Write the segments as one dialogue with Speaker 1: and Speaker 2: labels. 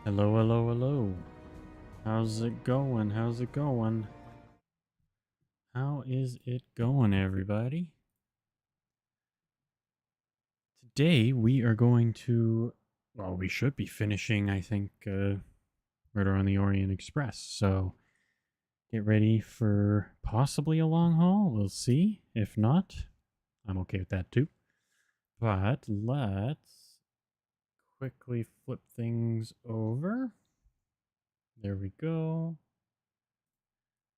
Speaker 1: Hello, hello, hello. How's it going? How's it going? How is it going, everybody? Today we are going to, well, we should be finishing, I think, Murder on the Orient Express. So get ready for possibly a long haul. We'll see. If not, I'm okay with that too. But let's quickly flip things over. There we go.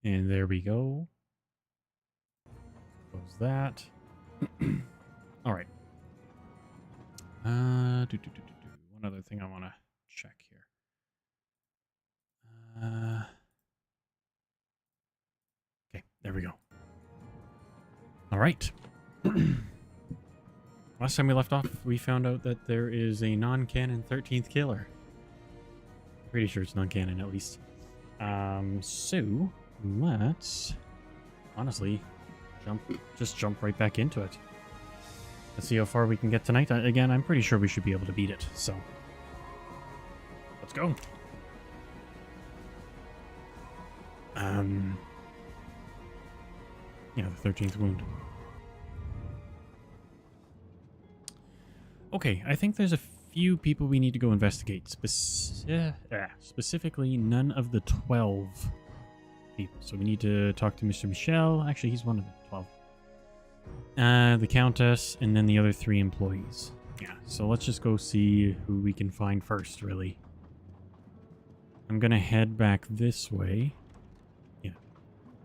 Speaker 1: And there we go. Close that. All right. One other thing I want to check here. Okay, there we go. All right. Last time we left off, we found out that there is a non-canon 13th killer. Pretty sure it's non-canon, at least. So let's honestly just jump right back into it. Let's see how far we can get tonight. Again, I'm pretty sure we should be able to beat it, so let's go. Yeah, the 13th wound. Okay, I think there's a few people we need to go investigate. Specifically, none of the 12 people. So we need to talk to Mr. Michel. Actually, he's one of the 12. The Countess, and then the other 3 employees. Yeah, so let's just go see who we can find first, really. I'm going to head back this way. Yeah,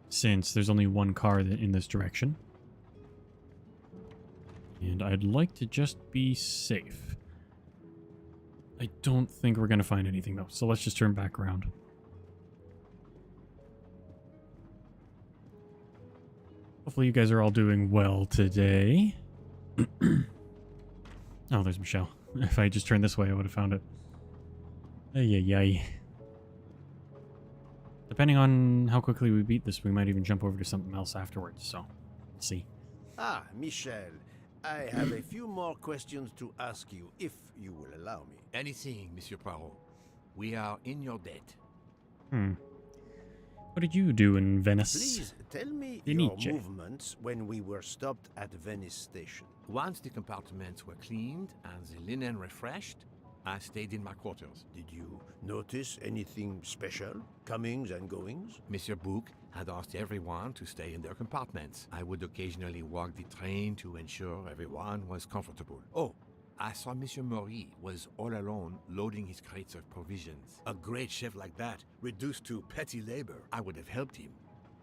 Speaker 1: since there's only one car in this direction. And I'd like to just be safe. I don't think we're going to find anything, though, so let's just turn back around. Hopefully you guys are all doing well today. Oh, there's Michelle. If I just turned this way, I would have found it. Ay. Depending on how quickly we beat this, we might even jump over to something else afterwards, so we'll see.
Speaker 2: Ah, Michel, I have a few more questions to ask you, if you will allow me.
Speaker 3: Anything, Monsieur Poirot. We are in your debt.
Speaker 1: What did you do in Venice?
Speaker 2: Please tell me
Speaker 1: Venice.
Speaker 2: your movements when we were stopped at Venice Station.
Speaker 3: Once the compartments were cleaned and the linen refreshed, I stayed in my quarters.
Speaker 2: Did you notice anything special? Comings and goings?
Speaker 3: Monsieur Bouc had asked everyone to stay in their compartments. I would occasionally walk the train to ensure everyone was comfortable. Oh, I saw Monsieur Maury was all alone loading his crates of provisions.
Speaker 2: A great chef like that, reduced to petty labor.
Speaker 3: I would have helped him,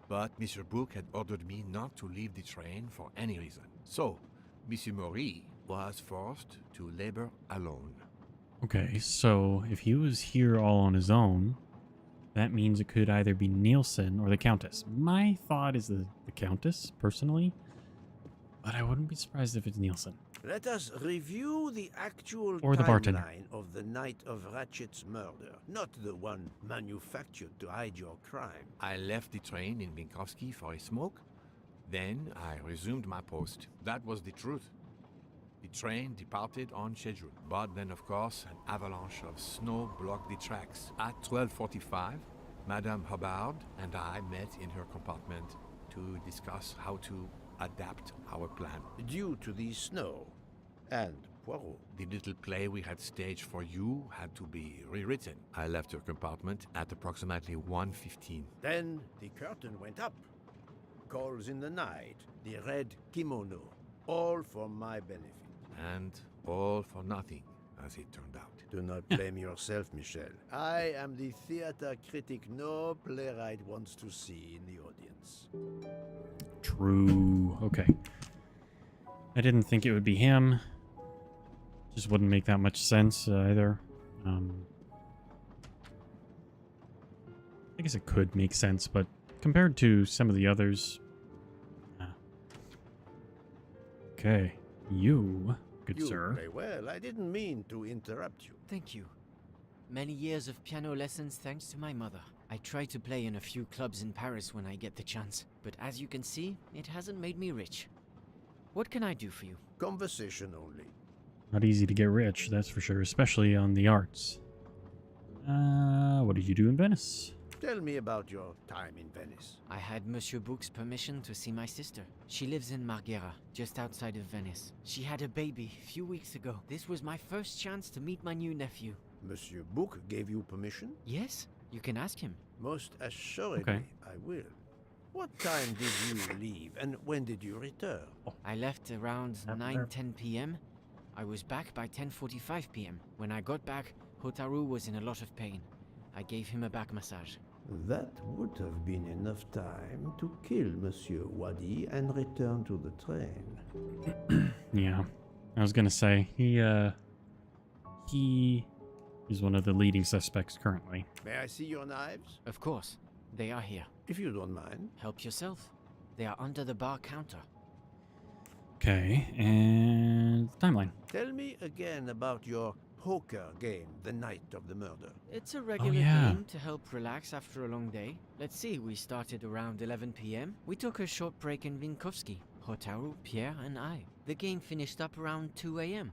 Speaker 3: but Monsieur Bouc had ordered me not to leave the train for any reason. So, Monsieur Maury was forced to labor alone.
Speaker 1: Okay, so if he was here all on his own, that means it could either be Nielsen or the Countess. My thought is the Countess, personally, but I wouldn't be surprised if it's Nielsen.
Speaker 2: Let us review the actual
Speaker 1: Or the bartender.
Speaker 2: timeline of the night of Ratchet's murder, not the one manufactured to hide your crime.
Speaker 3: I left the train in Minkowski for a smoke. Then I resumed my post. That was the truth. The train departed on schedule. But then, of course, an avalanche of snow blocked the tracks. At 12:45, Madame Hubbard and I met in her compartment to discuss how to adapt our plan.
Speaker 2: Due to the snow and Poirot.
Speaker 3: The little play we had staged for you had to be rewritten. I left her compartment at approximately 1:15.
Speaker 2: Then the curtain went up. Calls in the night, the red kimono, all for my benefit.
Speaker 3: And all for nothing, as it turned out.
Speaker 2: Do not blame yourself, Michel. I am the theater critic no playwright wants to see in the audience.
Speaker 1: True. Okay. I didn't think it would be him. Just wouldn't make that much sense either. I guess it could make sense, but compared to some of the others... Okay. You, good
Speaker 2: You
Speaker 1: sir.
Speaker 2: play well. I didn't mean to interrupt you.
Speaker 4: Thank you. Many years of piano lessons thanks to my mother. I try to play in a few clubs in Paris when I get the chance, but as you can see, it hasn't made me rich. What can I do for you?
Speaker 2: Conversation only.
Speaker 1: Not easy to get rich, that's for sure, especially on the arts. What did you do in Venice?
Speaker 2: Tell me about your time in Venice.
Speaker 4: I had Monsieur Book's permission to see my sister. She lives in Marghera, just outside of Venice. She had a baby a few weeks ago. This was my first chance to meet my new nephew.
Speaker 2: Monsieur Book gave you permission?
Speaker 4: Yes, you can ask him.
Speaker 2: Most assuredly,
Speaker 1: Okay.
Speaker 2: I will. What time did you leave, and when did you return?
Speaker 4: I left around
Speaker 1: Not
Speaker 4: 9:10 p.m. I was back by 10:45 p.m. When I got back, Hotaru was in a lot of pain. I gave him a back massage.
Speaker 2: That would have been enough time to kill Monsieur Wadi and return to the train.
Speaker 1: Yeah, I was gonna say he is one of the leading suspects currently.
Speaker 2: May I see your knives?
Speaker 4: Of course, they are here.
Speaker 2: If you don't mind.
Speaker 4: Help yourself. They are under the bar counter.
Speaker 1: Okay, and timeline.
Speaker 2: Tell me again about your poker game the night of the murder.
Speaker 4: It's a regular
Speaker 1: yeah.
Speaker 4: game to help relax after a long day. Let's see, we started around 11 p.m. We took a short break in Vinkovsky. Hotaru, Pierre, and I. The game finished up around 2 a.m.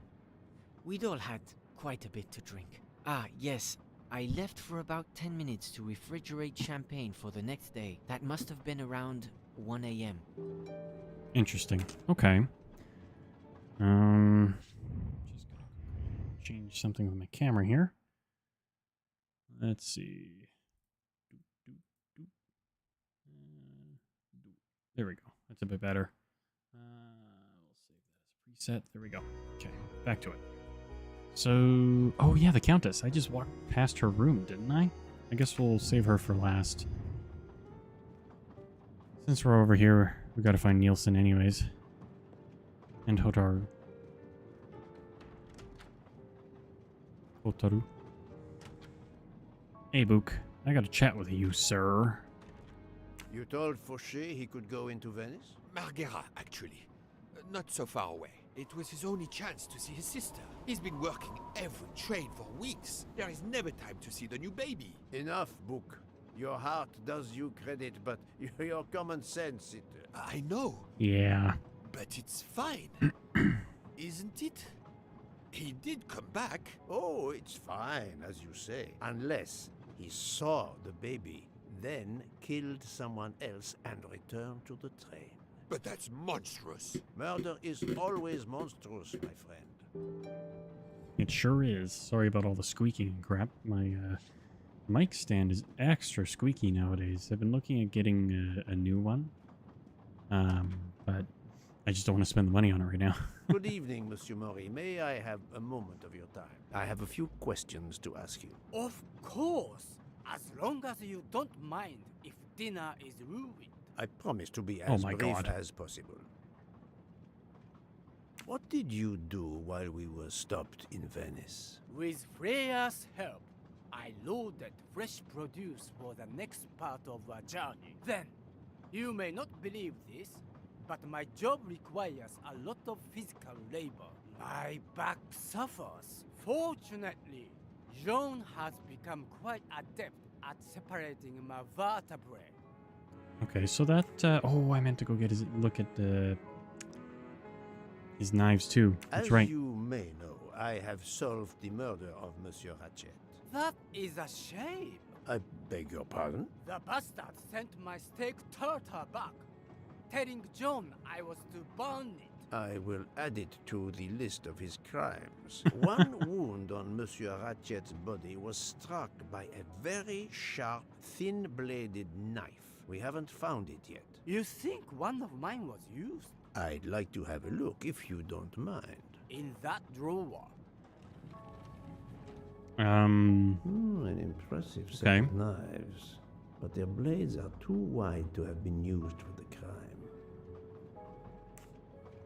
Speaker 4: We'd all had quite a bit to drink. Ah, yes. I left for about 10 minutes to refrigerate champagne for the next day. That must have been around 1 a.m.
Speaker 1: Interesting. Okay. Just gonna change something with my camera here. Let's see. There we go. That's a bit better. We'll save that as a preset. There we go. Okay, back to it. So, oh yeah, the Countess. I just walked past her room, didn't I? I guess we'll save her for last. Since we're over here, we gotta find Nielsen anyways. And Hotaru. Hotaru. Hey, Book. I gotta chat with you, sir.
Speaker 2: You told Fauché he could go into Venice?
Speaker 3: Marghera, actually. Not so far away. It was his only chance to see his sister. He's been working every train for weeks. There is never time to see the new baby.
Speaker 2: Enough, Book. Your heart does you credit, but your common sense, it...
Speaker 3: I know,
Speaker 1: Yeah.
Speaker 3: but it's fine. Isn't it? He did come back.
Speaker 2: Oh, it's fine, as you say. Unless he saw the baby, then killed someone else and returned to the train.
Speaker 3: But that's monstrous.
Speaker 2: Murder is always monstrous, my friend.
Speaker 1: It sure is. Sorry about all the squeaking and crap. My mic stand is extra squeaky nowadays. I've been looking at getting a new one. But I just don't want to spend the money on it right now.
Speaker 2: Good evening, Monsieur Mori. May I have a moment of your time? I have a few questions to ask you.
Speaker 5: Of course, as long as you don't mind if dinner is ruined.
Speaker 2: I promise to be
Speaker 1: Oh
Speaker 2: as
Speaker 1: my
Speaker 2: brief
Speaker 1: God.
Speaker 2: as possible. What did you do while we were stopped in Venice?
Speaker 5: With Freya's help, I loaded fresh produce for the next part of our journey. Then, you may not believe this, but my job requires a lot of physical labor. My back suffers. Fortunately, Jean has become quite adept at separating my vertebrae.
Speaker 1: Okay, so that... oh, I meant to go get his... Look at the... His knives, too. That's
Speaker 2: As
Speaker 1: right.
Speaker 2: you may know, I have solved the murder of Monsieur Ratchet.
Speaker 5: That is a shame.
Speaker 2: I beg your pardon?
Speaker 5: The bastard sent my steak tartar back, telling John I was to burn it.
Speaker 2: I will add it to the list of his crimes. One wound on Monsieur Ratchet's body was struck by a very sharp, thin-bladed knife. We haven't found it yet.
Speaker 5: You think one of mine was used?
Speaker 2: I'd like to have a look, if you don't mind.
Speaker 5: In that drawer.
Speaker 2: An impressive set
Speaker 1: Okay.
Speaker 2: of knives. But their blades are too wide to have been used for the crime.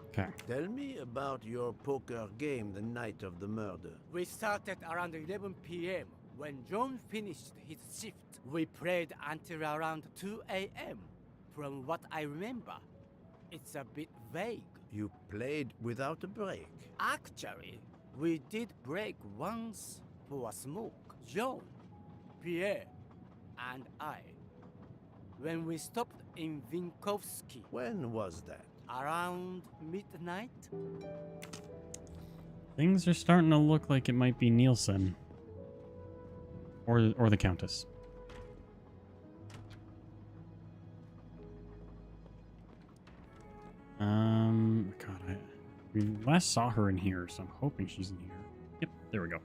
Speaker 1: Okay.
Speaker 2: Tell me about your poker game the night of the murder.
Speaker 5: We started around 11 p.m. When John finished his shift. We played until around 2 a.m. From what I remember, it's a bit vague.
Speaker 2: You played without a break.
Speaker 5: Actually, we did break once for a smoke. John, Pierre, and I. When we stopped in Vinkovsky,
Speaker 2: When was that?
Speaker 5: around midnight.
Speaker 1: Things are starting to look like it might be Nielsen. Or the Countess. God, we last saw her in here, so I'm hoping she's in here. Yep, there we go.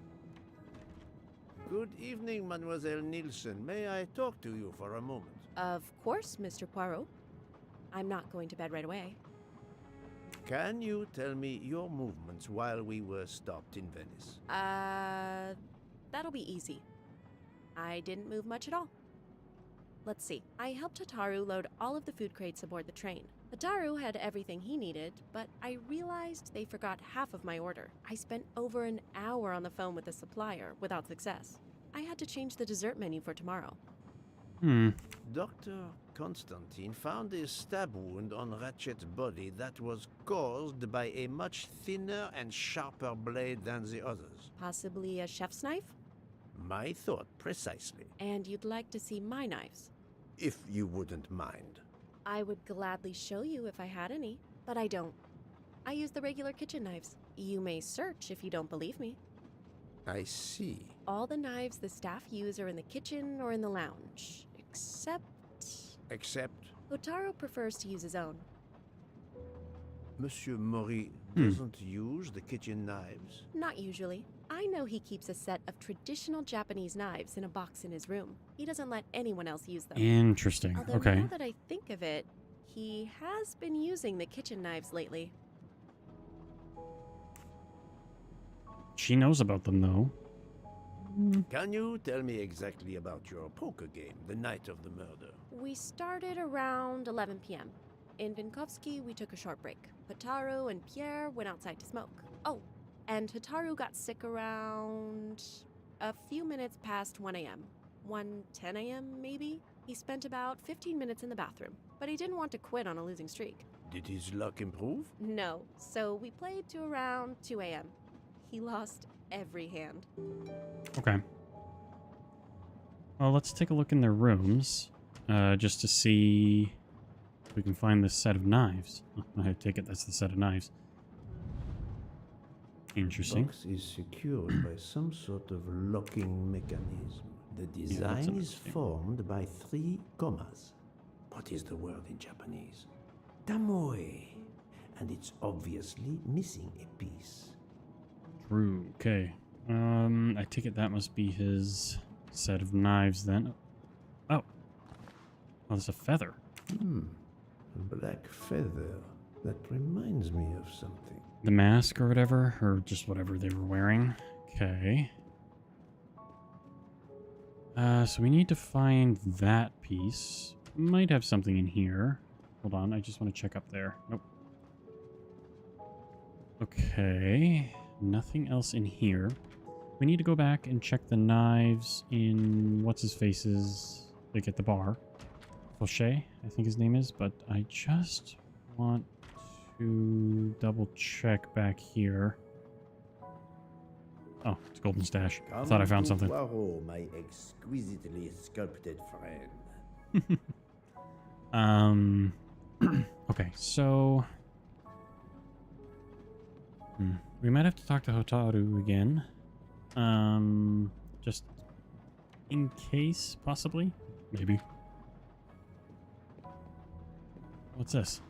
Speaker 2: Good evening, Mademoiselle Nielsen. May I talk to you for a moment?
Speaker 6: Of course, Mr. Poirot. I'm not going to bed right away.
Speaker 2: Can you tell me your movements while we were stopped in Venice?
Speaker 6: That'll be easy. I didn't move much at all. Let's see. I helped Hotaru load all of the food crates aboard the train. Hotaru had everything he needed, but I realized they forgot half of my order. I spent over an hour on the phone with the supplier without success. I had to change the dessert menu for tomorrow.
Speaker 2: Dr. Constantine found a stab wound on Ratchet's body that was caused by a much thinner and sharper blade than the others.
Speaker 6: Possibly a chef's knife?
Speaker 2: My thought precisely.
Speaker 6: And you'd like to see my knives?
Speaker 2: If you wouldn't mind.
Speaker 6: I would gladly show you if I had any, but I don't. I use the regular kitchen knives. You may search if you don't believe me.
Speaker 2: I see.
Speaker 6: All the knives the staff use are in the kitchen or in the lounge, except
Speaker 2: Except
Speaker 6: Hotaru prefers to use his own.
Speaker 2: Monsieur Mori doesn't use the kitchen knives.
Speaker 6: Not usually. I know he keeps a set of traditional Japanese knives in a box in his room. He doesn't let anyone else use them.
Speaker 1: Interesting.
Speaker 6: Although
Speaker 1: Okay.
Speaker 6: now that I think of it, he has been using the kitchen knives lately.
Speaker 1: She knows about them, though.
Speaker 2: Can you tell me exactly about your poker game the night of the murder?
Speaker 6: We started around 11 p.m. In Vinkovsky, we took a short break. Hotaru and Pierre went outside to smoke. Oh, and Hotaru got sick around a few minutes past 1 a.m. 1:10 a.m. maybe? He spent about 15 minutes in the bathroom, but he didn't want to quit on a losing streak.
Speaker 2: Did his luck improve?
Speaker 6: No, so we played to around 2 a.m. He lost every hand.
Speaker 1: Okay. Well, let's take a look in their rooms, just to see if we can find this set of knives. I take it that's the set of knives. Interesting.
Speaker 2: Box is secured by some sort of locking mechanism. The design is
Speaker 1: interesting.
Speaker 2: formed by 3 commas. What is the word in Japanese? Tamoe. And it's obviously missing a piece.
Speaker 1: True. Okay. I take it that must be his set of knives then. Oh. Oh, there's a feather.
Speaker 2: A black feather. That reminds me of something.
Speaker 1: The mask or whatever, or just whatever they were wearing. Okay. So we need to find that piece. Might have something in here. Hold on, I just want to check up there. Nope. Okay. Nothing else in here. We need to go back and check the knives in what's-his-face's, like at the bar. Fauché, I think his name is, but I just want to double check back here. Oh, it's Golden Stash. I thought I found something.
Speaker 2: Poirot, my exquisitely sculpted friend.
Speaker 1: Okay, so we might have to talk to Hotaru again. Just in case, possibly, maybe. What's this?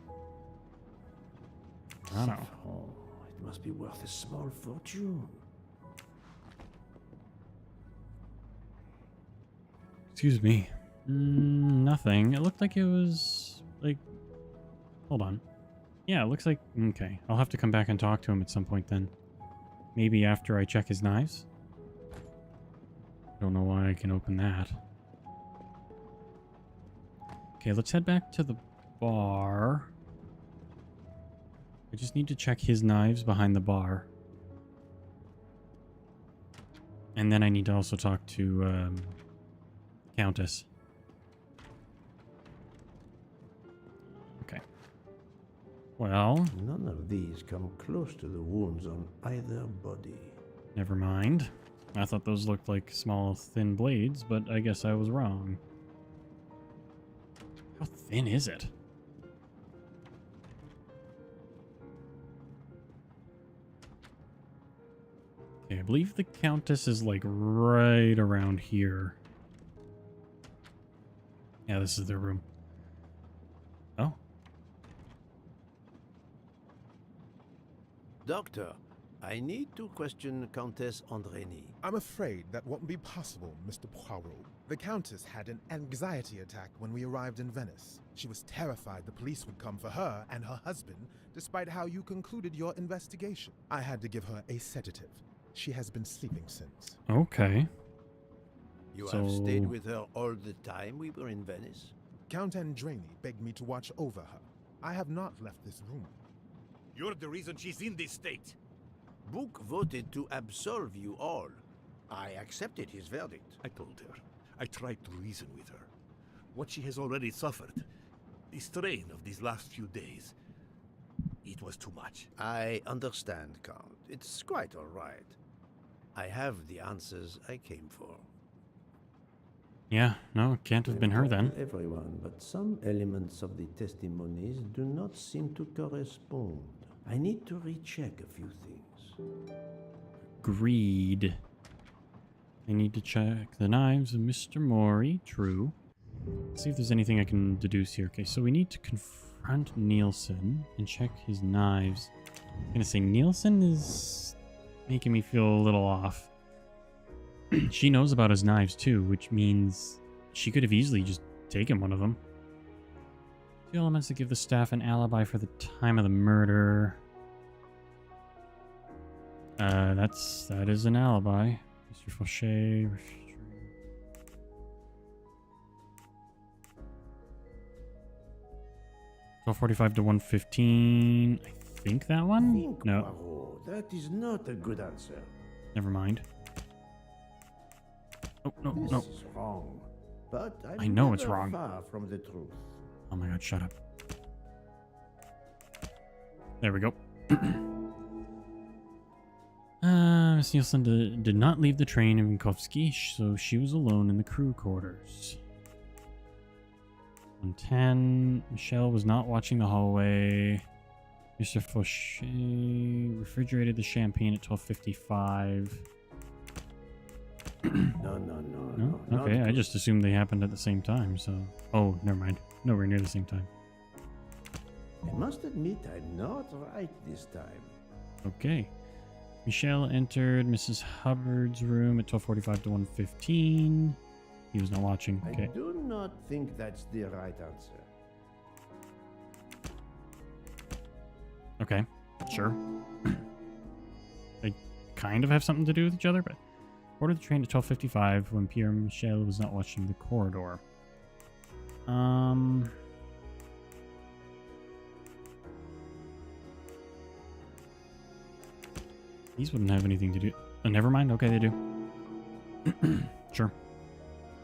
Speaker 1: I don't know.
Speaker 2: Oh, it must be worth a small fortune.
Speaker 1: Excuse me. Nothing. It looked like it was like. Hold on. Yeah, it looks like. Okay, I'll have to come back and talk to him at some point then. Maybe after I check his knives. Don't know why I can open that. Okay, let's head back to the bar. I just need to check his knives behind the bar. And then I need to also talk to Countess. Okay. Well,
Speaker 2: None of these come close to the wounds on either body.
Speaker 1: never mind. I thought those looked like small, thin blades, but I guess I was wrong. How thin is it? Okay, I believe the Countess is like right around here. Yeah, this is their room. Oh.
Speaker 2: Doctor, I need to question Countess Andreni.
Speaker 7: I'm afraid that won't be possible, Mr. Poirot. The Countess had an anxiety attack when we arrived in Venice. She was terrified the police would come for her and her husband, despite how you concluded your investigation. I had to give her a sedative. She has been sleeping since.
Speaker 1: Okay.
Speaker 2: You have stayed
Speaker 1: So-
Speaker 2: with her all the time we were in Venice?
Speaker 7: Count Andreni begged me to watch over her. I have not left this room.
Speaker 3: You're the reason she's in this state.
Speaker 2: Book voted to absolve you all. I accepted his verdict.
Speaker 8: I told her. I tried to reason with her. What she has already suffered, the strain of these last few days, it was too much.
Speaker 2: I understand, Count. It's quite all right. I have the answers I came for.
Speaker 1: Yeah, no, it can't have been her then.
Speaker 2: Everyone, but some elements of the testimonies do not seem to correspond. I need to recheck a few things.
Speaker 1: Agreed. I need to check the knives of Mr. Mori. True. Let's see if there's anything I can deduce here. Okay, so we need to confront Nielsen and check his knives. I'm gonna say Nielsen is making me feel a little off. She knows about his knives too, which means she could have easily just taken one of them. 2 elements that give the staff an alibi for the time of the murder. That is an alibi. Mr. Fauché. 12:45 to 1:15. I think that one?
Speaker 2: Think,
Speaker 1: No,
Speaker 2: Poirot, that is not a good answer.
Speaker 1: never mind. Oh, no,
Speaker 2: This
Speaker 1: no.
Speaker 2: is wrong. But I'm
Speaker 1: I know it's
Speaker 2: never
Speaker 1: wrong.
Speaker 2: far from the truth.
Speaker 1: Oh my god, shut up. There we go. Miss Nielsen did not leave the train in Vinkovsky, so she was alone in the crew quarters. 110. Michelle was not watching the hallway. Mr. Fauché refrigerated the champagne at 12:55.
Speaker 2: No.
Speaker 1: No?
Speaker 2: not
Speaker 1: Okay, I
Speaker 2: good.
Speaker 1: just assumed they happened at the same time, so... Oh, never mind. Nowhere near the same time.
Speaker 2: I must admit I'm not right this time.
Speaker 1: Okay. Michelle entered Mrs. Hubbard's room at 12:45 to 1:15. He was not watching.
Speaker 2: I
Speaker 1: Okay.
Speaker 2: do not think that's the right answer.
Speaker 1: Okay. Sure. They kind of have something to do with each other, but boarded the train at 12:55 when Pierre Michel was not watching the corridor. These wouldn't have anything to do. Oh, never mind. Okay, they do. Sure.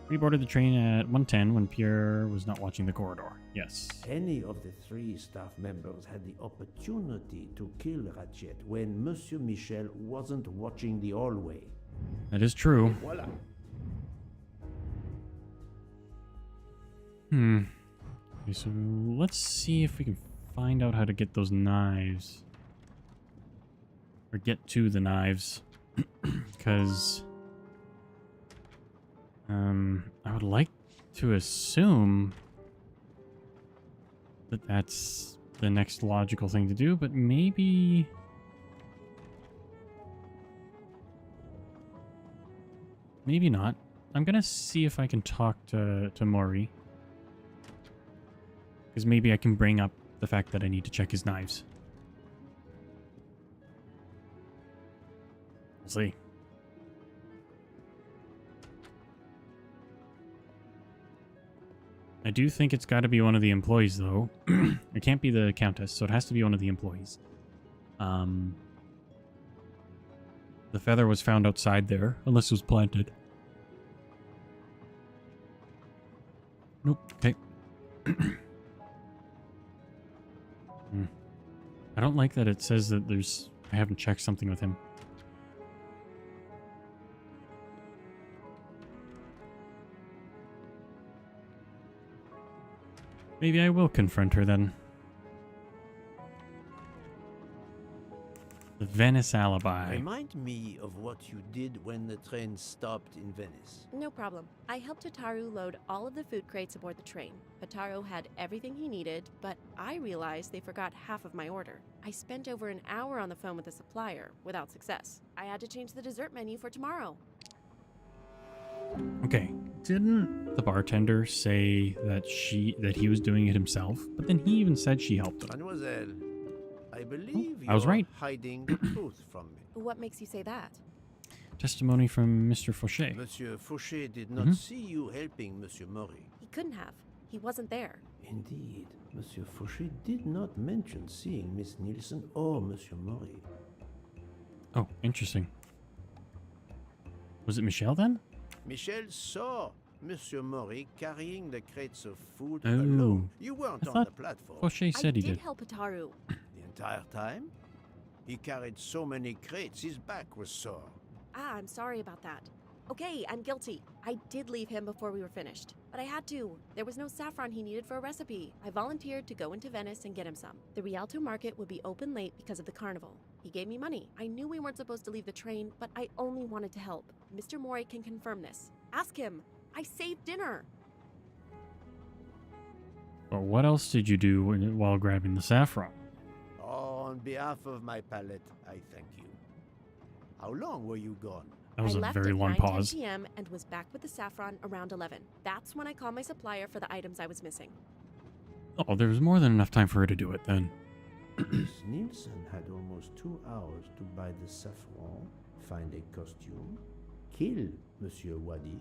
Speaker 1: We boarded the train at 1:10 when Pierre was not watching the corridor. Yes.
Speaker 2: Any of the 3 staff members had the opportunity to kill Ratchet when Monsieur Michel wasn't watching the hallway.
Speaker 1: That is true.
Speaker 2: Voila.
Speaker 1: Okay, so let's see if we can find out how to get those knives. Or get to the knives. Because... I would like to assume that that's the next logical thing to do, but maybe... Maybe not. I'm gonna see if I can talk to Maury. Because maybe I can bring up the fact that I need to check his knives. We'll see. I do think it's got to be one of the employees, though. It can't be the Countess, so it has to be one of the employees. The feather was found outside there, unless it was planted. Nope. Okay. I don't like that it says that there's... I haven't checked something with him. Maybe I will confront her then. The Venice alibi.
Speaker 2: Remind me of what you did when the train stopped in Venice.
Speaker 6: No problem. I helped Hotaru load all of the food crates aboard the train. Hotaru had everything he needed, but I realized they forgot half of my order. I spent over an hour on the phone with the supplier, without success. I had to change the dessert menu for tomorrow.
Speaker 1: Okay, didn't the bartender say that he was doing it himself? But then he even said she helped him.
Speaker 2: Mademoiselle, I believe
Speaker 1: I was
Speaker 2: you're
Speaker 1: right.
Speaker 2: hiding the truth from me.
Speaker 6: What makes you say that?
Speaker 1: Testimony from Mr. Fauché.
Speaker 2: Monsieur Fauché did not see you helping Monsieur Maury.
Speaker 6: He couldn't have. He wasn't there.
Speaker 2: Indeed, Monsieur Fauché did not mention seeing Miss Nielsen or Monsieur Maury.
Speaker 1: Oh, interesting. Was it Michelle then?
Speaker 2: Michel saw Monsieur Maury carrying the crates of food
Speaker 1: Oh.
Speaker 2: alone. You weren't
Speaker 1: I
Speaker 2: on
Speaker 1: thought
Speaker 2: the platform.
Speaker 1: Fauché
Speaker 6: I
Speaker 1: said he
Speaker 6: did
Speaker 1: did.
Speaker 6: help Hotaru.
Speaker 2: The entire time? He carried so many crates, his back was sore.
Speaker 6: I'm sorry about that. Okay, I'm guilty. I did leave him before we were finished, but I had to. There was no saffron he needed for a recipe. I volunteered to go into Venice and get him some. The Rialto market would be open late because of the carnival. He gave me money. I knew we weren't supposed to leave the train, but I only wanted to help. Mr. Mori can confirm this. Ask him. I saved dinner.
Speaker 1: But what else did you do while grabbing the saffron?
Speaker 2: On behalf of my palate, I thank you. How long were you gone?
Speaker 1: That was
Speaker 6: I
Speaker 1: a
Speaker 6: left
Speaker 1: very
Speaker 6: at
Speaker 1: long
Speaker 6: 9:10
Speaker 1: pause.
Speaker 6: p.m. and was back with the saffron around 11. That's when I called my supplier for the items I was missing.
Speaker 1: Oh, there was more than enough time for her to do it then.
Speaker 2: Miss Nielsen had almost 2 hours to buy the saffron, find a costume, kill Monsieur Wadi,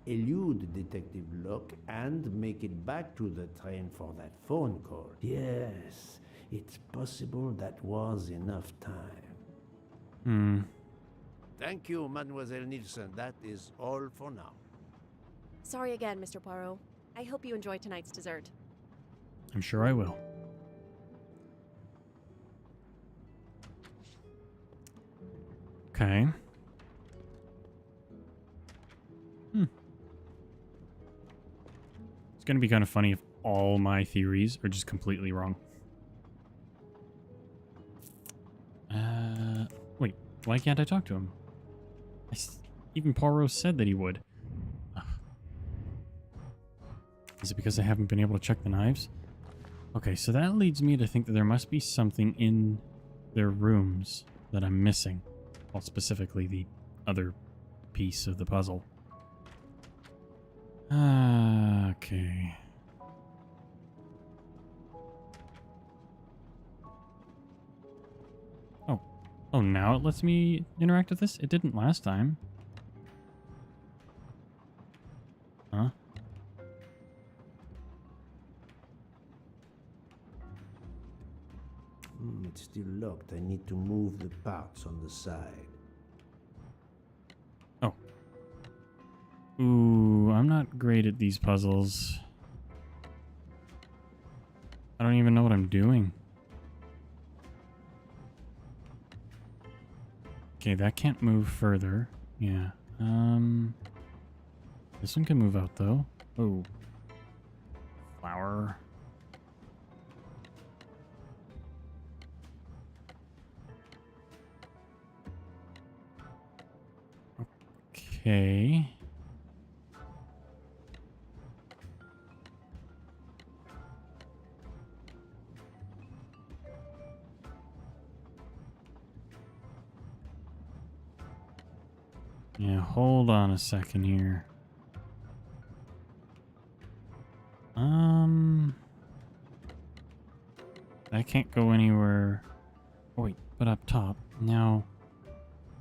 Speaker 2: elude Detective Locke, and make it back to the train for that phone call. Yes, it's possible that was enough time. Thank you, Mademoiselle Nielsen. That is all for now.
Speaker 6: Sorry again, Mr. Poirot. I hope you enjoy tonight's dessert.
Speaker 1: I'm sure I will. Okay. It's going to be kind of funny if all my theories are just completely wrong. Wait, why can't I talk to him? Even Poirot said that he would. Ugh. Is it because I haven't been able to check the knives? Okay, so that leads me to think that there must be something in their rooms that I'm missing. Well, specifically the other piece of the puzzle. Okay. Oh, now it lets me interact with this? It didn't last time. Huh?
Speaker 2: It's still locked. I need to move the parts on the side.
Speaker 1: Oh. Ooh, I'm not great at these puzzles. I don't even know what I'm doing. Okay, that can't move further. Yeah. This one can move out though. Oh. Flower. Okay. Yeah, hold on a second here. I can't go anywhere. Oh, wait, but up top. Now,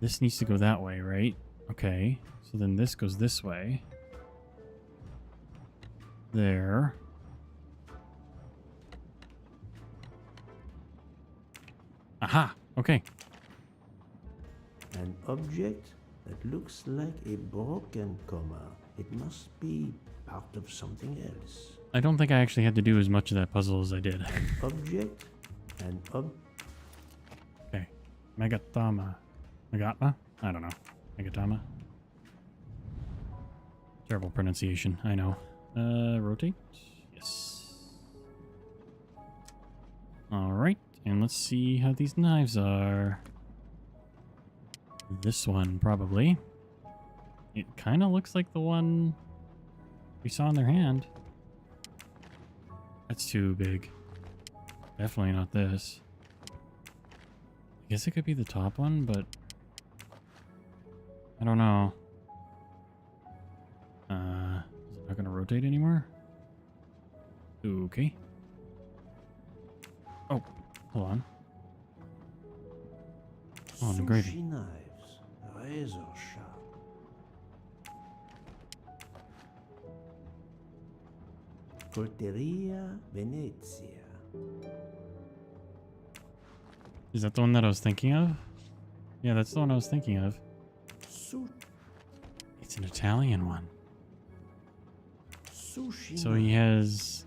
Speaker 1: this needs to go that way, right? Okay, so then this goes this way. There. Aha! Okay.
Speaker 2: An object that looks like a broken comma. It must be part of something else.
Speaker 1: I don't think I actually had to do as much of that puzzle as I did.
Speaker 2: Object and
Speaker 1: Okay. Megatama. Megatma? I don't know. Megatama? Terrible pronunciation, I know. Rotate? Yes. Alright, and let's see how these knives are. This one, probably. It kind of looks like the one we saw in their hand. That's too big. Definitely not this. I guess it could be the top one, but I don't know. Is it not going to rotate anymore? Okay. Oh, hold on. Oh, the gravy.
Speaker 2: Sushi knives, razor sharp. Colteria Venezia.
Speaker 1: Is that the one that I was thinking of? Yeah, that's the one I was thinking of. It's an Italian one.
Speaker 2: Sushi.
Speaker 1: So he has...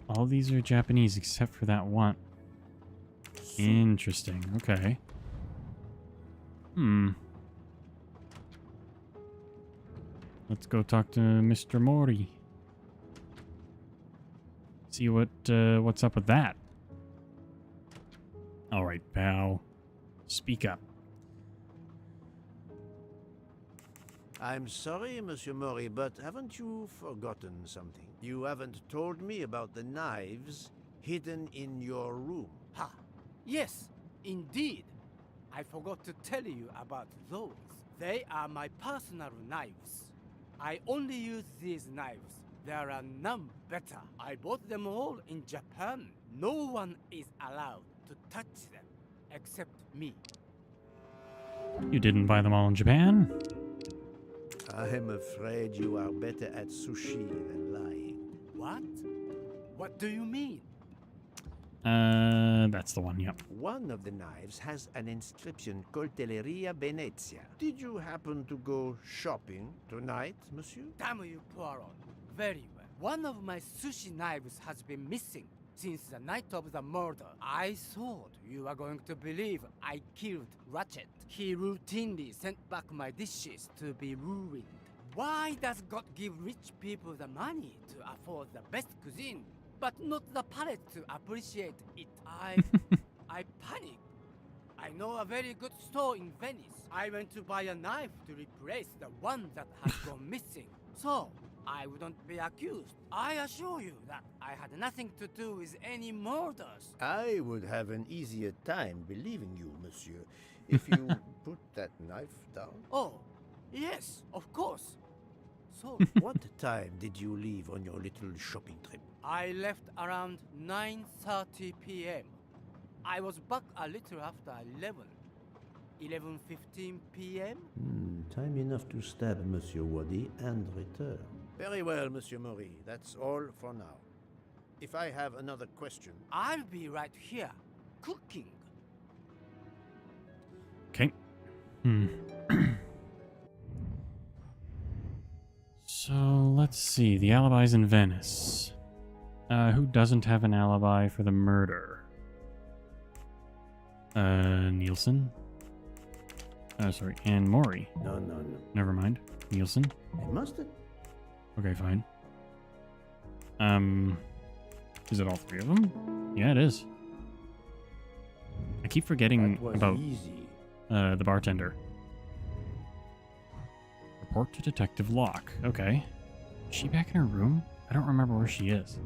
Speaker 1: All these are Japanese except for that one. Interesting. Okay. Let's go talk to Mr. Mori. See what's up with that. All right, pal. Speak up.
Speaker 2: I'm sorry, Monsieur Mori, but haven't you forgotten something? You haven't told me about the knives hidden in your room.
Speaker 5: Ha! Yes, indeed. I forgot to tell you about those. They are my personal knives. I only use these knives. There are none better. I bought them all in Japan. No one is allowed to touch them except me.
Speaker 1: You didn't buy them all in Japan?
Speaker 2: I'm afraid you are better at sushi than lying.
Speaker 5: What? What do you mean?
Speaker 1: That's the one, yep.
Speaker 2: One of the knives has an inscription, Coltelleria Venezia. Did you happen to go shopping tonight, monsieur?
Speaker 5: Damn you, Poirot. Very well. One of my sushi knives has been missing since the night of the murder. I thought you were going to believe I killed Ratchet. He routinely sent back my dishes to be ruined. Why does God give rich people the money to afford the best cuisine, but not the palate to appreciate it? I panicked. I know a very good store in Venice. I went to buy a knife to replace the one that had gone missing. So, I wouldn't be accused. I assure you that I had nothing to do with any murders.
Speaker 2: I would have an easier time believing you, monsieur, if you put that knife down.
Speaker 5: Oh, yes, of course. So,
Speaker 2: What time did you leave on your little shopping trip?
Speaker 5: I left around 9:30 p.m. I was back a little after 11:15 p.m.
Speaker 2: Time enough to stab Monsieur Wadi and return. Very well, Monsieur Mori. That's all for now. If I have another question...
Speaker 5: I'll be right here, cooking.
Speaker 1: Okay. So, let's see. The alibi's in Venice. Who doesn't have an alibi for the murder? Nielsen? Sorry, and Mori.
Speaker 2: No.
Speaker 1: Never mind. Nielsen?
Speaker 2: I must have...
Speaker 1: Okay, fine. Is it all three of them? Yeah, it is. I keep forgetting
Speaker 2: That was
Speaker 1: about
Speaker 2: easy.
Speaker 1: the bartender. Report to Detective Locke. Okay. Is she back in her room? I don't remember where she is.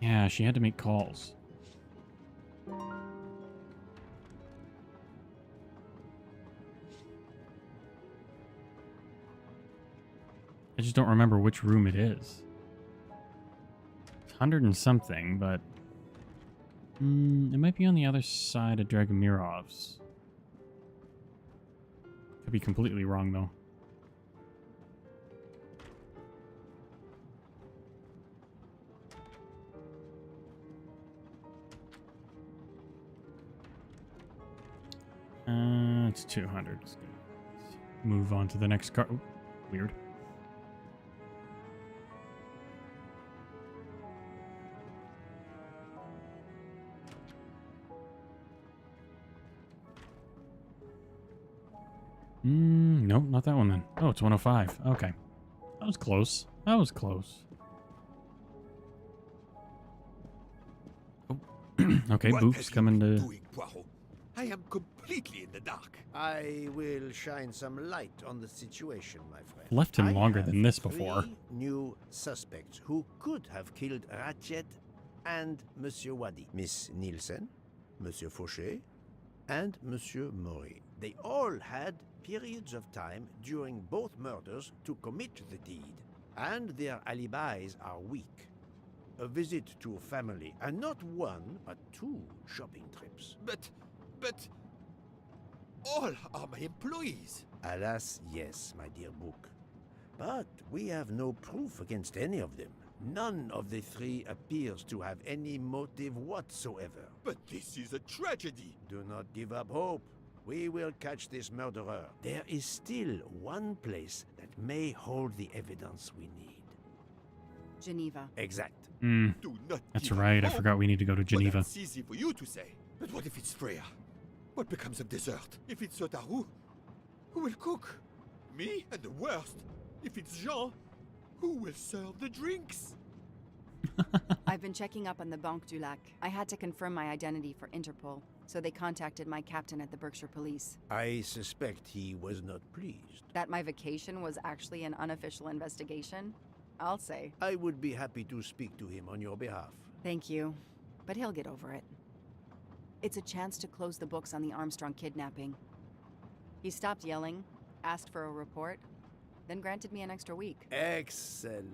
Speaker 1: Yeah, she had to make calls. I just don't remember which room it is. 100 and something, but... it might be on the other side of Dragomirov's. Could be completely wrong, though. It's 200. Let's move on to the next car. Ooh, weird. Nope, not that one then. Oh, it's 105. Okay. That was close. That was close. Oh. Okay,
Speaker 8: What
Speaker 1: Boop's
Speaker 8: have you
Speaker 1: coming
Speaker 8: been
Speaker 1: to...
Speaker 8: doing, Poirot? I am completely in the dark.
Speaker 2: I will shine some light on the situation, my friend.
Speaker 1: Left him
Speaker 2: I
Speaker 1: longer
Speaker 2: have
Speaker 1: than this before.
Speaker 2: 3 new suspects who could have killed Ratchet and Monsieur Wadi. Miss Nielsen, Monsieur Fauché, and Monsieur Maury. They all had periods of time during both murders to commit the deed, and their alibis are weak. A visit to a family, and not 1, but 2 shopping trips.
Speaker 8: But all are my employees.
Speaker 2: Alas, yes, my dear Book. But we have no proof against any of them. None of the 3 appears to have any motive whatsoever.
Speaker 8: But this is a tragedy.
Speaker 2: Do not give up hope. We will catch this murderer. There is still one place that may hold the evidence we need.
Speaker 9: Geneva.
Speaker 2: Exact.
Speaker 1: Hmm.
Speaker 8: Do not
Speaker 1: That's
Speaker 8: give up
Speaker 1: right. I
Speaker 8: hope.
Speaker 1: forgot we need to go to
Speaker 8: Well,
Speaker 1: Geneva.
Speaker 8: that's easy for you to say. But what if it's Freya? What becomes of dessert? If it's Sotaru, who will cook? Me? And the worst, if it's Jean, who will serve the drinks?
Speaker 9: I've been checking up on the Banque du Lac. I had to confirm my identity for Interpol, so they contacted my captain at the Berkshire Police.
Speaker 2: I suspect he was not pleased.
Speaker 9: That my vacation was actually an unofficial investigation? I'll say.
Speaker 2: I would be happy to speak to him on your behalf.
Speaker 9: Thank you. But he'll get over it. It's a chance to close the books on the Armstrong kidnapping. He stopped yelling, asked for a report, then granted me an extra week.
Speaker 2: Excellent.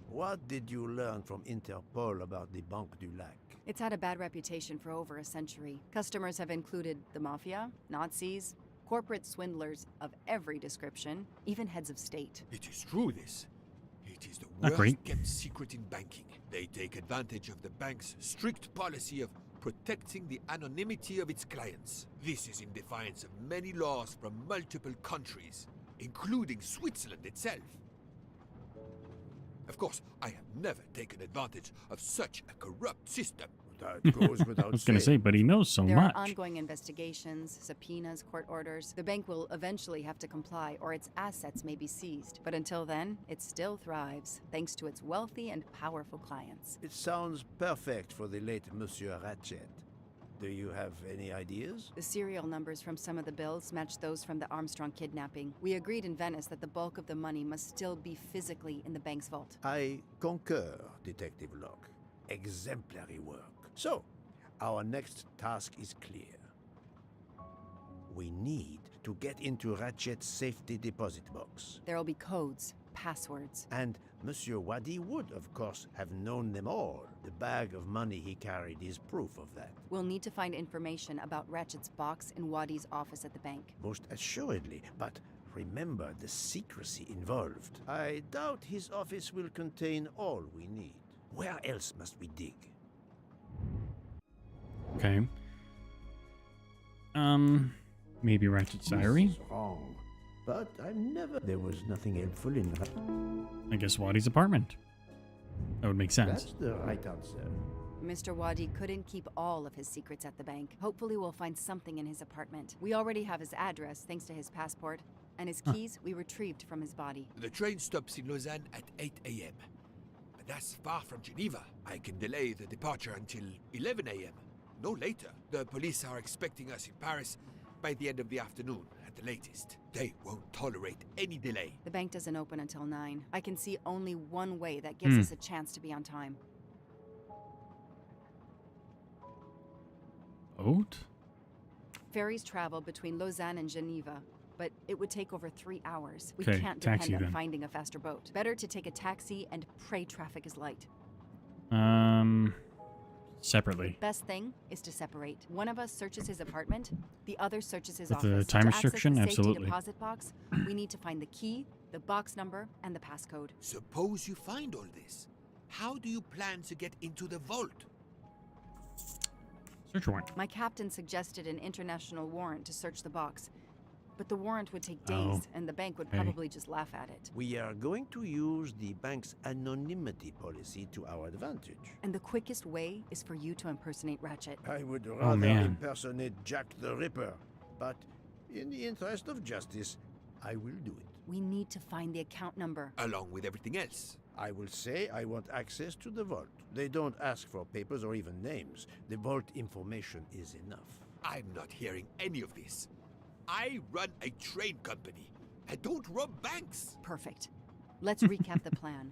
Speaker 2: What did you learn from Interpol about the Banque du Lac?
Speaker 9: It's had a bad reputation for over a century. Customers have included the mafia, Nazis, corporate swindlers of every description, even heads of state.
Speaker 8: It is true, this. It is the
Speaker 1: Not
Speaker 8: worst
Speaker 1: great.
Speaker 8: kept secret in banking. They take advantage of the bank's strict policy of protecting the anonymity of its clients. This is in defiance of many laws from multiple countries, including Switzerland itself. Of course, I have never taken advantage of such a corrupt system.
Speaker 2: That goes without
Speaker 1: I was going to say,
Speaker 2: saying.
Speaker 1: but he knows so
Speaker 9: There
Speaker 1: much.
Speaker 9: are ongoing investigations, subpoenas, court orders. The bank will eventually have to comply, or its assets may be seized. But until then, it still thrives, thanks to its wealthy and powerful clients.
Speaker 2: It sounds perfect for the late Monsieur Ratchet. Do you have any ideas?
Speaker 9: The serial numbers from some of the bills match those from the Armstrong kidnapping. We agreed in Venice that the bulk of the money must still be physically in the bank's vault.
Speaker 2: I concur, Detective Locke. Exemplary work. So, our next task is clear. We need to get into Ratchet's safety deposit box.
Speaker 9: There will be codes, passwords.
Speaker 2: And Monsieur Wadi would, of course, have known them all. The bag of money he carried is proof of that.
Speaker 9: We'll need to find information about Ratchet's box in Wadi's office at the bank.
Speaker 2: Most assuredly, but remember the secrecy involved. I doubt his office will contain all we need. Where else must we dig?
Speaker 1: Okay. Maybe Ratchet's diary?
Speaker 2: This is wrong. But I've never... There was nothing helpful in that.
Speaker 1: I guess Wadi's apartment. That would make sense.
Speaker 2: That's the right answer.
Speaker 9: Mr. Wadi couldn't keep all of his secrets at the bank. Hopefully we'll find something in his apartment. We already have his address thanks to his passport, and his keys we retrieved from his body.
Speaker 8: The train stops in Lausanne at 8 a.m. But that's far from Geneva. I can delay the departure until 11 a.m. No later. The police are expecting us in Paris by the end of the afternoon at the latest. They won't tolerate any delay.
Speaker 9: The bank doesn't open until 9. I can see only one way that gives us a chance to be on time.
Speaker 1: Boat?
Speaker 9: Ferries travel between Lausanne and Geneva, but it would take over 3 hours. We
Speaker 1: Okay,
Speaker 9: can't
Speaker 1: taxi
Speaker 9: depend on
Speaker 1: then.
Speaker 9: finding a faster boat. Better to take a taxi and pray traffic is light.
Speaker 1: Separately.
Speaker 9: Best thing is to separate. One of us searches his apartment, the other searches his
Speaker 1: With
Speaker 9: office.
Speaker 1: the time
Speaker 9: to access
Speaker 1: restriction?
Speaker 9: the safety
Speaker 1: Absolutely.
Speaker 9: deposit box, we need to find the key, the box number, and the passcode.
Speaker 8: Suppose you find all this. How do you plan to get into the vault?
Speaker 1: Search warrant.
Speaker 9: My captain suggested an international warrant to search the box, but the warrant would take days,
Speaker 1: Oh,
Speaker 9: and the bank would
Speaker 1: okay.
Speaker 9: probably just laugh at it.
Speaker 2: We are going to use the bank's anonymity policy to our advantage.
Speaker 9: And the quickest way is for you to impersonate Ratchet.
Speaker 2: I would rather
Speaker 1: man.
Speaker 2: impersonate Jack the Ripper, but in the interest of justice, I will do it.
Speaker 9: We need to find the account number.
Speaker 8: Along with everything else.
Speaker 2: I will say I want access to the vault. They don't ask for papers or even names. The vault information is enough.
Speaker 8: I'm not hearing any of this. I run a train company. I don't rob banks.
Speaker 9: Perfect. Let's recap the plan.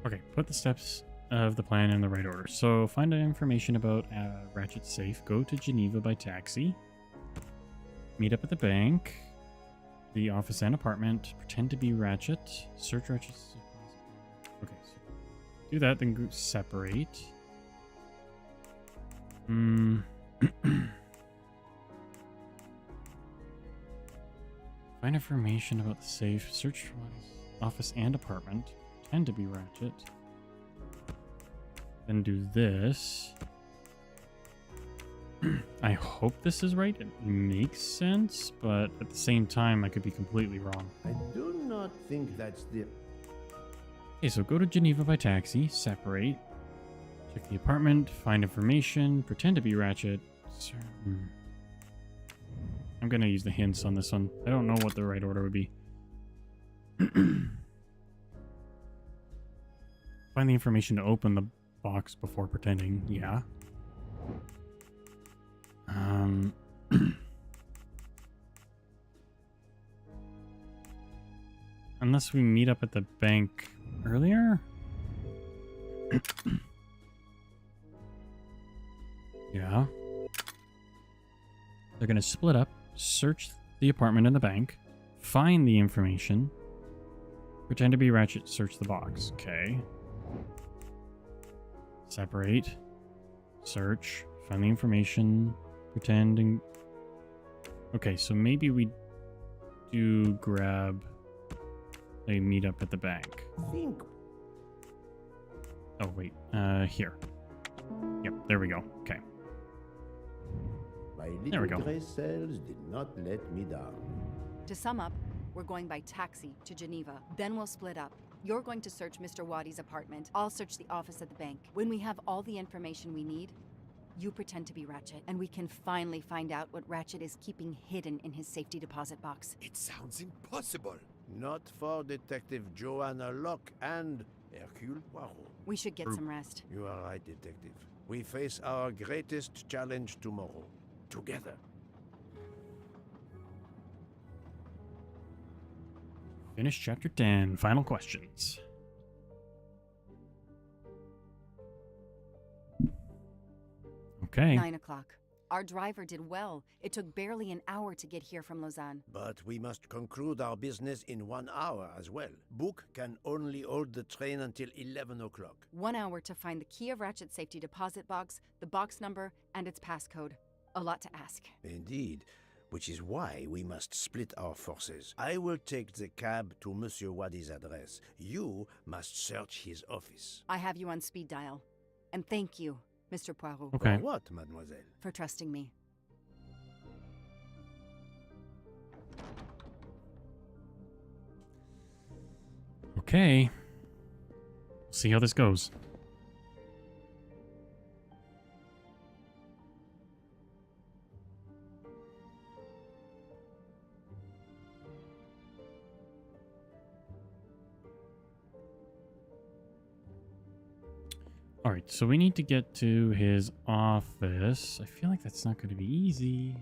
Speaker 1: Okay, put the steps of the plan in the right order. So find out information about Ratchet's safe. Go to Geneva by taxi. Meet up at the bank, the office and apartment. Pretend to be Ratchet. Search Ratchet's... Okay, so do that, then group separate. Find information about the safe. Search office and apartment. Pretend to be Ratchet. Then do this. I hope this is right. It makes sense, but at the same time, I could be completely wrong.
Speaker 2: I do not think that's the...
Speaker 1: Okay, so go to Geneva by taxi, separate, check the apartment, find information, pretend to be Ratchet. I'm gonna use the hints on this one. I don't know what the right order would be. Find the information to open the box before pretending. Yeah. Unless we meet up at the bank earlier? Yeah. They're gonna split up, search the apartment and the bank, find the information, pretend to be Ratchet, search the box. Okay. Separate, search, find the information, pretend, and... Okay, so maybe we do grab a meetup at the bank.
Speaker 2: Think.
Speaker 1: Oh, wait. Here. Yep, there we go. Okay.
Speaker 2: My
Speaker 1: There we
Speaker 2: little
Speaker 1: go.
Speaker 2: gray cells did not let me down.
Speaker 9: To sum up, we're going by taxi to Geneva. Then we'll split up. You're going to search Mr. Wadi's apartment. I'll search the office at the bank. When we have all the information we need, you pretend to be Ratchet, and we can finally find out what Ratchet is keeping hidden in his safety deposit box.
Speaker 8: It sounds impossible.
Speaker 2: Not for Detective Joanna Locke and Hercule Poirot.
Speaker 9: We should get some rest.
Speaker 2: You are right, Detective. We face our greatest challenge tomorrow. Together.
Speaker 1: Finish chapter 10. Final questions. Okay.
Speaker 9: 9 o'clock. Our driver did well. It took barely an hour to get here from Lausanne.
Speaker 2: But we must conclude our business in 1 hour as well. Book can only hold the train until 11 o'clock.
Speaker 9: 1 hour to find the key of Ratchet's safety deposit box, the box number, and its passcode. A lot to ask.
Speaker 2: Indeed, which is why we must split our forces. I will take the cab to Monsieur Wadi's address. You must search his office.
Speaker 9: I have you on speed dial. And thank you, Mr. Poirot.
Speaker 1: Okay.
Speaker 2: For what, mademoiselle?
Speaker 9: For trusting me.
Speaker 1: Okay. See how this goes. Alright, so we need to get to his office. I feel like that's not going to be easy.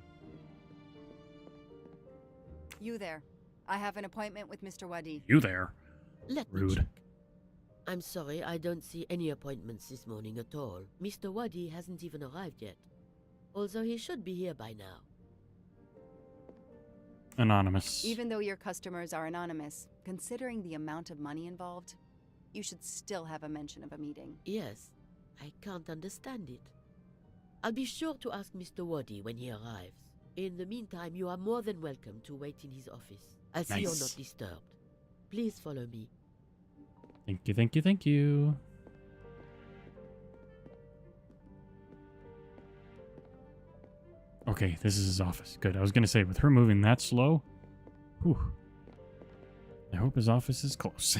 Speaker 9: You there. I have an appointment with Mr. Wadi.
Speaker 1: You there.
Speaker 10: Let me
Speaker 1: Rude.
Speaker 10: check. I'm sorry, I don't see any appointments this morning at all. Mr. Wadi hasn't even arrived yet. Although he should be here by now.
Speaker 1: Anonymous.
Speaker 9: Even though your customers are anonymous, considering the amount of money involved, you should still have a mention of a meeting.
Speaker 10: Yes, I can't understand it. I'll be sure to ask Mr. Wadi when he arrives. In the meantime, you are more than welcome to wait in his office. I'll see you're
Speaker 1: Nice.
Speaker 10: not disturbed. Please follow me.
Speaker 1: Thank you, thank you, thank you. Okay, this is his office. Good. I was going to say, with her moving that slow, whew, I hope his office is close.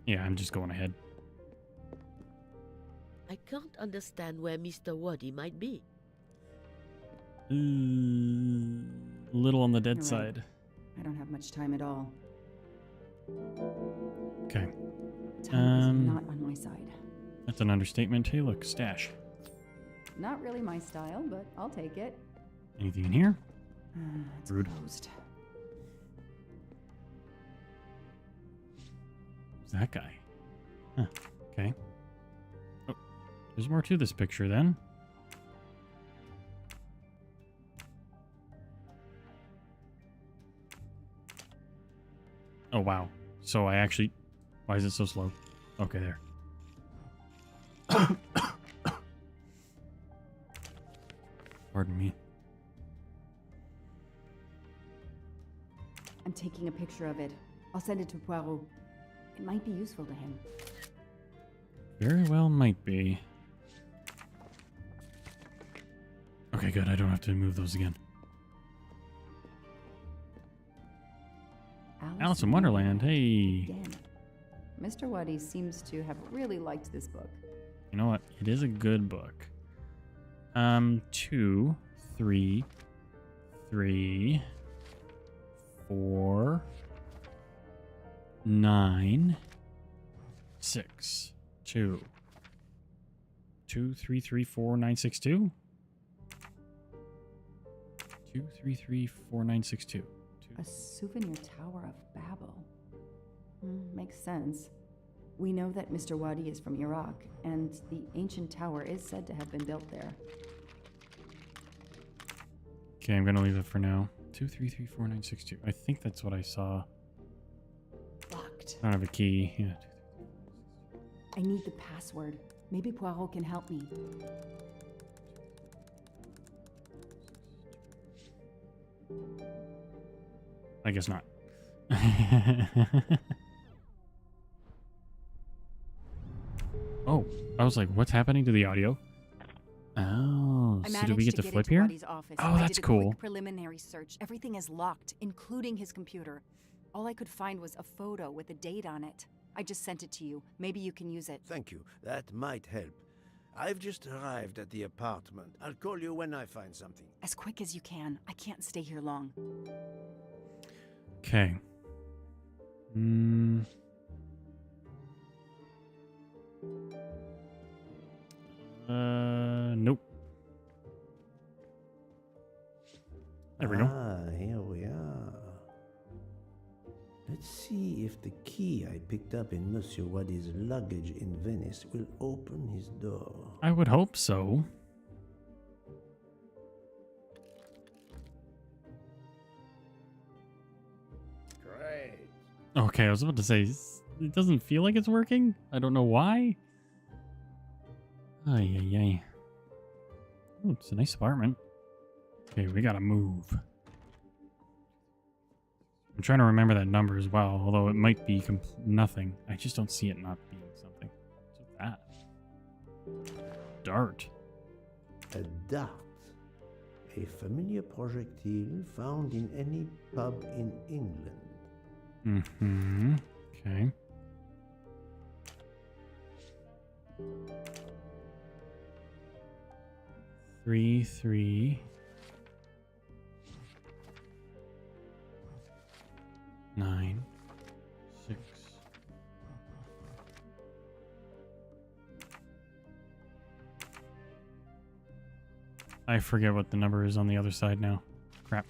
Speaker 1: Yeah, I'm just going ahead.
Speaker 10: I can't understand where Mr. Wadi might be.
Speaker 1: A little on the dead
Speaker 9: You're right.
Speaker 1: side.
Speaker 9: I don't have much time at all.
Speaker 1: Okay.
Speaker 9: Time is
Speaker 1: Um,
Speaker 9: not on my side.
Speaker 1: That's an understatement. Hey, look, stash.
Speaker 9: Not really my style, but I'll take it.
Speaker 1: Anything in here?
Speaker 9: It's
Speaker 1: Rude.
Speaker 9: closed.
Speaker 1: Who's that guy? Huh. Okay. Oh, there's more to this picture then. Oh, wow. So I actually... Why is it so slow? Okay, there. Pardon me.
Speaker 9: I'm taking a picture of it. I'll send it to Poirot. It might be useful to him.
Speaker 1: Very well might be. Okay, good. I don't have to move those again. Alice in Wonderland. Hey.
Speaker 9: Again. Mr. Waddy seems to have really liked this book.
Speaker 1: You know what? It is a good book. 2, 3, 4, 9, 6, 2. 2, 3, 3, 4, 9, 6, 2? 2, 3, 3, 4, 9, 6, 2.
Speaker 9: A souvenir Tower of Babel. Makes sense. We know that Mr. Waddy is from Iraq, and the ancient tower is said to have been built there.
Speaker 1: Okay, I'm gonna leave it for now. 2, 3, 3, 4, 9, 6, 2. I think that's what I saw.
Speaker 9: Locked.
Speaker 1: I don't have a key. Yeah.
Speaker 9: I need the password. Maybe Poirot can help me.
Speaker 1: I guess not. Oh, I was like, what's happening to the audio? Oh,
Speaker 9: I
Speaker 1: so
Speaker 9: managed
Speaker 1: do we get to
Speaker 9: get
Speaker 1: flip
Speaker 9: into
Speaker 1: here?
Speaker 9: Waddy's office.
Speaker 1: Oh,
Speaker 9: I
Speaker 1: that's
Speaker 9: did a
Speaker 1: cool.
Speaker 9: quick preliminary search. Everything is locked, including his computer. All I could find was a photo with a date on it. I just sent it to you. Maybe you can use it.
Speaker 2: Thank you. That might help. I've just arrived at the apartment. I'll call you when I find something.
Speaker 9: As quick as you can. I can't stay here long.
Speaker 1: Okay. Nope. There we go.
Speaker 2: Here we are. Let's see if the key I picked up in Monsieur Waddy's luggage in Venice will open his door.
Speaker 1: I would hope so.
Speaker 2: Great.
Speaker 1: Okay, I was about to say, it doesn't feel like it's working. I don't know why. Ay, ay, ay. Oh, it's a nice apartment. Okay, we gotta move. I'm trying to remember that number as well, although it might be nothing. I just don't see it not being something. What's that? Dart.
Speaker 2: A dart. A familiar projectile found in any pub in England.
Speaker 1: Mm-hmm. Okay. Three. 9, 6. I forget what the number is on the other side now. Crap.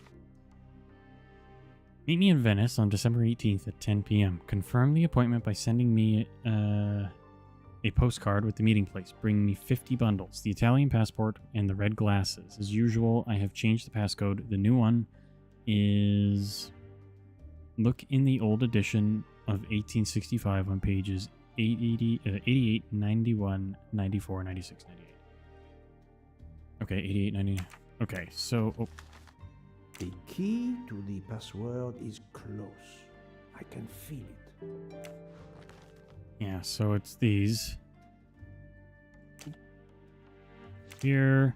Speaker 1: Meet me in Venice on December 18th at 10 p.m. Confirm the appointment by sending me a postcard with the meeting place. Bring me 50 bundles, the Italian passport, and the red glasses. As usual, I have changed the passcode. The new one is... Look in the old edition of 1865 on pages 88, 91, 94, 96, 98. Okay, 88, 99. Okay, so... Oh.
Speaker 2: The key to the password is close. I can feel it.
Speaker 1: Yeah, so it's these. Here.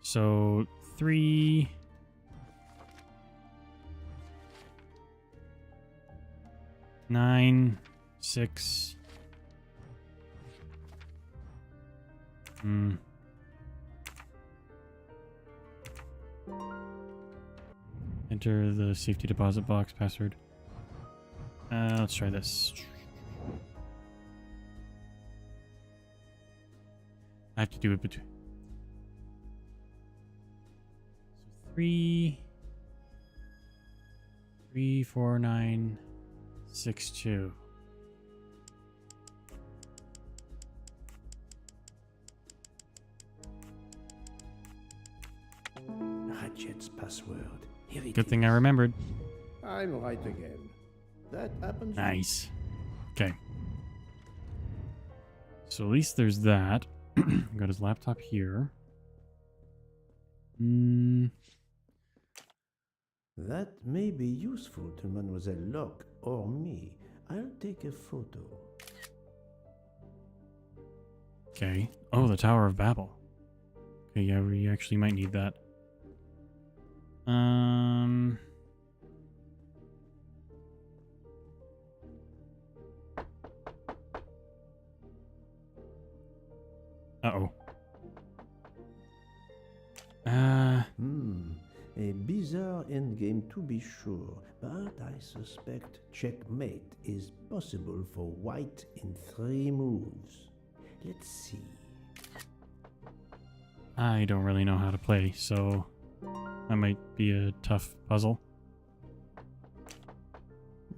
Speaker 1: So 3... 9, 6. Enter the safety deposit box password. Let's try this. I have to do it between. So 3, 3, 4, 9, 6, 2.
Speaker 2: Ratchet's password. Here it
Speaker 1: Good thing
Speaker 2: is.
Speaker 1: I remembered.
Speaker 2: I'm right again. That happens.
Speaker 1: Nice. Okay. So at least there's that. Got his laptop here.
Speaker 2: That may be useful to Mademoiselle Locke or me. I'll take a photo.
Speaker 1: Okay. Oh, the Tower of Babel. Okay, yeah, we actually might need that. Uh-oh.
Speaker 2: A bizarre endgame to be sure, but I suspect checkmate is possible for white in 3 moves. Let's see.
Speaker 1: I don't really know how to play, so that might be a tough puzzle.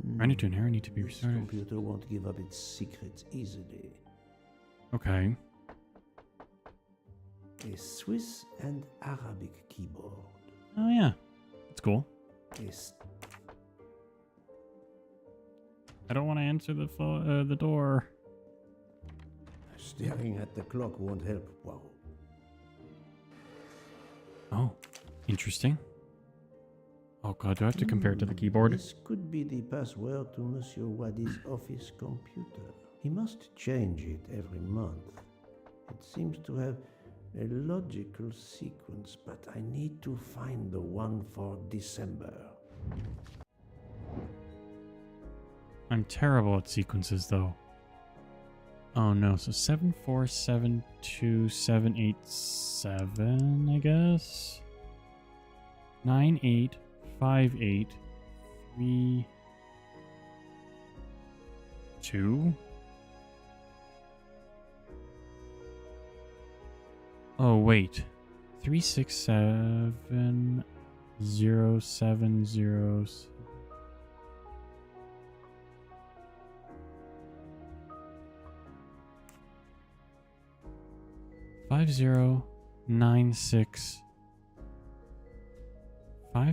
Speaker 1: Running to an error need to be
Speaker 2: This
Speaker 1: restarted.
Speaker 2: computer won't give up its secrets easily.
Speaker 1: Okay.
Speaker 2: A Swiss and Arabic keyboard.
Speaker 1: Oh yeah, that's cool.
Speaker 2: A s-
Speaker 1: I don't want to answer the door.
Speaker 2: Staring at the clock won't help. Wow.
Speaker 1: Oh, interesting. Oh god, do I have to compare it to the keyboard?
Speaker 2: This could be the password to Monsieur Wadi's office computer. He must change it every month. It seems to have a logical sequence, but I need to find the one for December.
Speaker 1: I'm terrible at sequences though. Oh no, so 7472787, I guess. 985832. Oh wait. 367070. Five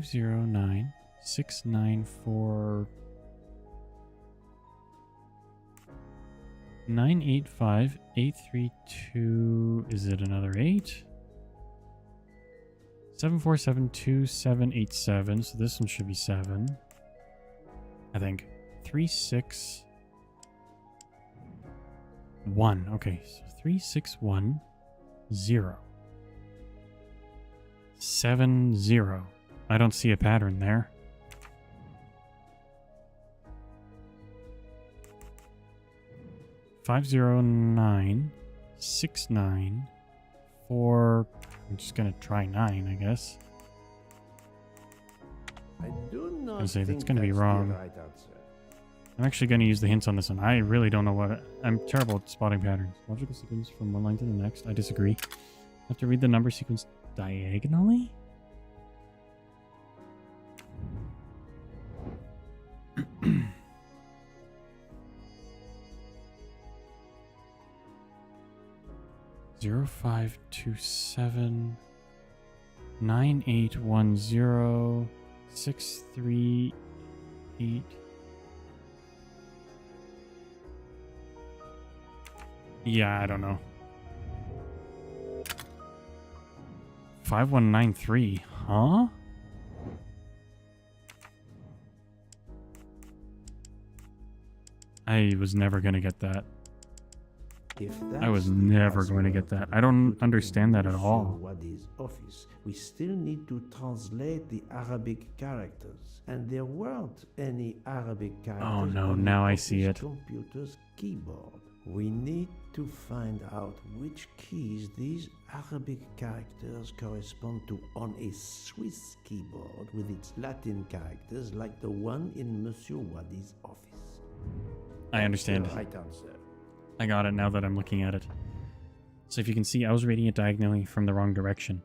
Speaker 1: 5096994 985832. Is it another 8? 7472787. So this one should be 7. I think 361. Okay, so 3610 70. I don't see a pattern there. Five 50969. I'm just gonna try 9, I guess.
Speaker 2: I do not
Speaker 1: gonna say that's
Speaker 2: think
Speaker 1: gonna be
Speaker 2: that's
Speaker 1: wrong.
Speaker 2: the right answer.
Speaker 1: I'm actually gonna use the hints on this one. I really don't know what I'm terrible at spotting patterns. Logical sequence from one line to the next. I disagree. Have to read the number sequence diagonally? Zero 527 9810 638. Yeah, I don't know. 5193, huh? I was never gonna get that.
Speaker 2: If
Speaker 1: I was
Speaker 2: that's the
Speaker 1: never going to get
Speaker 2: password
Speaker 1: that. I don't
Speaker 2: put in
Speaker 1: understand that at
Speaker 2: Monsieur
Speaker 1: all.
Speaker 2: Wadi's office, we still need to translate the Arabic characters, and there weren't any Arabic characters.
Speaker 1: Oh no,
Speaker 2: on
Speaker 1: now
Speaker 2: the
Speaker 1: I see
Speaker 2: office
Speaker 1: it.
Speaker 2: computer's keyboard. We need to find out which keys these Arabic characters correspond to on a Swiss keyboard with its Latin characters like the one in Monsieur Wadi's office.
Speaker 1: I understand.
Speaker 2: The right answer.
Speaker 1: I got it now that I'm looking at it. So if you can see, I was reading it diagonally from the wrong direction.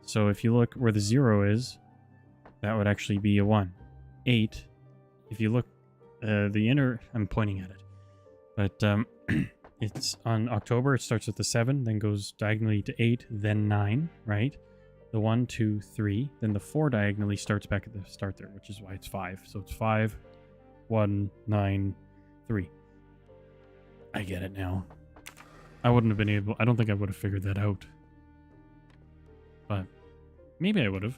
Speaker 1: So if you look where the 0 is, that would actually be a 1. 8, if you look, I'm pointing at it. But it's on October, it starts with the 7, then goes diagonally to 8, then 9, right? The 1, 2, 3, then the 4 diagonally starts back at the start there, which is why it's 5. So it's 5, 1, 9, 3. I get it now. I wouldn't have been able, I don't think I would have figured that out. But maybe I would have.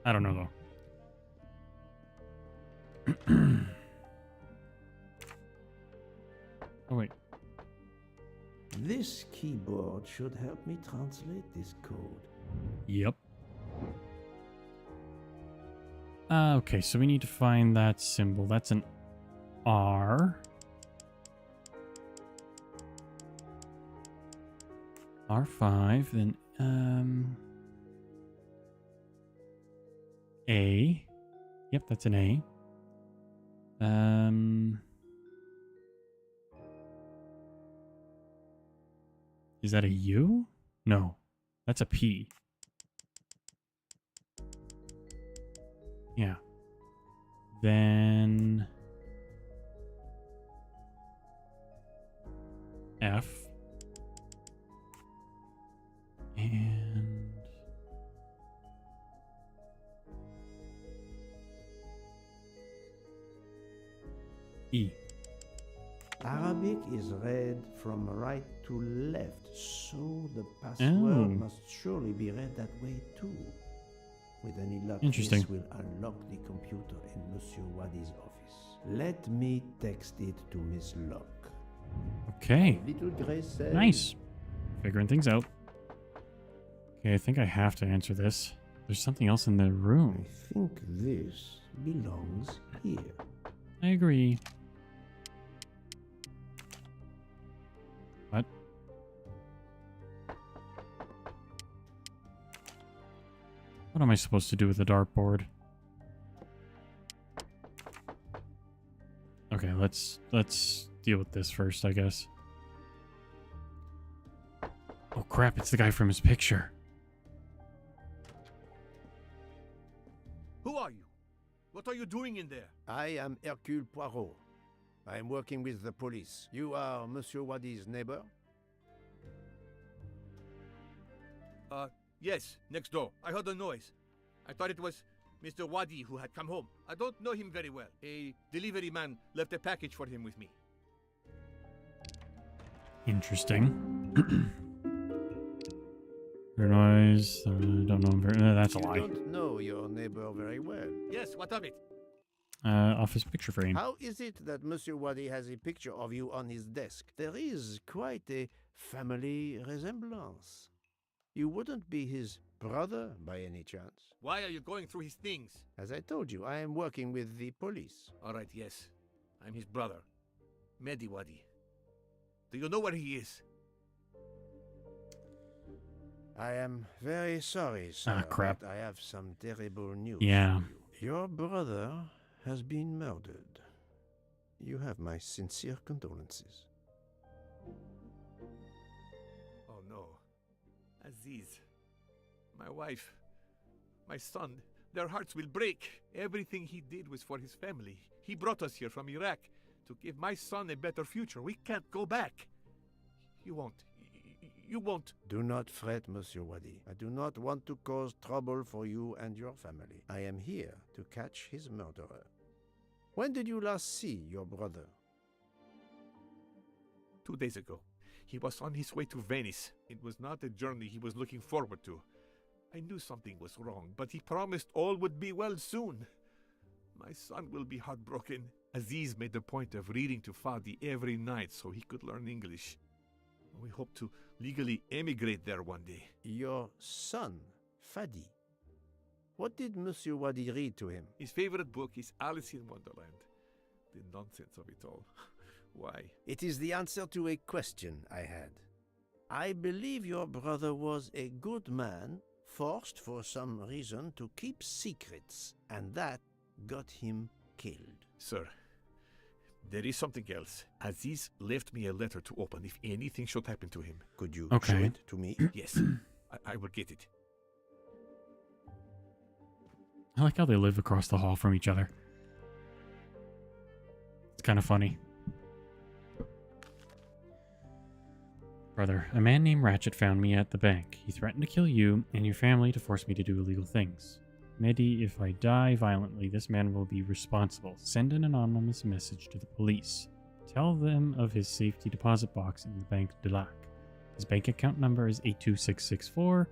Speaker 1: I don't know though. Oh wait.
Speaker 2: This keyboard should help me translate this code.
Speaker 1: Yep. Okay, so we need to find that symbol. That's an R. R5, then A. Yep, that's an A. Is that a U? No, that's a P. Yeah. Then F. And E.
Speaker 2: Arabic is read from right to left, so the password
Speaker 1: Oh.
Speaker 2: must surely be read that way too. With any luck,
Speaker 1: Interesting.
Speaker 2: this will unlock the computer in Monsieur Wadi's office. Let me text it to Miss Locke.
Speaker 1: Okay.
Speaker 2: Little Grace says...
Speaker 1: Nice. Figuring things out. Okay, I think I have to answer this. There's something else in the
Speaker 2: I
Speaker 1: room.
Speaker 2: think this belongs here.
Speaker 1: I agree. What? What am I supposed to do with the dartboard? Okay, let's deal with this first, I guess. Oh crap, it's the guy from his picture.
Speaker 3: Who are you? What are you doing in there?
Speaker 2: I am Hercule Poirot. I am working with the police. You are Monsieur Wadi's neighbor?
Speaker 3: Yes, next door. I heard a noise. I thought it was Mr. Wadi who had come home. I don't know him very well. A delivery man left a package for him with me.
Speaker 1: Interesting. Your noise. I don't know him very. That's a
Speaker 2: You
Speaker 1: lie.
Speaker 2: don't know your neighbor very well.
Speaker 3: Yes, what of it?
Speaker 1: Off his picture frame.
Speaker 2: How is it that Monsieur Wadi has a picture of you on his desk? There is quite a family resemblance. You wouldn't be his brother by any chance?
Speaker 3: Why are you going through his things?
Speaker 2: As I told you, I am working with the police.
Speaker 3: All right, yes. I'm his brother, Mehdi Wadi. Do you know where he is?
Speaker 2: I am very sorry, sir.
Speaker 1: crap.
Speaker 2: But I have some terrible news
Speaker 1: Yeah.
Speaker 2: for you. Your brother has been murdered. You have my sincere condolences.
Speaker 3: Oh no. Aziz, my wife, my son, their hearts will break. Everything he did was for his family. He brought us here from Iraq to give my son a better future. We can't go back. You won't. You won't.
Speaker 2: Do not fret, Monsieur Wadi. I do not want to cause trouble for you and your family. I am here to catch his murderer. When did you last see your brother?
Speaker 3: 2 days ago. He was on his way to Venice. It was not a journey he was looking forward to. I knew something was wrong, but he promised all would be well soon. My son will be heartbroken. Aziz made a point of reading to Fadi every night so he could learn English. We hope to legally emigrate there one day.
Speaker 2: Your son, Fadi. What did Monsieur Wadi read to him?
Speaker 3: His favorite book is Alice in Wonderland. The nonsense of it all. Why?
Speaker 2: It is the answer to a question I had. I believe your brother was a good man, forced for some reason to keep secrets, and that got him killed.
Speaker 3: Sir, There is something else. Aziz left me a letter to open if anything should happen to him.
Speaker 2: Could you
Speaker 1: Okay.
Speaker 2: show it to me?
Speaker 3: Yes, I will get it.
Speaker 1: I like how they live across the hall from each other. It's kind of funny. Brother, a man named Ratchet found me at the bank. He threatened to kill you and your family to force me to do illegal things. Mehdi, if I die violently, this man will be responsible. Send an anonymous message to the police. Tell them of his safety deposit box in the Bank de Lac. His bank account number is 82664.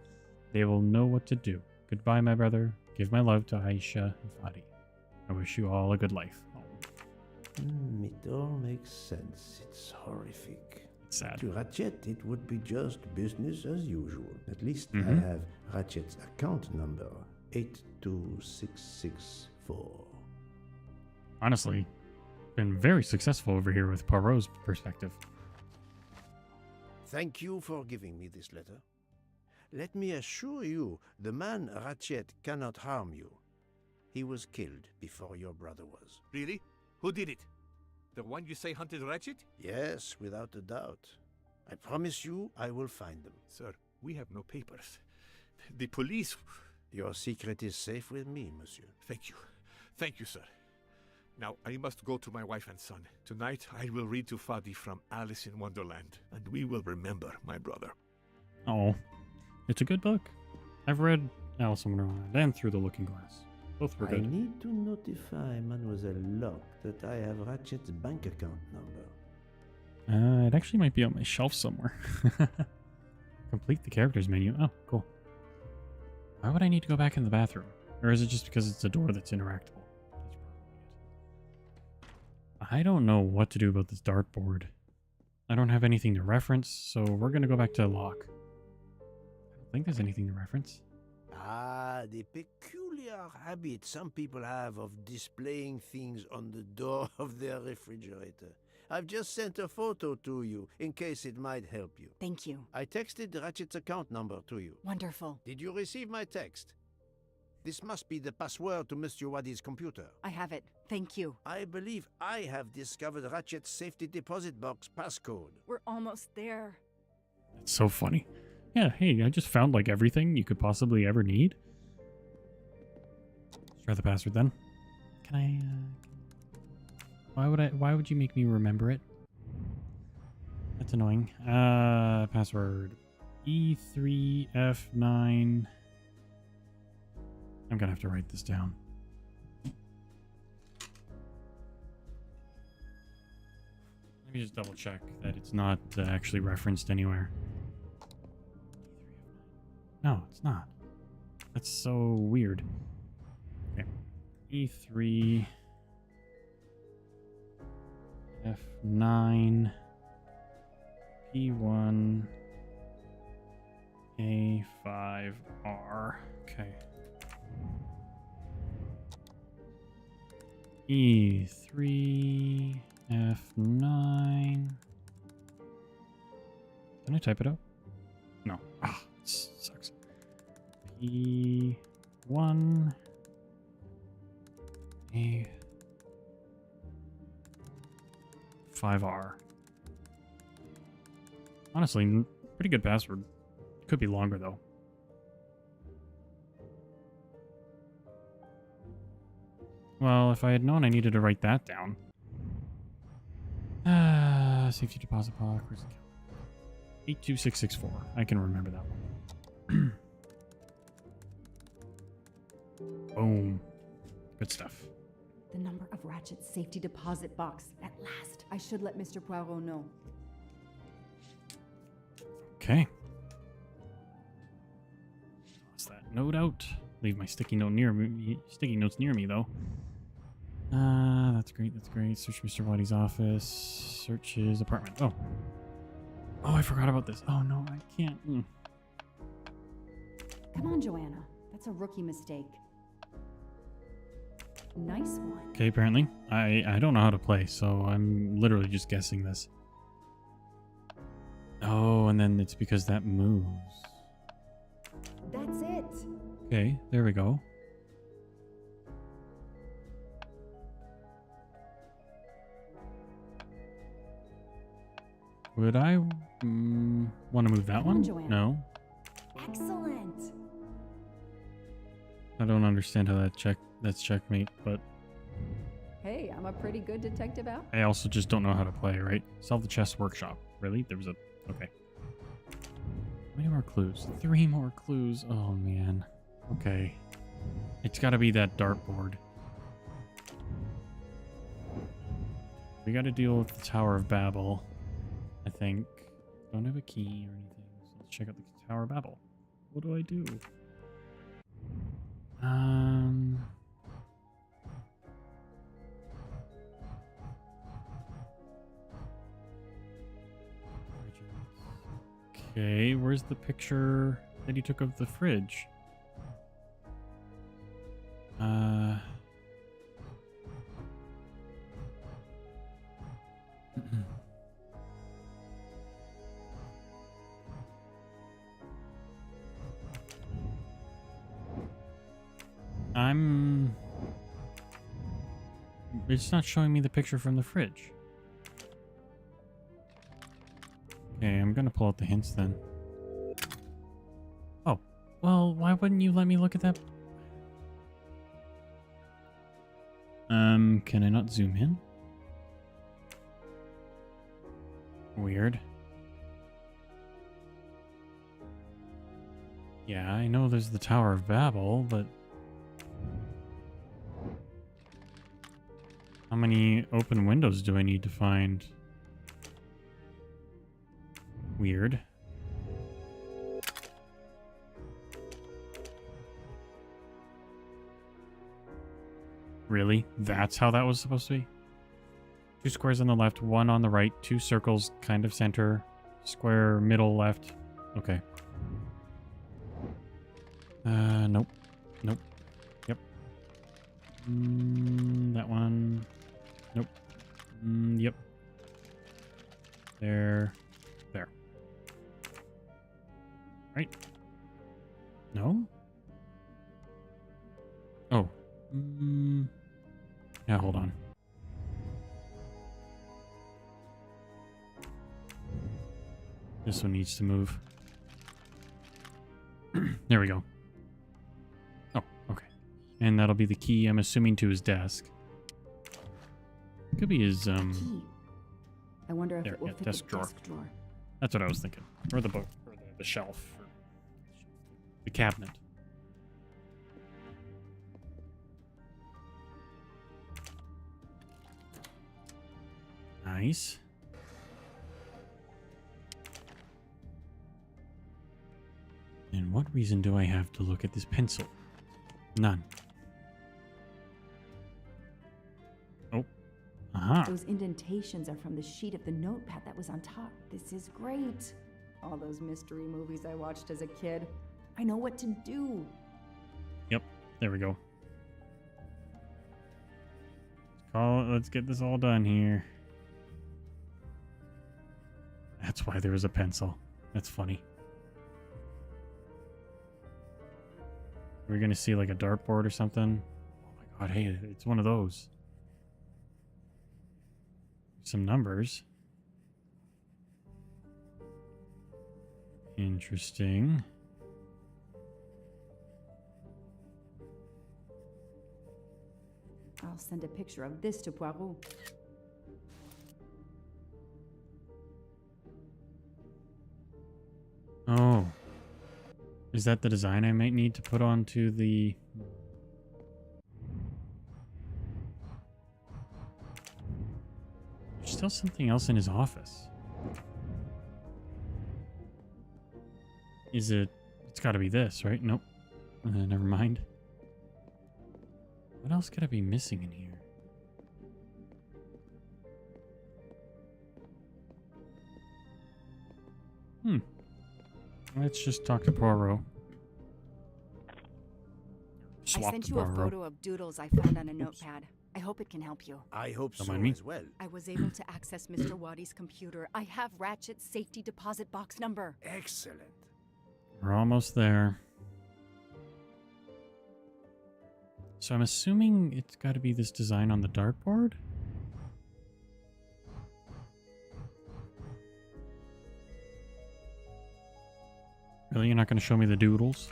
Speaker 1: They will know what to do. Goodbye, my brother. Give my love to Aisha and Fadi. I wish you all a good life. Oh,
Speaker 2: It all makes sense. It's horrific.
Speaker 1: it's sad.
Speaker 2: To Ratchet, it would be just business as usual. At least I
Speaker 1: Mhm.
Speaker 2: have Ratchet's account number, 82664.
Speaker 1: Honestly, been very successful over here with Poirot's perspective.
Speaker 2: Thank you for giving me this letter. Let me assure you, the man Ratchet cannot harm you. He was killed before your brother was.
Speaker 3: Really? Who did it? The one you say hunted Ratchet?
Speaker 2: Yes, without a doubt. I promise you I will find them.
Speaker 3: Sir, we have no papers. The police...
Speaker 2: Your secret is safe with me, monsieur.
Speaker 3: Thank you. Thank you, sir. Now, I must go to my wife and son. Tonight, I will read to Fadi from Alice in Wonderland, and we will remember my brother.
Speaker 1: Oh, it's a good book. I've read Alice in Wonderland and Through the Looking Glass. Both were
Speaker 2: I
Speaker 1: good.
Speaker 2: need to notify Mademoiselle Locke that I have Ratchet's bank account number.
Speaker 1: It actually might be on my shelf somewhere. Complete the characters menu. Oh, cool. Why would I need to go back in the bathroom? Or is it just because it's a door that's interactable? That's probably it. I don't know what to do about this dartboard. I don't have anything to reference, so we're going to go back to Locke. I don't think there's anything to reference.
Speaker 2: Ah, the peculiar habit some people have of displaying things on the door of their refrigerator. I've just sent a photo to you in case it might help you.
Speaker 9: Thank you.
Speaker 2: I texted Ratchet's account number to you.
Speaker 9: Wonderful.
Speaker 2: Did you receive my text? This must be the password to Monsieur Wadi's computer.
Speaker 9: I have it. Thank you.
Speaker 2: I believe I have discovered Ratchet's safety deposit box passcode.
Speaker 9: We're almost there.
Speaker 1: That's so funny. Yeah, hey, I just found like everything you could possibly ever need. Let's try the password then. Can I, why would you make me remember it? That's annoying. Password E3F9. I'm gonna have to write this down. Let me just double check that it's not actually referenced anywhere. No, it's not. That's so weird. Okay. E3 F9 P1 A5R. Okay. E3 F9. Can I type it out? No. Ah, sucks. P1 A5R. Honestly, pretty good password. Could be longer though. Well, if I had known I needed to write that down. Safety deposit box. Where's it? 82664. I can remember that one. Boom. Good stuff.
Speaker 11: The number of Ratchet's safety deposit box. At last. I should let Mr. Poirot know.
Speaker 1: Okay. Toss that note out. Leave my sticky note near me. Sticky notes near me though. That's great. That's great. Search Mr. Wadi's office. Search his apartment. Oh. Oh, I forgot about this. Oh no, I can't.
Speaker 11: Come on, Joanna. That's a rookie mistake. Nice one.
Speaker 1: Okay, apparently. I don't know how to play, so I'm literally just guessing this. Oh, and then it's because that moves.
Speaker 11: That's it.
Speaker 1: Okay, there we go. Would I want to move that
Speaker 11: Come on,
Speaker 1: one?
Speaker 11: Joanna.
Speaker 1: No.
Speaker 11: Excellent.
Speaker 1: I don't understand how that's checkmate, but
Speaker 11: Hey, I'm a pretty good detective out.
Speaker 1: I also just don't know how to play, right? Solve the chess workshop. Really? There was a... Okay. How many more clues? 3 more clues. Oh, man. Okay. It's got to be that dartboard. We got to deal with the Tower of Babel, I think. Don't have a key or anything, so let's check out the Tower of Babel. What do I do? Okay, where's the picture that he took of the fridge? It's not showing me the picture from the fridge. Okay, I'm gonna pull out the hints then. Oh, well, why wouldn't you let me look at that? Can I not zoom in? Weird. Yeah, I know there's the Tower of Babel, but... How many open windows do I need to find? Weird. Really? That's how that was supposed to be? 2 squares on the left, 1 on the right, 2 circles kind of center, square middle left. Okay. Nope. Nope. Yep. That one. Nope. Yep. There. There. Right? No? Oh. Yeah, hold on. This one needs to move. There we go. Oh, okay. And that'll be the key, I'm assuming, to his desk. Could be his,
Speaker 11: Key. I wonder if
Speaker 1: there,
Speaker 11: it will
Speaker 1: yeah,
Speaker 11: fit
Speaker 1: desk
Speaker 11: the
Speaker 1: drawer.
Speaker 11: desk drawer.
Speaker 1: That's what I was thinking. Or the book, or the shelf, or the cabinet. Nice. And what reason do I have to look at this pencil? None. Oh. Aha.
Speaker 11: Those indentations are from the sheet of the notepad that was on top. This is great. All those mystery movies I watched as a kid. I know what to do.
Speaker 1: Yep. There we go. Let's get this all done here. That's why there was a pencil. That's funny. We're gonna see like a dartboard or something. Oh my god, hey, it's one of those. Some numbers. Interesting.
Speaker 11: I'll send a picture of this to Poirot.
Speaker 1: Oh. Is that the design I might need to put onto the... There's still something else in his office. Is it... It's gotta be this, right? Nope. Never mind. What else could I be missing in here? Let's just talk to Poirot.
Speaker 9: I sent you a photo of doodles I found on a notepad. I hope it can help you.
Speaker 2: I hope
Speaker 1: Don't
Speaker 2: so
Speaker 1: mind me.
Speaker 2: as well.
Speaker 9: I was able to access Mr. Waddy's computer. I have Ratchet's safety deposit box number.
Speaker 2: Excellent.
Speaker 1: We're almost there. So I'm assuming it's got to be this design on the dartboard? Really? You're not going to show me the doodles?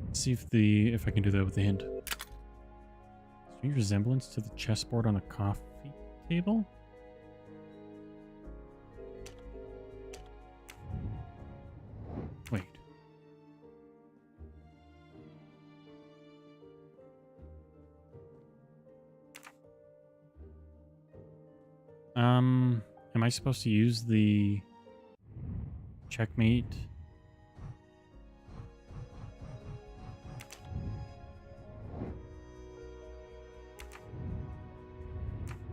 Speaker 1: Let's see if I can do that with the hint. Strange resemblance to the chessboard on the coffee table? Wait. Am I supposed to use the checkmate?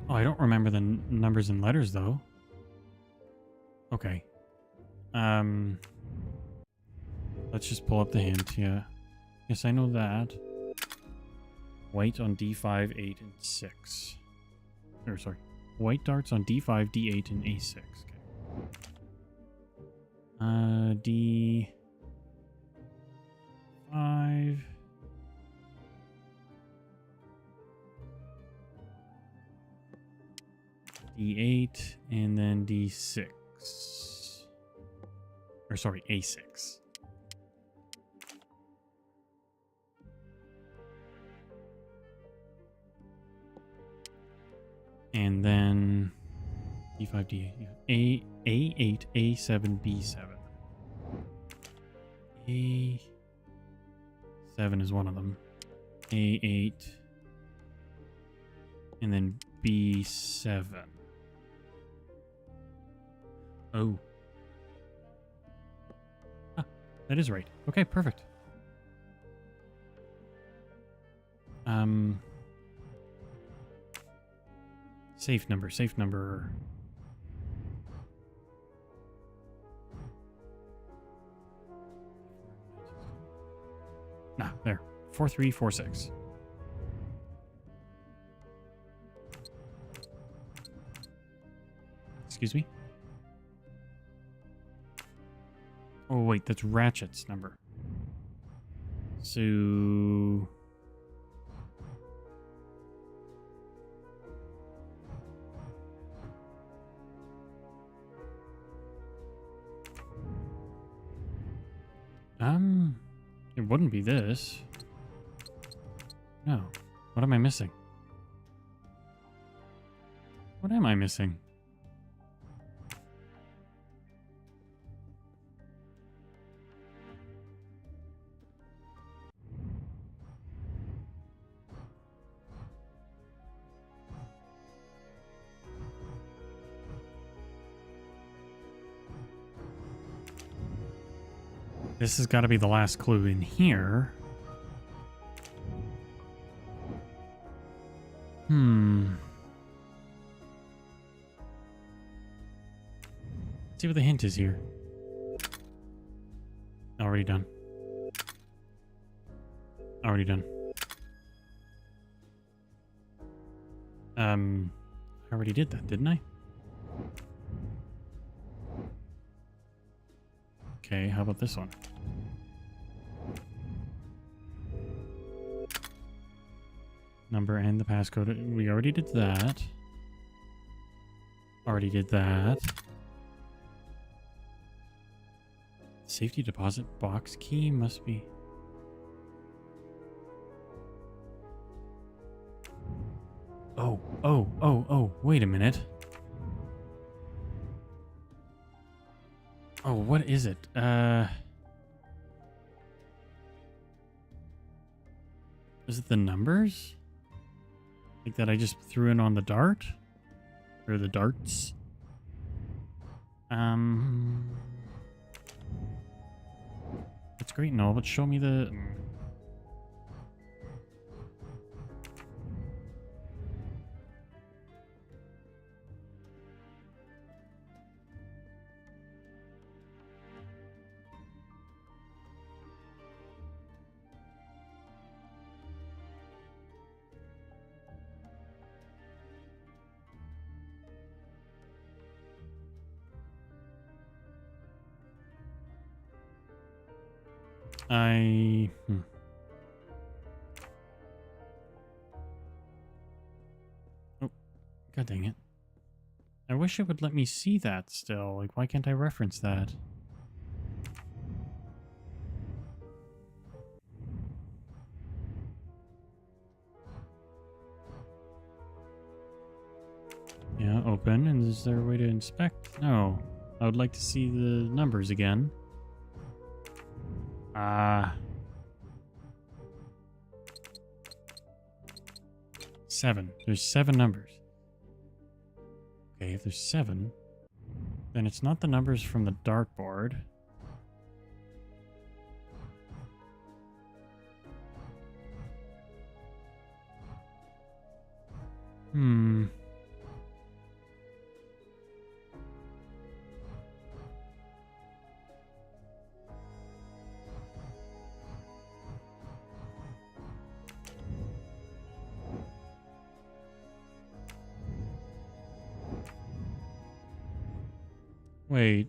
Speaker 1: Oh, I don't remember the numbers and letters though. Okay. Let's just pull up the hint, yeah. Yes, I know that. White on D5, 8, and 6. Or, sorry. White darts on D5, D8, and A6. Okay. D5. D8, and then D6. Or, sorry, A6. And then D5, D8, yeah. A8, A7, B7. A7 is one of them. A8. And then B7. Oh. Ah, that is right. Okay, perfect. Safe number. Nah, there. 4346. Excuse me? Oh, wait, that's Ratchet's number. So... it wouldn't be this. No. What am I missing? What am I missing? This has got to be the last clue in here. Let's see what the hint is here. Already done. Already done. I already did that, didn't I? Okay, how about this one? Number and the passcode. We already did that. Already did that. Safety deposit box key must be... Oh, wait a minute. Oh, what is it? Is it the numbers? Like that I just threw in on the dart? Or the darts? That's great and all, but show me the... Oh, god dang it. I wish it would let me see that still. Like, why can't I reference that? Yeah, open. And is there a way to inspect? No. I would like to see the numbers again. Ah. 7. There's 7 numbers. Okay, if there's 7, then it's not the numbers from the dartboard. Hmm. Wait.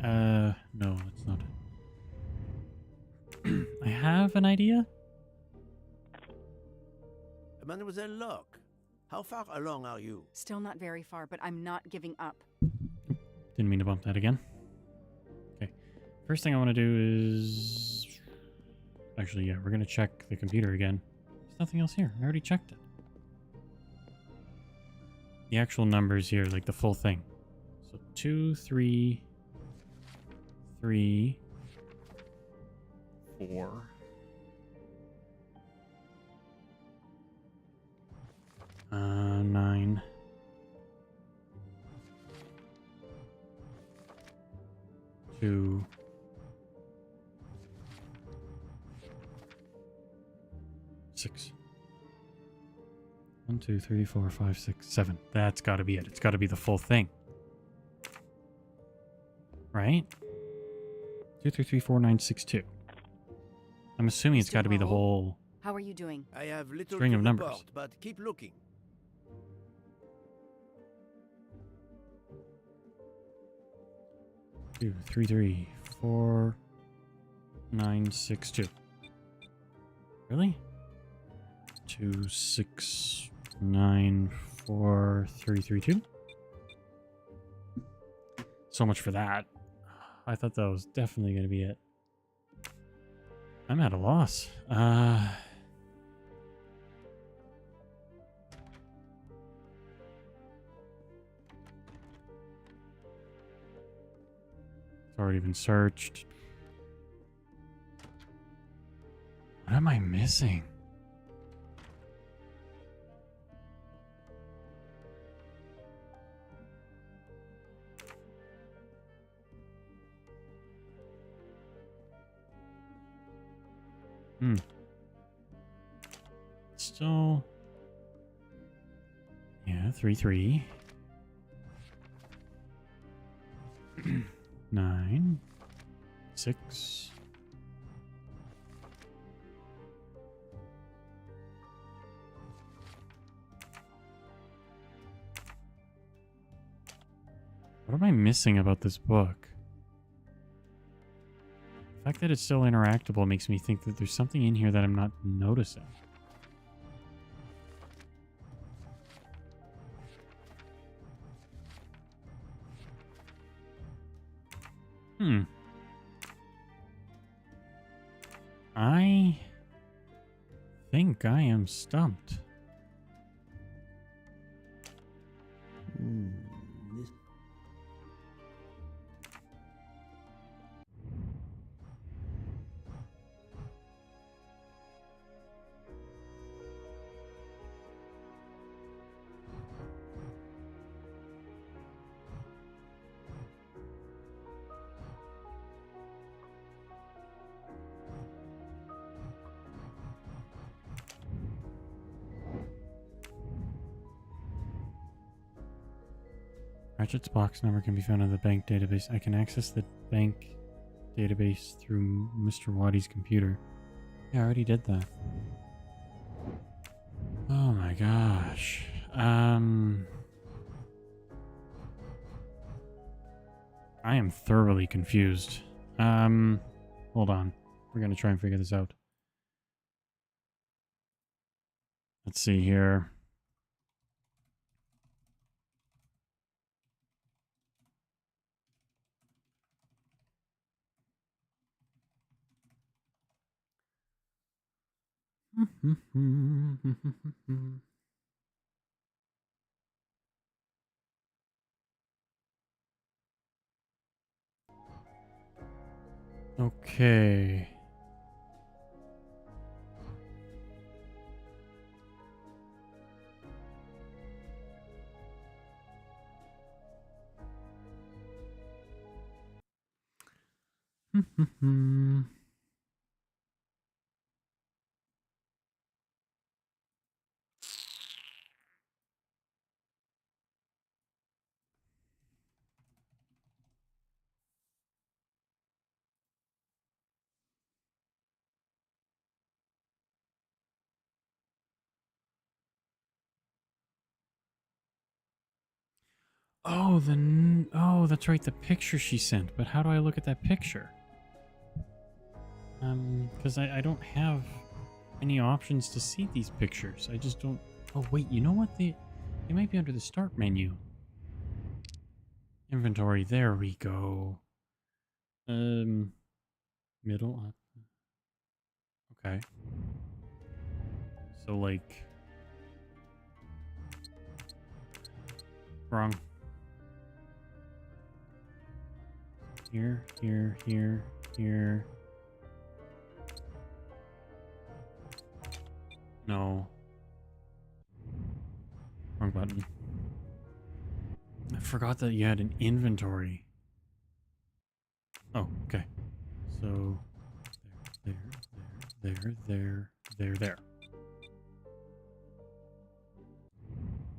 Speaker 1: No, it's not. I have an idea?
Speaker 2: Mademoiselle Locke, how far along are you?
Speaker 9: Still not very far, but I'm not giving up.
Speaker 1: Didn't mean to bump that again. Okay. First thing I want to do is... Actually, yeah, we're going to check the computer again. There's nothing else here. I already checked it. The actual numbers here, like the full thing. So 2, 3, 3, 4. Nine. 2. 6. 1, 2, 3, 4, 5, 6, 7. That's got to be it. It's got to be the full thing. Right? 2, 3, 3, 4, 9, 6, 2. I'm assuming it's got to be the whole...
Speaker 9: How are you doing?
Speaker 2: I have little
Speaker 1: String
Speaker 2: to
Speaker 1: of numbers.
Speaker 2: report, but keep looking.
Speaker 1: 2, 3, 3, 4, 9, 6, 2. Really? 2, 6, 9, 4, 3, 3, 2. So much for that. I thought that was definitely going to be it. I'm at a loss. It's already been searched. What am I missing? Still... Yeah, 3, 3. 9. 6. What am I missing about this book? The fact that it's still interactable makes me think that there's something in here that I'm not noticing. I think I am stumped.
Speaker 2: This
Speaker 1: Ratchet's box number can be found in the bank database. I can access the bank database through Mr. Waddy's computer. Yeah, I already did that. Oh my gosh. I am thoroughly confused. Hold on. We're gonna try and figure this out. Let's see here. Okay. Oh, oh, that's right, the picture she sent. But how do I look at that picture? Because I don't have any options to see these pictures. I just don't. Oh wait, you know what? They might be under the start menu. Inventory. There we go. Middle up. Okay. So like. Wrong. Here, here, here, here. No. Wrong button. I forgot that you had an inventory. Oh, okay. So, there.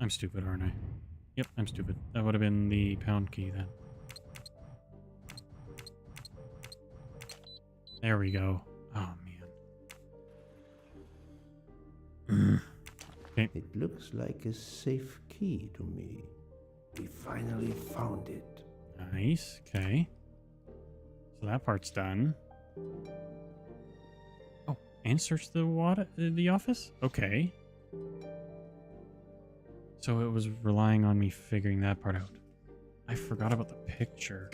Speaker 1: I'm stupid, aren't I? Yep, I'm stupid. That would have been the pound key then. There we go. Oh, man. Okay.
Speaker 2: It looks like a safe key to me. We finally found it.
Speaker 1: Nice. Okay. So that part's done. Oh, and search the office? Okay. So it was relying on me figuring that part out. I forgot about the picture.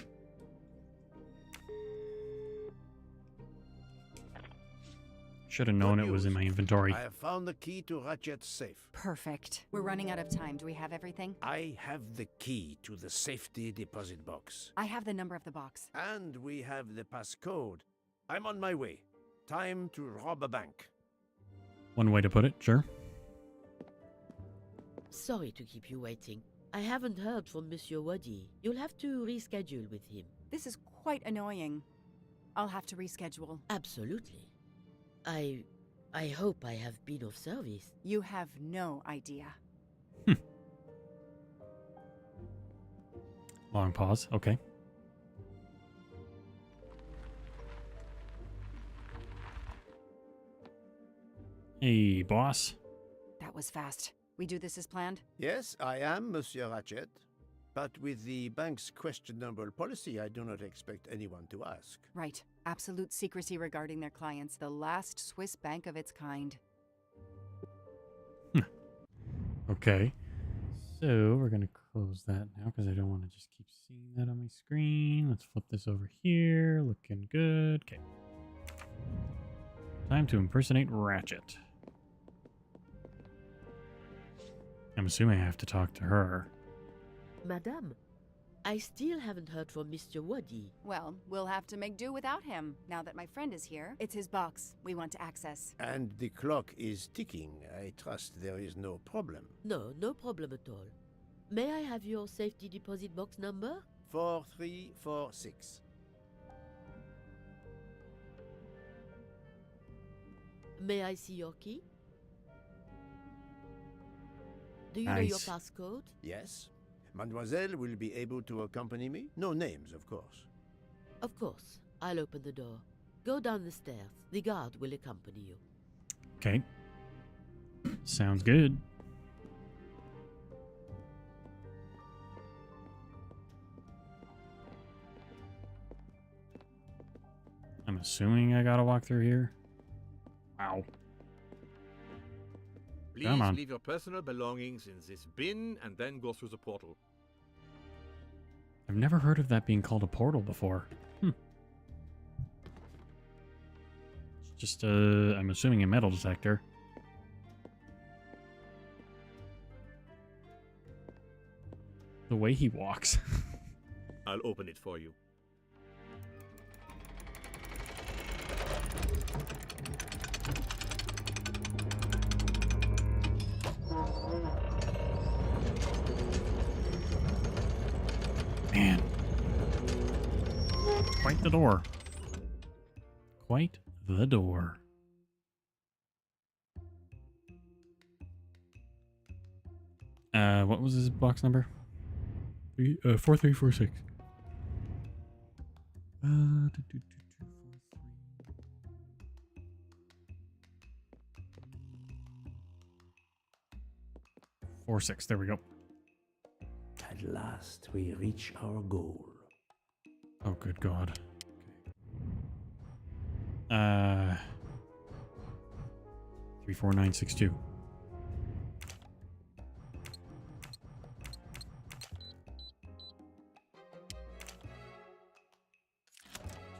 Speaker 1: Should have known it was in my inventory.
Speaker 2: I have found the key to Ratchet's safe.
Speaker 9: Perfect. We're running out of time. Do we have everything?
Speaker 2: I have the key to the safety deposit box.
Speaker 9: I have the number of the box.
Speaker 2: And we have the passcode. I'm on my way. Time to rob a bank.
Speaker 1: One way to put it, sure.
Speaker 10: Sorry to keep you waiting. I haven't heard from Monsieur Wadi. You'll have to reschedule with him.
Speaker 9: This is quite annoying. I'll have to reschedule.
Speaker 10: Absolutely. I hope I have been of service.
Speaker 9: You have no idea.
Speaker 1: Long pause. Okay. Hey, boss.
Speaker 9: That was fast. We do this as planned?
Speaker 2: Yes, I am Monsieur Ratchet. But with the bank's questionable policy, I do not expect anyone to ask.
Speaker 9: Right. Absolute secrecy regarding their clients. The last Swiss bank of its kind.
Speaker 1: Okay. So we're going to close that now because I don't want to just keep seeing that on my screen. Let's flip this over here. Looking good. Okay. Time to impersonate Ratchet. I'm assuming I have to talk to her.
Speaker 10: Madame, I still haven't heard from Mr. Wadi.
Speaker 9: Well, we'll have to make do without him, now that my friend is here. It's his box we want to access.
Speaker 2: And the clock is ticking. I trust there is no problem.
Speaker 10: No problem at all. May I have your safety deposit box number?
Speaker 2: 4346.
Speaker 10: May I see your key? Do you know your passcode?
Speaker 2: Yes. Mademoiselle will be able to accompany me? No names, of course.
Speaker 10: Of course. I'll open the door. Go down the stairs. The guard will accompany you.
Speaker 1: Okay. Sounds good. I'm assuming I gotta walk through here. Wow.
Speaker 3: Please
Speaker 1: Come on.
Speaker 3: leave your personal belongings in this bin and then go through the portal.
Speaker 1: I've never heard of that being called a portal before. It's just, I'm assuming a metal detector. The way he walks.
Speaker 3: I'll open it for you.
Speaker 1: Man. Quite the door. Quite the door. What was his box number? 4346. 46. There we go.
Speaker 2: At last, we reach our goal.
Speaker 1: Oh, good God. Okay. 34962.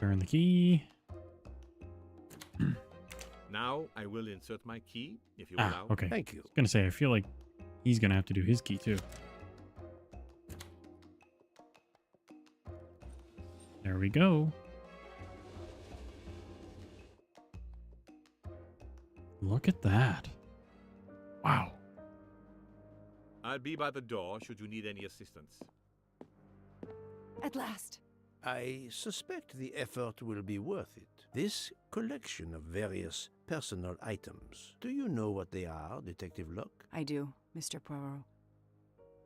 Speaker 1: Turn the key.
Speaker 3: Now I will insert my key, if you
Speaker 1: Ah,
Speaker 3: allow.
Speaker 1: okay.
Speaker 2: Thank you.
Speaker 1: I was gonna say, I feel like he's gonna have to do his key too. There we go. Look at that. Wow.
Speaker 3: I'll be by the door should you need any assistance.
Speaker 9: At last.
Speaker 2: I suspect the effort will be worth it. This collection of various personal items. Do you know what they are, Detective Locke?
Speaker 9: I do, Mr. Poirot.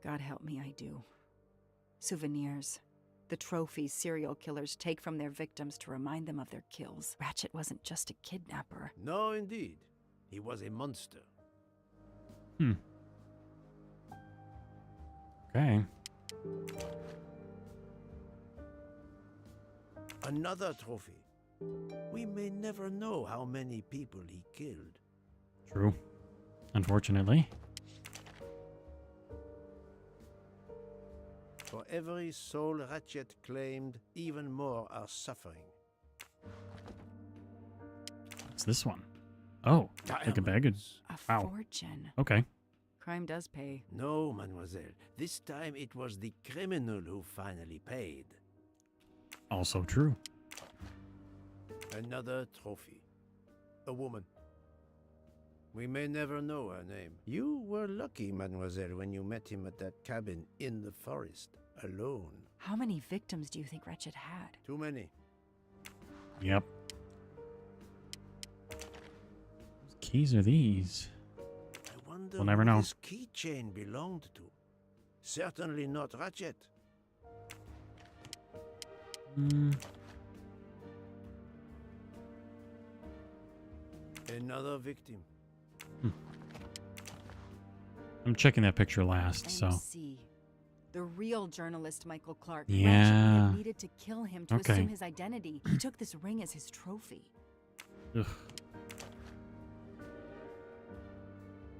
Speaker 9: God help me, I do. Souvenirs. The trophies serial killers take from their victims to remind them of their kills. Ratchet wasn't just a kidnapper.
Speaker 2: No, indeed. He was a monster.
Speaker 1: Okay.
Speaker 2: Another trophy. We may never know how many people he killed.
Speaker 1: True. Unfortunately.
Speaker 2: For every soul Ratchet claimed, even more are suffering.
Speaker 1: What's this one? Oh, like a bag of...
Speaker 9: A
Speaker 1: Wow.
Speaker 9: fortune.
Speaker 1: Okay.
Speaker 9: Crime does pay.
Speaker 2: No, mademoiselle. This time it was the criminal who finally paid.
Speaker 1: Also true.
Speaker 2: Another trophy. A woman. We may never know her name. You were lucky, mademoiselle, when you met him at that cabin in the forest, alone.
Speaker 9: How many victims do you think Ratchet had?
Speaker 2: Too many.
Speaker 1: Yep. Whose keys are these?
Speaker 2: I wonder
Speaker 1: We'll never
Speaker 2: who
Speaker 1: know.
Speaker 2: this keychain belonged to. Certainly not Ratchet. Another victim.
Speaker 1: I'm checking that picture last, so...
Speaker 9: MC. The real journalist Michael Clark.
Speaker 1: Yeah.
Speaker 9: Ratchet would have needed to kill him to
Speaker 1: Okay.
Speaker 9: assume his identity. He took this ring as his trophy.
Speaker 1: Ugh.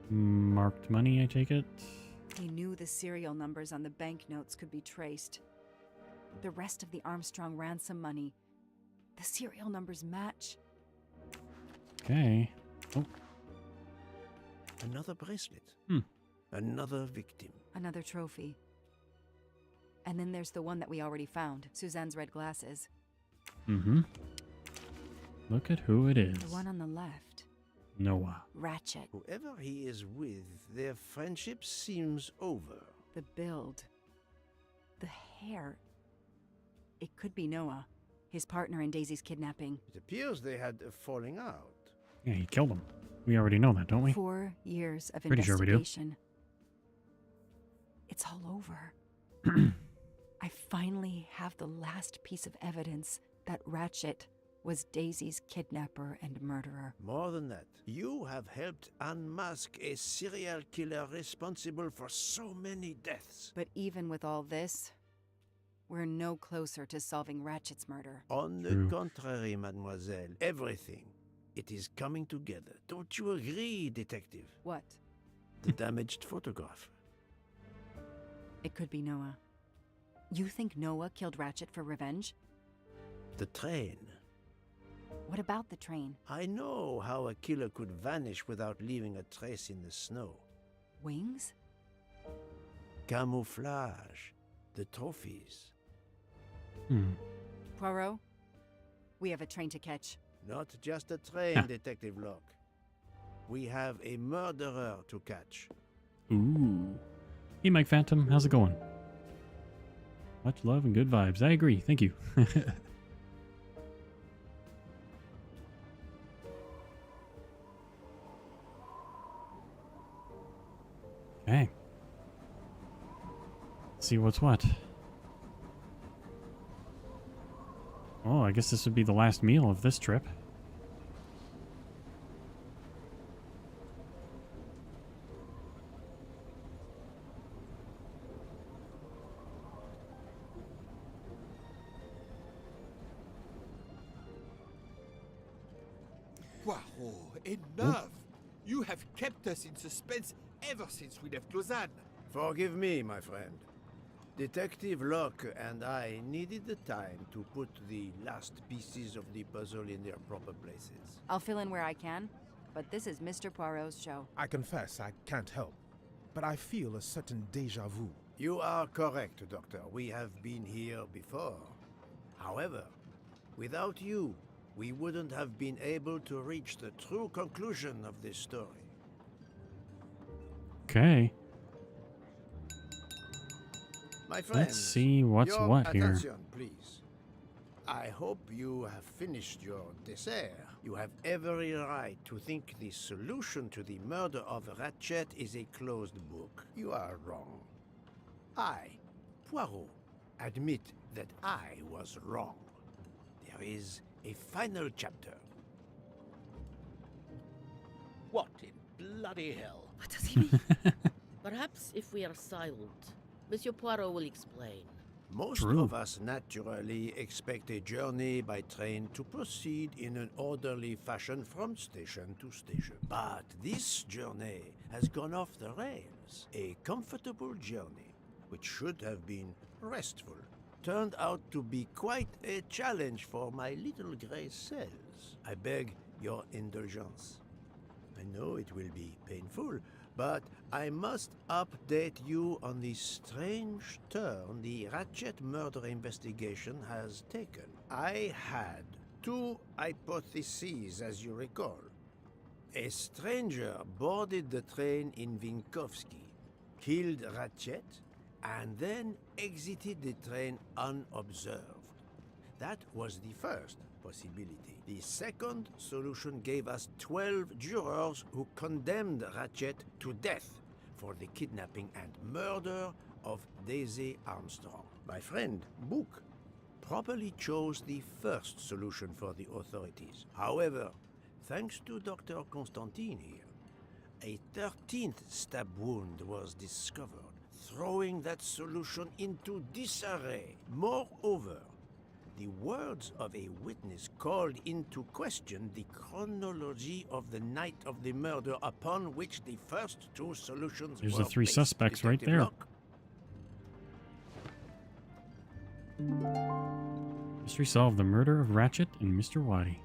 Speaker 1: Marked money, I take it?
Speaker 9: He knew the serial numbers on the banknotes could be traced. The rest of the Armstrong ransom money. The serial numbers match.
Speaker 1: Okay. Oh,
Speaker 2: Another bracelet.
Speaker 1: Hmm.
Speaker 2: Another victim.
Speaker 9: Another trophy. And then there's the one that we already found, Suzanne's red glasses.
Speaker 1: mm-hmm. Look at who it is.
Speaker 9: The one on the left,
Speaker 1: Noah.
Speaker 9: Ratchet.
Speaker 2: Whoever he is with, their friendship seems over.
Speaker 9: The build. The hair. It could be Noah, his partner in Daisy's kidnapping.
Speaker 2: It appears they had a falling out.
Speaker 1: Yeah, he killed him. We already know that, don't we?
Speaker 9: 4 years of
Speaker 1: Pretty sure we do.
Speaker 9: investigation. It's all over. I finally have the last piece of evidence that Ratchet was Daisy's kidnapper and murderer.
Speaker 2: More than that, you have helped unmask a serial killer responsible for so many deaths.
Speaker 9: But even with all this, we're no closer to solving Ratchet's murder.
Speaker 2: On
Speaker 1: True.
Speaker 2: the contrary, mademoiselle, everything. It is coming together. Don't you agree, detective?
Speaker 9: What?
Speaker 2: the damaged photograph.
Speaker 9: It could be Noah. You think Noah killed Ratchet for revenge?
Speaker 2: The train.
Speaker 9: What about the train?
Speaker 2: I know how a killer could vanish without leaving a trace in the snow.
Speaker 9: Wings?
Speaker 2: Camouflage. The trophies.
Speaker 9: Poirot, we have a train to catch.
Speaker 2: Not just a train, Detective Locke. We have a murderer to catch.
Speaker 1: Ooh. Hey, Mike Phantom, how's it going? Much love and good vibes. I agree. Thank you. Okay. Let's see what's what. Oh, I guess this would be the last meal of this trip.
Speaker 8: Poirot, enough! You have kept us in suspense ever since we left Lausanne.
Speaker 2: Forgive me, my friend. Detective Locke and I needed the time to put the last pieces of the puzzle in their proper places.
Speaker 9: I'll fill in where I can, but this is Mr. Poirot's show.
Speaker 7: I confess I can't help, but I feel a certain deja vu.
Speaker 2: You are correct, Doctor. We have been here before. However, without you, we wouldn't have been able to reach the true conclusion of this story.
Speaker 1: Okay.
Speaker 2: My friends,
Speaker 1: Let's see what's
Speaker 2: your
Speaker 1: what here.
Speaker 2: attention, please. I hope you have finished your dessert. You have every right to think the solution to the murder of Ratchet is a closed book. You are wrong. I, Poirot, admit that I was wrong. There is a final chapter.
Speaker 12: What in bloody hell?
Speaker 10: What does he mean? Perhaps if we are silent, Monsieur Poirot will explain.
Speaker 2: Most of us naturally expect a journey by train to proceed in an orderly fashion from station to station. But this journey has gone off the rails. A comfortable journey, which should have been restful, turned out to be quite a challenge for my little gray cells. I beg your indulgence. I know it will be painful, but I must update you on the strange turn the Ratchet murder investigation has taken. I had two hypotheses, as you recall. A stranger boarded the train in Vinkovsky, killed Ratchet, and then exited the train unobserved. That was the first possibility. The second solution gave us 12 jurors who condemned Ratchet to death for the kidnapping and murder of Daisy Armstrong. My friend, Book, properly chose the first solution for the authorities. However, thanks to Dr. Constantine here, a 13th stab wound was discovered, throwing that solution into disarray. Moreover, the words of a witness called into question the chronology of the night of the murder upon which the first two solutions
Speaker 1: There's
Speaker 2: were
Speaker 1: the three
Speaker 2: based.
Speaker 1: suspects right
Speaker 2: Detective
Speaker 1: there.
Speaker 2: Locke?
Speaker 1: Mystery solved: the murder of Ratchet and Mr. Waddy.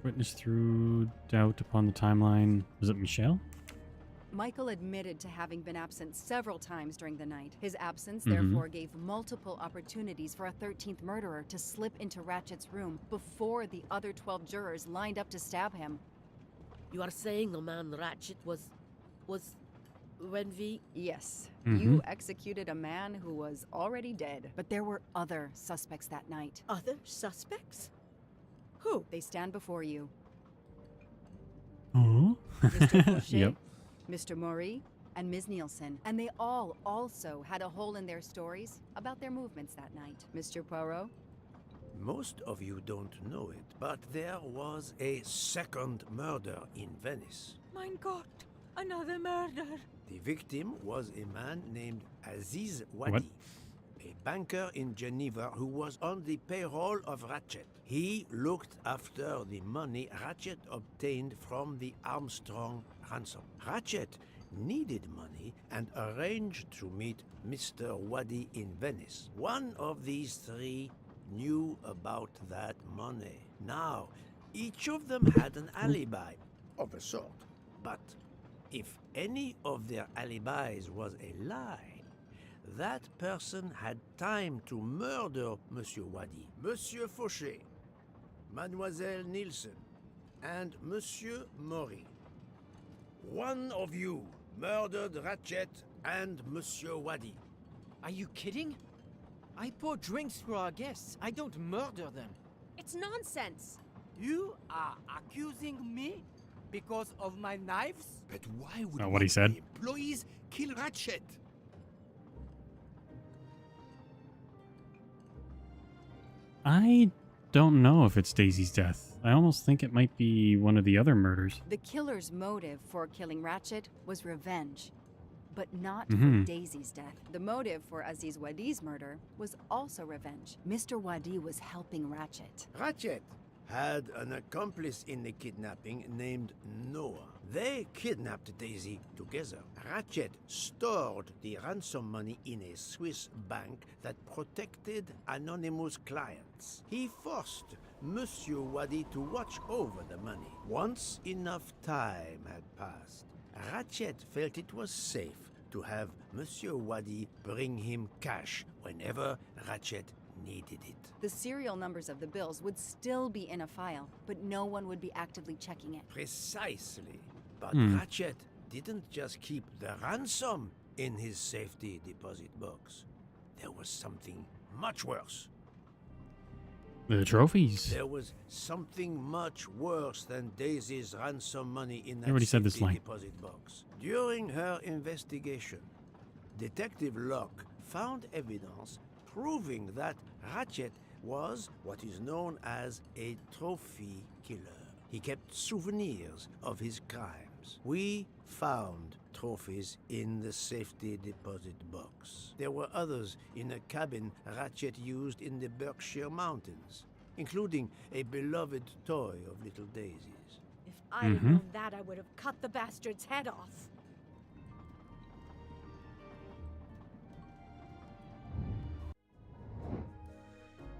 Speaker 1: Witness threw doubt upon the timeline. Was it Michelle?
Speaker 9: Michael admitted to having been absent several times during the night. His absence, therefore, gave multiple opportunities for a 13th murderer to slip into Ratchet's room before the other 12 jurors lined up to stab him.
Speaker 10: You are saying the man Ratchet was Renvi?
Speaker 9: Yes, you executed a man who was already dead. But there were other suspects that night.
Speaker 10: Other suspects? Who?
Speaker 9: They stand before you.
Speaker 1: Oh.
Speaker 9: Mr. Fauché,
Speaker 1: Yep.
Speaker 9: Mr. Maury, and Ms. Nielsen. And they all also had a hole in their stories about their movements that night. Mr. Poirot?
Speaker 2: Most of you don't know it, but there was a second murder in Venice.
Speaker 13: Mein Gott, another murder.
Speaker 2: The victim was a man named Aziz Wadi, a banker in Geneva who was on the payroll of Ratchet. He looked after the money Ratchet obtained from the Armstrong ransom. Ratchet needed money and arranged to meet Mr. Waddy in Venice. One of these three knew about that money. Now, each of them had an alibi of a sort. But if any of their alibis was a lie, that person had time to murder Monsieur Waddy, Monsieur Fauché, Mademoiselle Nielsen, and Monsieur Maury. One of you murdered Ratchet and Monsieur Waddy.
Speaker 4: Are you kidding? I pour drinks for our guests. I don't murder them.
Speaker 6: It's nonsense.
Speaker 5: You are accusing me because of my knives?
Speaker 8: But why would
Speaker 1: Not
Speaker 8: one
Speaker 1: what he
Speaker 8: of
Speaker 1: said.
Speaker 8: the employees kill Ratchet?
Speaker 1: I don't know if it's Daisy's death. I almost think it might be one of the other murders.
Speaker 9: The killer's motive for killing Ratchet was revenge, but not
Speaker 1: Mhm.
Speaker 9: for Daisy's death. The motive for Aziz Wadi's murder was also revenge. Mr. Wadi was helping Ratchet.
Speaker 2: Ratchet had an accomplice in the kidnapping named Noah. They kidnapped Daisy together. Ratchet stored the ransom money in a Swiss bank that protected anonymous clients. He forced Monsieur Waddy to watch over the money. Once enough time had passed, Ratchet felt it was safe to have Monsieur Waddy bring him cash whenever Ratchet needed it.
Speaker 9: The serial numbers of the bills would still be in a file, but no one would be actively checking it.
Speaker 2: Precisely. But
Speaker 1: Hmm.
Speaker 2: Ratchet didn't just keep the ransom in his safety deposit box. There was something much worse.
Speaker 1: The trophies.
Speaker 2: There was something much worse than Daisy's ransom money in that
Speaker 1: already said this
Speaker 2: safety
Speaker 1: line.
Speaker 2: deposit box. During her investigation, Detective Locke found evidence proving that Ratchet was what is known as a trophy killer. He kept souvenirs of his crimes. We found trophies in the safety deposit box. There were others in a cabin Ratchet used in the Berkshire Mountains, including a beloved toy of little Daisy's.
Speaker 6: If I'd have known that, I would have cut the bastard's head off.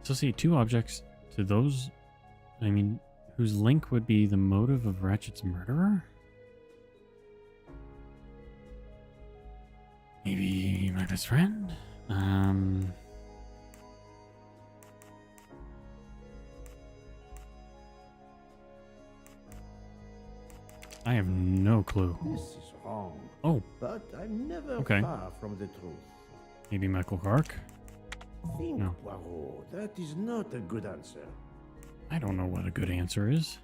Speaker 1: Associate two objects to those, I mean, whose link would be the motive of Ratchet's murderer? Maybe my best friend? I have no clue.
Speaker 2: This is wrong.
Speaker 1: Oh,
Speaker 2: But I'm never
Speaker 1: Okay.
Speaker 2: far from the truth.
Speaker 1: maybe Michael Clark?
Speaker 2: Think,
Speaker 1: No.
Speaker 2: Poirot. That is not a good answer.
Speaker 1: I don't know what a good answer is.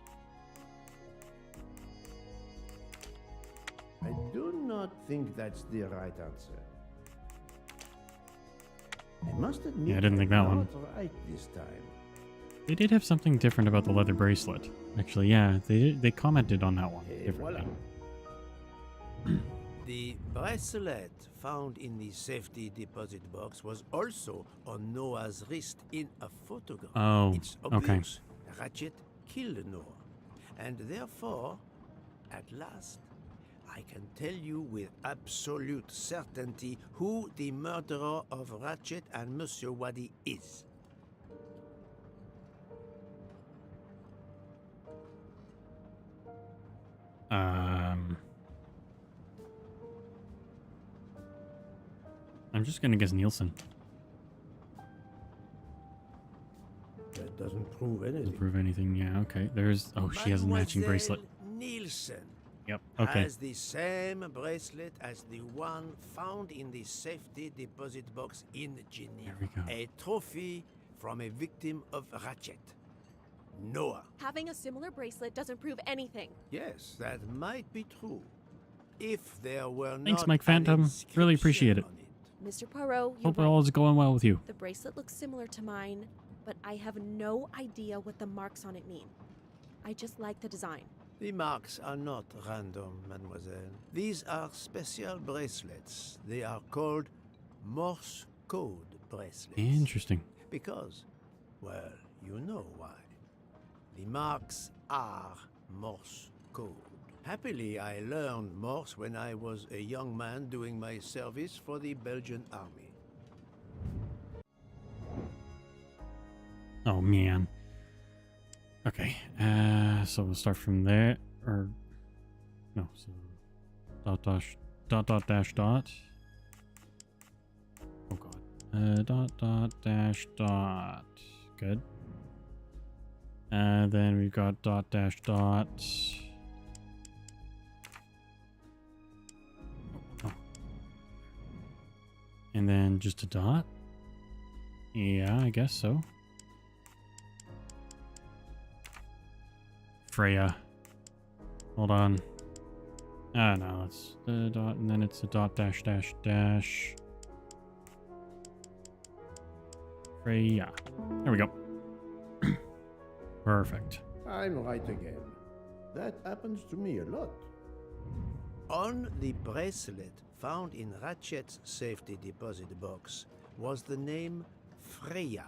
Speaker 2: I do not think that's the right answer. I must admit,
Speaker 1: Yeah, I didn't think that
Speaker 2: I'm
Speaker 1: one.
Speaker 2: not right this time.
Speaker 1: They did have something different about the leather bracelet. Actually, yeah, they commented on that one
Speaker 2: Et
Speaker 1: differently.
Speaker 2: voilà. The bracelet found in the safety deposit box was also on Noah's wrist in a photograph.
Speaker 1: Oh,
Speaker 2: It's
Speaker 1: okay.
Speaker 2: obvious Ratchet killed Noah. And therefore, at last, I can tell you with absolute certainty who the murderer of Ratchet and Monsieur Waddy is.
Speaker 1: I'm just gonna guess Nielsen.
Speaker 2: That doesn't prove
Speaker 1: Doesn't
Speaker 2: anything.
Speaker 1: prove anything. Yeah, okay. There's. Oh, she has a matching bracelet.
Speaker 2: Mademoiselle Nielsen
Speaker 1: Yep. Okay.
Speaker 2: has the same bracelet as the one found in the safety deposit box in Geneva.
Speaker 1: There we go.
Speaker 2: A trophy from a victim of Ratchet. Noah.
Speaker 6: Having a similar bracelet doesn't prove anything.
Speaker 2: Yes, that might be true. If there were
Speaker 1: Thanks,
Speaker 2: not
Speaker 1: Mike
Speaker 2: an
Speaker 1: Phantom. Really
Speaker 2: inscription
Speaker 1: appreciate it.
Speaker 2: on
Speaker 6: Mr. Poirot, you're
Speaker 1: Hope
Speaker 6: right.
Speaker 1: all is going well with you.
Speaker 6: The bracelet looks similar to mine, but I have no idea what the marks on it mean. I just like the design.
Speaker 2: The marks are not random, mademoiselle. These are special bracelets. They are called Morse code bracelets.
Speaker 1: Interesting.
Speaker 2: Because, well, you know why. The marks are Morse code. Happily, I learned Morse when I was a young man doing my service for the Belgian army.
Speaker 1: Oh man. Okay. So we'll start from there, or no? So dot dash dot. Oh god. Dot dash dot. Good. Then we've got dot dash dot. Oh. And then just a dot. Yeah, I guess so. Freya. Hold on. Ah, no, it's the dot, and then it's a dot dash dash dash. Freya. There we go. Perfect.
Speaker 2: I'm right again. That happens to me a lot. On the bracelet found in Ratchet's safety deposit box was the name Freya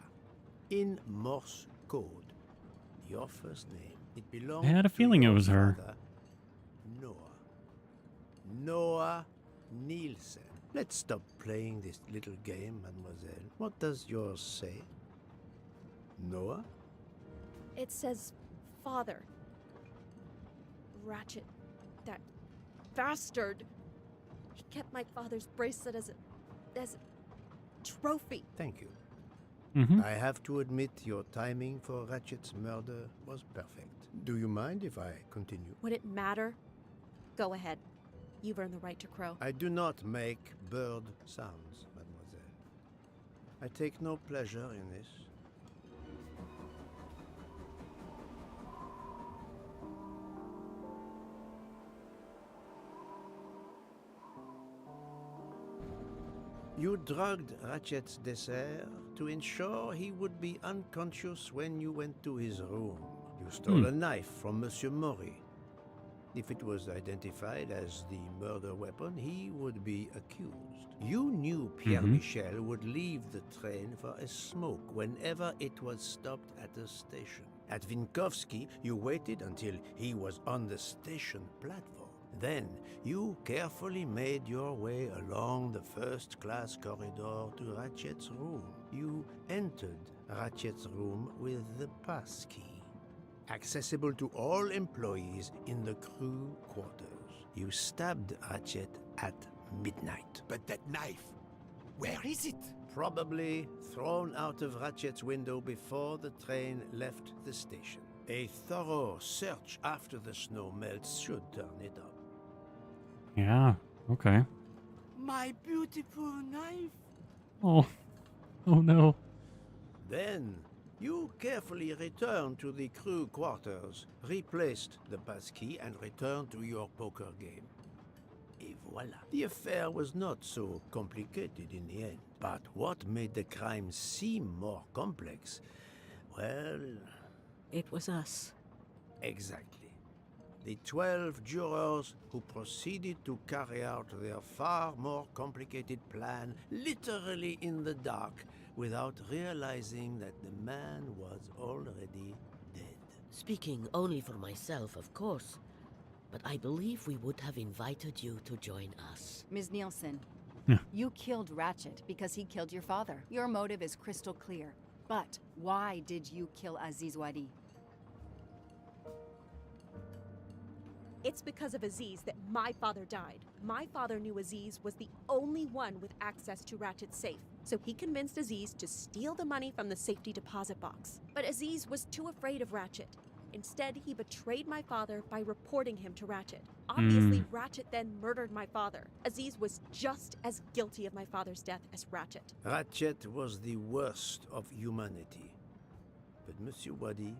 Speaker 2: in Morse code. Your first name. It belonged
Speaker 1: I had a feeling
Speaker 2: to
Speaker 1: it
Speaker 2: your
Speaker 1: was her.
Speaker 2: father, Noah. Noah Nielsen. Let's stop playing this little game, mademoiselle. What does yours say? Noah?
Speaker 6: It says father. Ratchet. That bastard. He kept my father's bracelet as a trophy.
Speaker 2: Thank you.
Speaker 1: Mm-hmm.
Speaker 2: I have to admit your timing for Ratchet's murder was perfect. Do you mind if I continue?
Speaker 6: Would it matter? Go ahead. You've earned the right to crow.
Speaker 2: I do not make bird sounds, mademoiselle. I take no pleasure in this. You drugged Ratchet's dessert to ensure he would be unconscious when you went to his room. You stole a knife from Monsieur Maury. If it was identified as the murder weapon, he would be accused. You knew Pierre Michel would leave the train for a smoke whenever it was stopped at a station. At Vinkovsky, you waited until he was on the station platform. Then, you carefully made your way along the first-class corridor to Ratchet's room. You entered Ratchet's room with the pass key, accessible to all employees in the crew quarters. You stabbed Ratchet at midnight.
Speaker 8: But that knife, where is it?
Speaker 2: Probably thrown out of Ratchet's window before the train left the station. A thorough search after the snow melts should turn it up.
Speaker 1: Yeah. Okay.
Speaker 5: My beautiful knife.
Speaker 1: Oh. Oh no.
Speaker 2: Then, you carefully returned to the crew quarters, replaced the passkey, and returned to your poker game. Et voila. The affair was not so complicated in the end. But what made the crime seem more complex? Well...
Speaker 13: It was us.
Speaker 2: Exactly. The 12 jurors who proceeded to carry out their far more complicated plan literally in the dark without realizing that the man was already dead.
Speaker 10: Speaking only for myself, of course, but I believe we would have invited you to join us.
Speaker 9: Ms. Nielsen,
Speaker 1: Yeah.
Speaker 9: you killed Ratchet because he killed your father. Your motive is crystal clear. But why did you kill Aziz Wadi?
Speaker 6: It's because of Aziz that my father died. My father knew Aziz was the only one with access to Ratchet's safe, so he convinced Aziz to steal the money from the safety deposit box. But Aziz was too afraid of Ratchet. Instead, he betrayed my father by reporting him to Ratchet. Obviously, Ratchet then murdered my father. Aziz was just as guilty of my father's death as Ratchet.
Speaker 2: Ratchet was the worst of humanity. But Monsieur Wadi,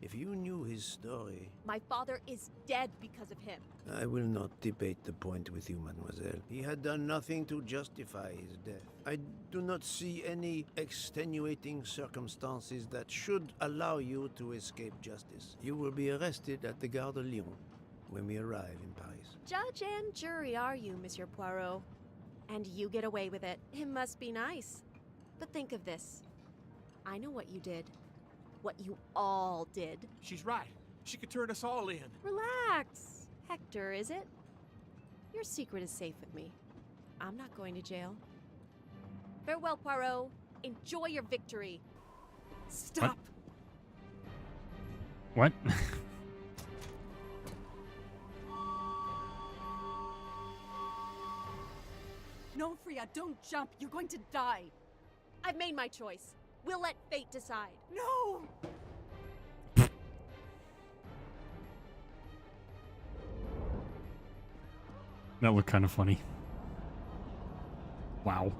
Speaker 2: if you knew his story...
Speaker 6: My father is dead because of him.
Speaker 2: I will not debate the point with you, mademoiselle. He had done nothing to justify his death. I do not see any extenuating circumstances that should allow you to escape justice. You will be arrested at the Gare de Lyon when we arrive in Paris.
Speaker 6: Judge and jury are you, Monsieur Poirot? And you get away with it. It must be nice. But think of this. I know what you did. What you all did.
Speaker 3: She's right. She could turn us all in.
Speaker 6: Relax. Hector, is it? Your secret is safe with me. I'm not going to jail. Farewell, Poirot. Enjoy your victory.
Speaker 5: Stop!
Speaker 1: What?
Speaker 11: No, Freya, don't jump. You're going to die.
Speaker 6: I've made my choice. We'll let fate decide.
Speaker 11: No!
Speaker 1: That looked kind of funny. Wow.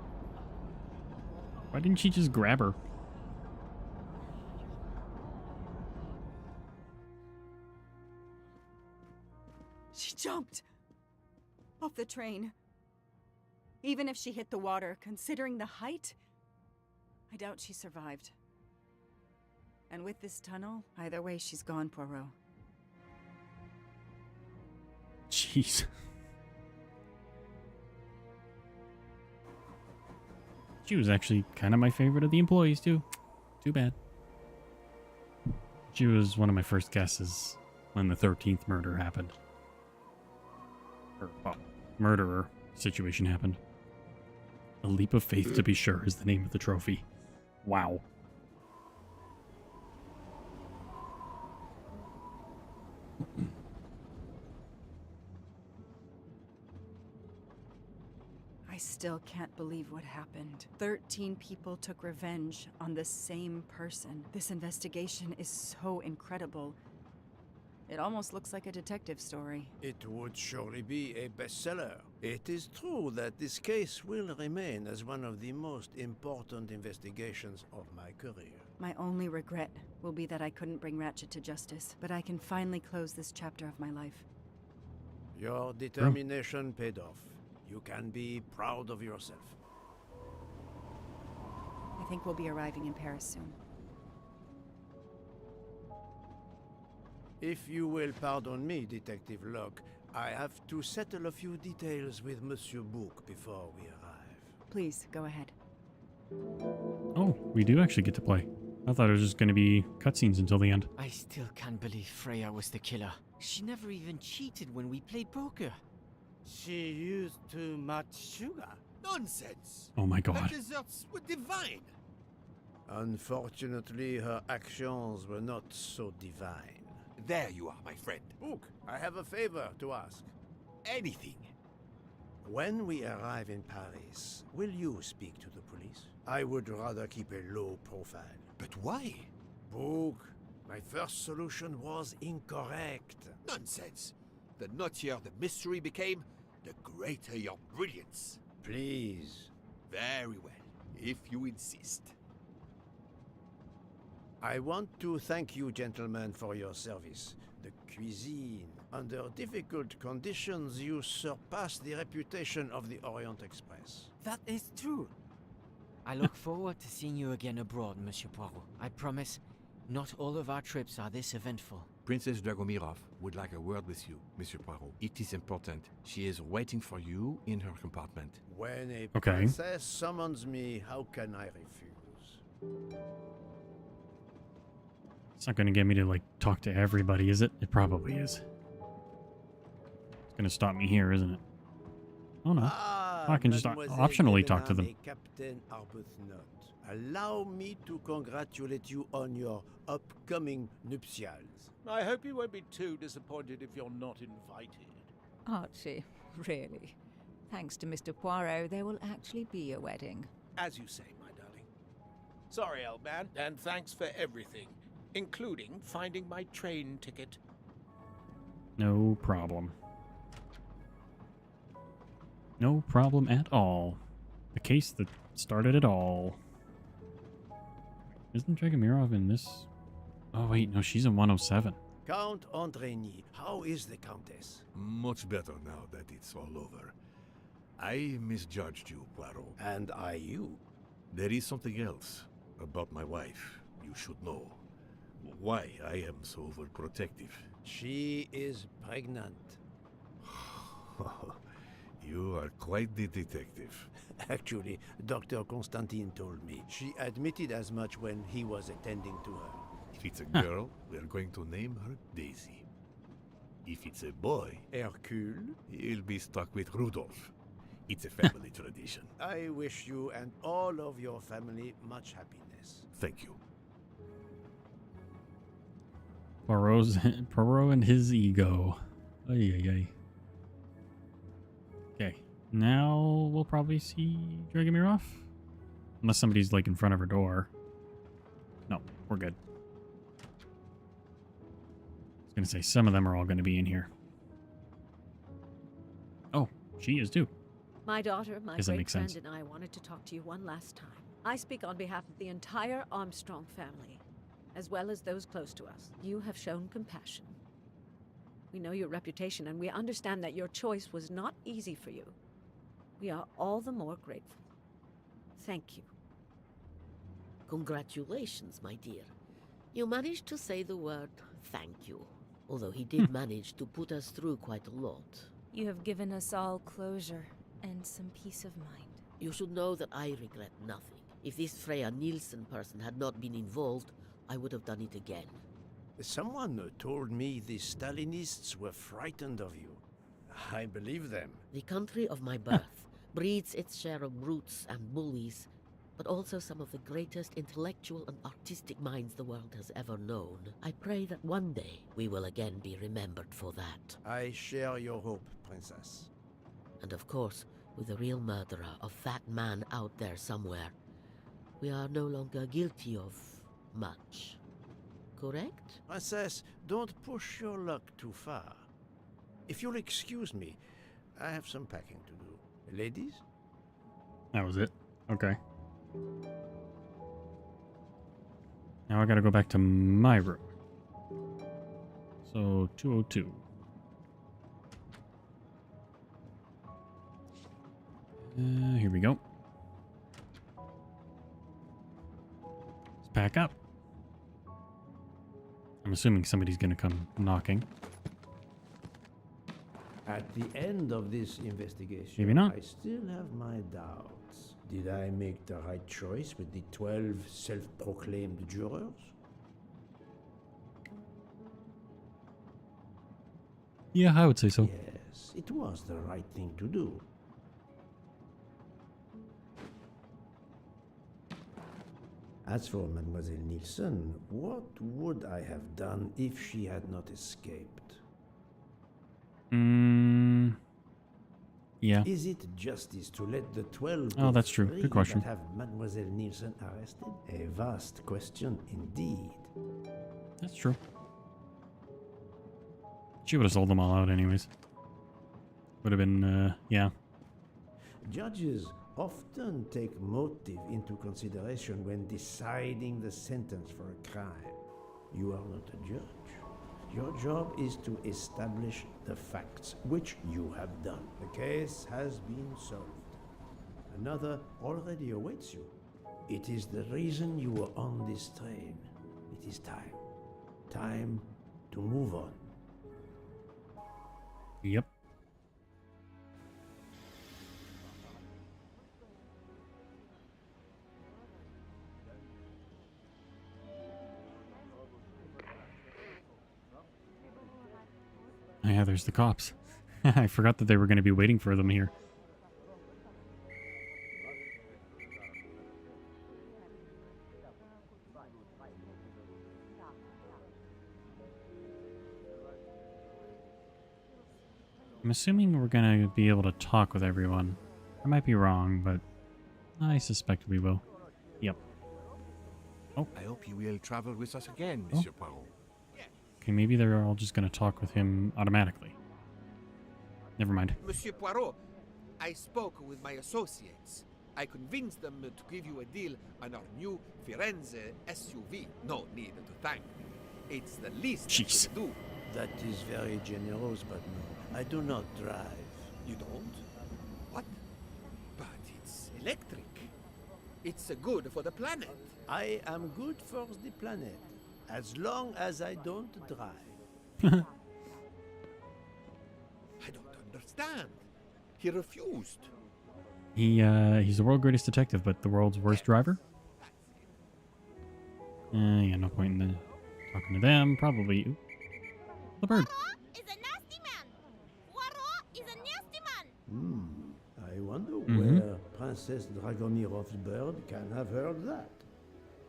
Speaker 1: Why didn't she just grab her?
Speaker 11: She jumped off the train. Even if she hit the water, considering the height, I doubt she survived. And with this tunnel, either way, she's gone, Poirot.
Speaker 1: Jeez. She was actually kind of my favorite of the employees, too. Too bad. She was one of my first guesses when the 13th murder happened. Or, well, murderer situation happened. A Leap of Faith, to be sure, is the name of the trophy. Wow.
Speaker 11: I still can't believe what happened. 13 people took revenge on the same person. This investigation is so incredible. It almost looks like a detective story.
Speaker 2: It would surely be a bestseller. It is true that this case will remain as one of the most important investigations of my career.
Speaker 11: My only regret will be that I couldn't bring Ratchet to justice, but I can finally close this chapter of my life.
Speaker 2: Your determination paid off. You can be proud of yourself.
Speaker 11: I think we'll be arriving in Paris soon.
Speaker 2: If you will pardon me, Detective Locke, I have to settle a few details with Monsieur Bouc before we arrive.
Speaker 11: Please, go ahead.
Speaker 1: Oh, we do actually get to play. I thought it was just going to be cutscenes until the end.
Speaker 4: I still can't believe Freya was the killer. She never even cheated when we played poker.
Speaker 5: She used too much sugar.
Speaker 8: Nonsense!
Speaker 1: Oh my
Speaker 8: Her
Speaker 1: god.
Speaker 8: desserts were divine.
Speaker 2: Unfortunately, her actions were not so divine.
Speaker 8: There you are, my friend.
Speaker 2: Bouc, I have a favor to ask.
Speaker 8: Anything.
Speaker 2: When we arrive in Paris, will you speak to the police? I would rather keep a low profile.
Speaker 8: But why?
Speaker 2: Bouc, my first solution was incorrect.
Speaker 8: Nonsense. The nuttier the mystery became, the greater your brilliance.
Speaker 2: Please.
Speaker 8: Very well, if you insist.
Speaker 2: I want to thank you, gentlemen, for your service. The cuisine. Under difficult conditions, you surpassed the reputation of the Orient Express.
Speaker 5: That is true.
Speaker 4: I look forward to seeing you again abroad, Monsieur Poirot. I promise, not all of our trips are this eventful.
Speaker 3: Princess Dragomirov would like a word with you, Monsieur Poirot. It is important. She is waiting for you in her compartment.
Speaker 2: When a
Speaker 1: Okay.
Speaker 2: princess summons me, how can I refuse?
Speaker 1: It's not going to get me to, like, talk to everybody, is it? It probably is. It's going to stop me here, isn't it? Oh, no. I can just
Speaker 2: Mademoiselle
Speaker 1: optionally talk to them.
Speaker 2: Delename, Captain Arbuthnot. Allow me to congratulate you on your upcoming nuptials.
Speaker 12: I hope you won't be too disappointed if you're not invited.
Speaker 13: Archie, really. Thanks to Mr. Poirot, there will actually be a wedding.
Speaker 12: As you say, my darling. Sorry, old man, and thanks for everything, including finding my train ticket.
Speaker 1: No problem. No problem at all. The case that started it all. Isn't Dragomirov in this? Oh, wait, no, she's in 107.
Speaker 2: Count Andreny, how is the Countess?
Speaker 3: Much better now that it's all over. I misjudged you, Poirot.
Speaker 2: And I you.
Speaker 3: There is something else about my wife you should know. Why I am so overprotective.
Speaker 2: She is pregnant.
Speaker 3: You are quite the detective.
Speaker 2: Actually, Dr. Constantine told me. She admitted as much when he was attending to her.
Speaker 3: If it's a girl, we're going to name her Daisy. If it's a boy,
Speaker 2: Hercule?
Speaker 3: he'll be stuck with Rudolph. It's a family tradition.
Speaker 2: I wish you and all of your family much happiness.
Speaker 3: Thank you.
Speaker 1: Poirot and his ego. Ay, ay, ay. Okay, now we'll probably see Dragomir off. Unless somebody's like in front of her door. No, we're good. I was gonna say some of them are all gonna be in here. Oh, she is too.
Speaker 14: My daughter, my
Speaker 1: Does that
Speaker 14: great
Speaker 1: make
Speaker 14: friend,
Speaker 1: sense?
Speaker 14: and I wanted to talk to you one last time. I speak on behalf of the entire Armstrong family, as well as those close to us. You have shown compassion. We know your reputation, and we understand that your choice was not easy for you. We are all the more grateful. Thank you.
Speaker 10: Congratulations, my dear. You managed to say the word thank you, although he did manage to put us through quite a lot.
Speaker 15: You have given us all closure and some peace of mind.
Speaker 10: You should know that I regret nothing. If this Freya Nielsen person had not been involved, I would have done it again.
Speaker 2: Someone told me the Stalinists were frightened of you. I believe them.
Speaker 10: The country of my birth breeds its share of brutes and bullies, but also some of the greatest intellectual and artistic minds the world has ever known. I pray that one day we will again be remembered for that.
Speaker 2: I share your hope, Princess.
Speaker 10: And of course, with the real murderer of that man out there somewhere, we are no longer guilty of much. Correct?
Speaker 2: Princess, don't push your luck too far. If you'll excuse me, I have some packing to do. Ladies?
Speaker 1: That was it. Okay. Now I gotta go back to my room. So, 202. Here we go. Let's pack up. I'm assuming somebody's gonna come knocking.
Speaker 2: At the end of this investigation,
Speaker 1: Maybe not.
Speaker 2: I still have my doubts. Did I make the right choice with the 12 self-proclaimed jurors?
Speaker 1: Yeah, I would say so.
Speaker 2: Yes, it was the right thing to do. As for Mademoiselle Nielsen, what would I have done if she had not escaped?
Speaker 1: Yeah.
Speaker 2: Is it justice to let the 12
Speaker 1: Oh,
Speaker 2: go
Speaker 1: that's true.
Speaker 2: free
Speaker 1: Good question.
Speaker 2: that have Mademoiselle Nielsen arrested? A vast question indeed.
Speaker 1: That's true. She would have sold them all out anyways. Would have been, yeah.
Speaker 2: Judges often take motive into consideration when deciding the sentence for a crime. You are not a judge. Your job is to establish the facts, which you have done. The case has been solved. Another already awaits you. It is the reason you were on this train. It is time. Time to move on.
Speaker 1: Yep. Oh, yeah, there's the cops. I forgot that they were going to be waiting for them here. I'm assuming we're going to be able to talk with everyone. I might be wrong, but I suspect we will. Yep. Oh.
Speaker 3: I hope you will travel with us again, Monsieur Poirot.
Speaker 1: Okay, maybe they're all just going to talk with him automatically. Never mind.
Speaker 8: Monsieur Poirot, I spoke with my associates. I convinced them to give you a deal on our new Firenze SUV. No need to thank me. It's the least I
Speaker 1: Jeez.
Speaker 8: could do.
Speaker 2: That is very generous, but no, I do not drive.
Speaker 8: You don't? What? But it's electric. It's good for the planet.
Speaker 2: I am good for the planet, as long as I don't drive.
Speaker 8: I don't understand. He refused.
Speaker 1: He's the world's greatest detective, but the world's worst driver? Yeah, no point in talking to them. Probably. Ooh, the bird.
Speaker 2: I wonder
Speaker 1: Mhm.
Speaker 2: where Princess Dragomirov's bird can have heard that.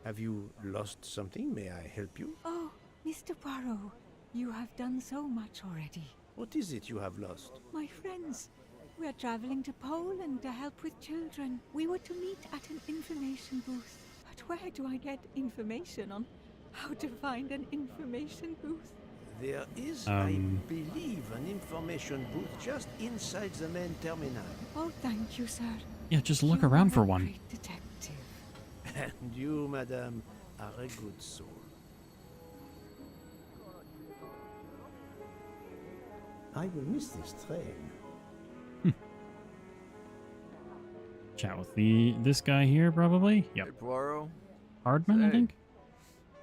Speaker 2: Have you lost something? May I help you?
Speaker 13: Oh, Mr. Poirot, you have done so much already.
Speaker 2: What is it you have lost?
Speaker 13: My friends, we are traveling to Poland to help with children. We were to meet at an information booth. But where do I get information on how to find an information booth?
Speaker 2: There is, I believe, an information booth just inside the main terminal.
Speaker 13: Oh, thank you, sir.
Speaker 1: Yeah, just look
Speaker 13: You
Speaker 1: around
Speaker 13: are
Speaker 1: for
Speaker 13: a
Speaker 1: one.
Speaker 13: great detective.
Speaker 2: And you, madame, are a good soul. I will miss this train.
Speaker 1: Chat with this guy here, probably. Yep.
Speaker 16: Hey, Poirot.
Speaker 1: Hardman, I
Speaker 16: Say,
Speaker 1: think.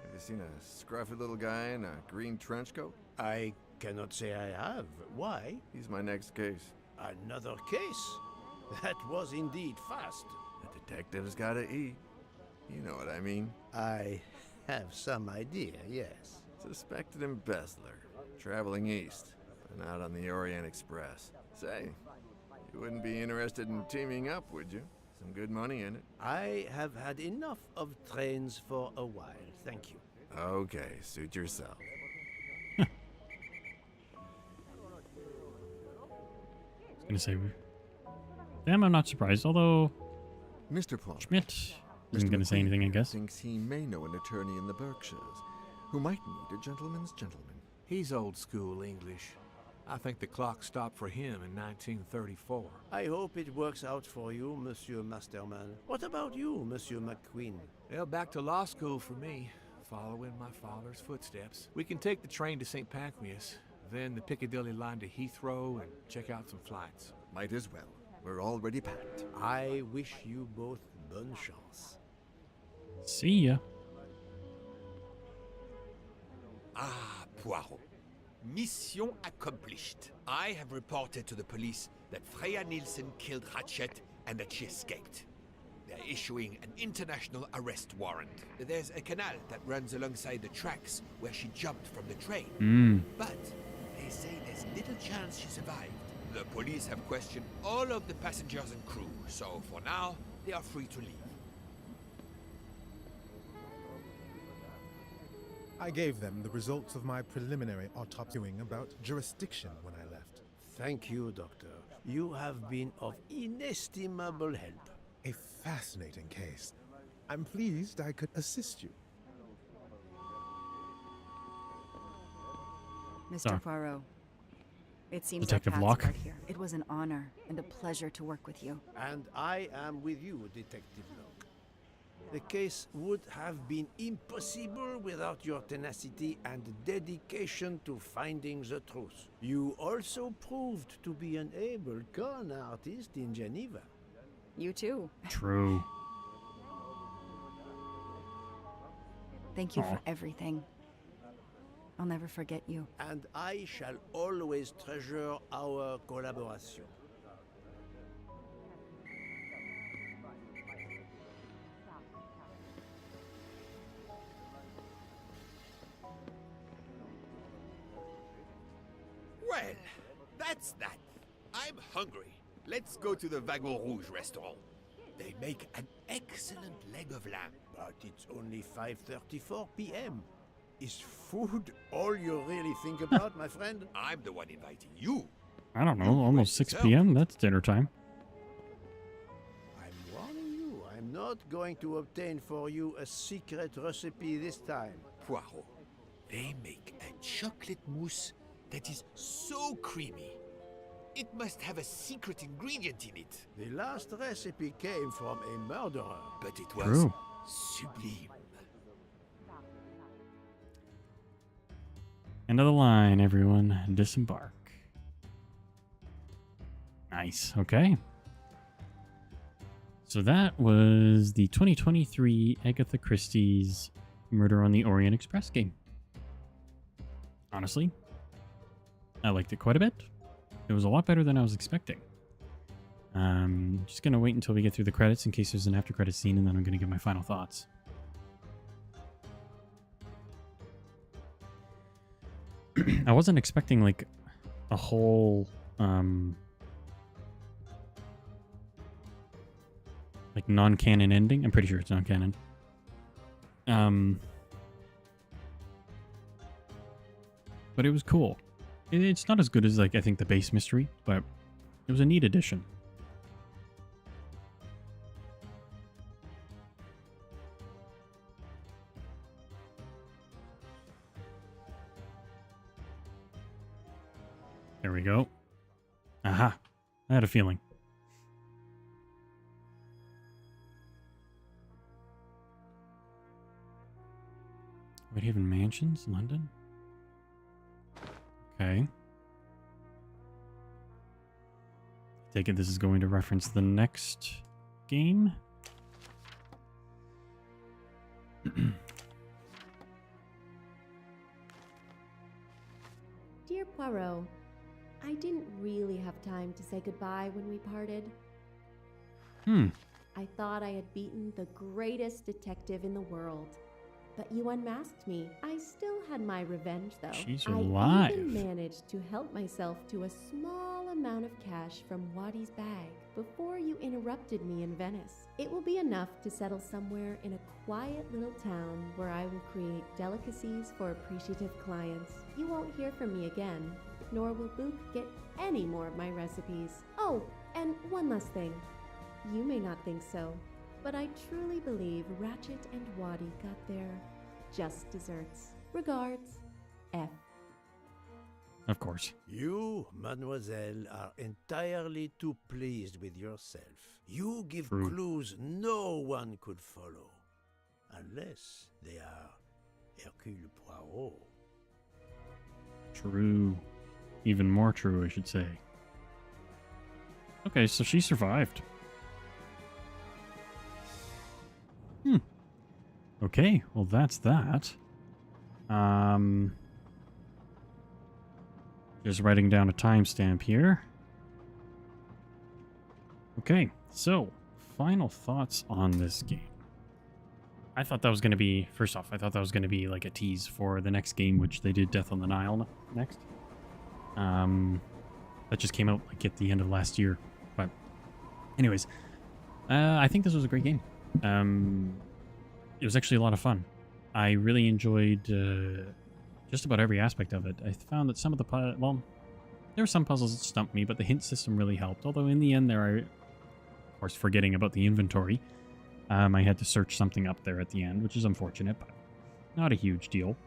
Speaker 16: Have you seen a scruffy little guy in a green trench coat?
Speaker 2: I cannot say I have. Why?
Speaker 16: He's my next case.
Speaker 2: Another case? That was indeed fast.
Speaker 16: The detective's gotta eat. You know what I mean.
Speaker 2: I have some idea, yes.
Speaker 16: Suspected embezzler, traveling east, and out on the Orient Express. Say, you wouldn't be interested in teaming up, would you? Some good money in it.
Speaker 2: I have had enough of trains for a while, thank you.
Speaker 16: Okay, suit yourself.
Speaker 1: I was gonna say, damn, I'm not surprised. Although,
Speaker 16: Mr. Poirot.
Speaker 1: Schmidt isn't gonna say anything, I guess.
Speaker 16: Thinks he may know an attorney in the Berkshires who might need a gentleman's gentleman.
Speaker 3: He's old school English. I think the clock stopped for him in 1934.
Speaker 2: I hope it works out for you, Monsieur Masterman. What about you, Monsieur McQueen?
Speaker 3: Well, back to law school for me, following my father's footsteps. We can take the train to St. Pancras, then the Piccadilly line to Heathrow and check out some flights.
Speaker 16: Might as well. We're already packed.
Speaker 2: I wish you both bonne chance.
Speaker 1: See ya.
Speaker 8: Ah, Poirot. Mission accomplished. I have reported to the police that Freya Nielsen killed Ratchet and that she escaped. They're issuing an international arrest warrant. There's a canal that runs alongside the tracks where she jumped from the train. But they say there's little chance she survived. The police have questioned all of the passengers and crew, so for now, they are free to leave.
Speaker 7: I gave them the results of my preliminary autopsying about jurisdiction when I left.
Speaker 2: Thank you, Doctor. You have been of inestimable help.
Speaker 7: A fascinating case. I'm pleased I could assist you.
Speaker 9: Mr. Poirot, it seems
Speaker 1: Detective
Speaker 9: our paths
Speaker 1: Locke.
Speaker 9: part here. It was an honor and a pleasure to work with you.
Speaker 2: And I am with you, Detective Locke. The case would have been impossible without your tenacity and dedication to finding the truth. You also proved to be an able con artist in Geneva.
Speaker 9: You too.
Speaker 1: True.
Speaker 9: Thank you
Speaker 1: Aw.
Speaker 9: for everything. I'll never forget you.
Speaker 2: And I shall always treasure our collaboration.
Speaker 8: Well, that's that. I'm hungry. Let's go to the Wagon Rouge restaurant. They make an excellent leg of lamb.
Speaker 2: But it's only 5:34 p.m. Is food all you really think about, my friend?
Speaker 8: I'm the one inviting you.
Speaker 1: I don't know, almost 6 p.m. That's dinner time.
Speaker 2: I'm warning you, I'm not going to obtain for you a secret recipe this time.
Speaker 8: Poirot, they make a chocolate mousse that is so creamy. It must have a secret ingredient in it.
Speaker 2: The last recipe came from a murderer.
Speaker 8: But it was
Speaker 1: True.
Speaker 8: sublime.
Speaker 1: End of the line, everyone. Disembark. Nice. Okay. So that was the 2023 Agatha Christie's Murder on the Orient Express game. Honestly, I liked it quite a bit. It was a lot better than I was expecting. Just gonna wait until we get through the credits in case there's an after credit scene, and then I'm gonna give my final thoughts. I wasn't expecting like a whole like non-canon ending. I'm pretty sure it's non-canon. But it was cool. It's not as good as like I think the base mystery, but it was a neat addition. There we go. Aha. I had a feeling. Whitehaven Mansions, London? Okay. Take it this is going to reference the next game.
Speaker 6: Dear Poirot, I didn't really have time to say goodbye when we parted. I thought I had beaten the greatest detective in the world. But you unmasked me. I still had my revenge, though.
Speaker 1: She's
Speaker 6: I
Speaker 1: alive.
Speaker 6: even managed to help myself to a small amount of cash from Waddy's bag before you interrupted me in Venice. It will be enough to settle somewhere in a quiet little town where I will create delicacies for appreciative clients. You won't hear from me again, nor will Book get any more of my recipes. Oh, and one last thing. You may not think so, but I truly believe Ratchet and Waddy got their just desserts. Regards, F.
Speaker 1: Of course.
Speaker 2: You, mademoiselle, are entirely too pleased with yourself. You give
Speaker 1: True.
Speaker 2: clues no one could follow. Unless they are Hercule Poirot.
Speaker 1: True. Even more true, I should say. Okay, so she survived. Okay, well that's that. Just writing down a timestamp here. Okay, so final thoughts on this game. I thought that was going to be, first off, I thought that was going to be like a tease for the next game, which they did Death on the Nile next. That just came out like at the end of last year. But anyways, I think this was a great game. It was actually a lot of fun. I really enjoyed just about every aspect of it. I found that some of the well, there were some puzzles that stumped me, but the hint system really helped. Although in the end, there are, of course, forgetting about the inventory. I had to search something up there at the end, which is unfortunate, but not a huge deal.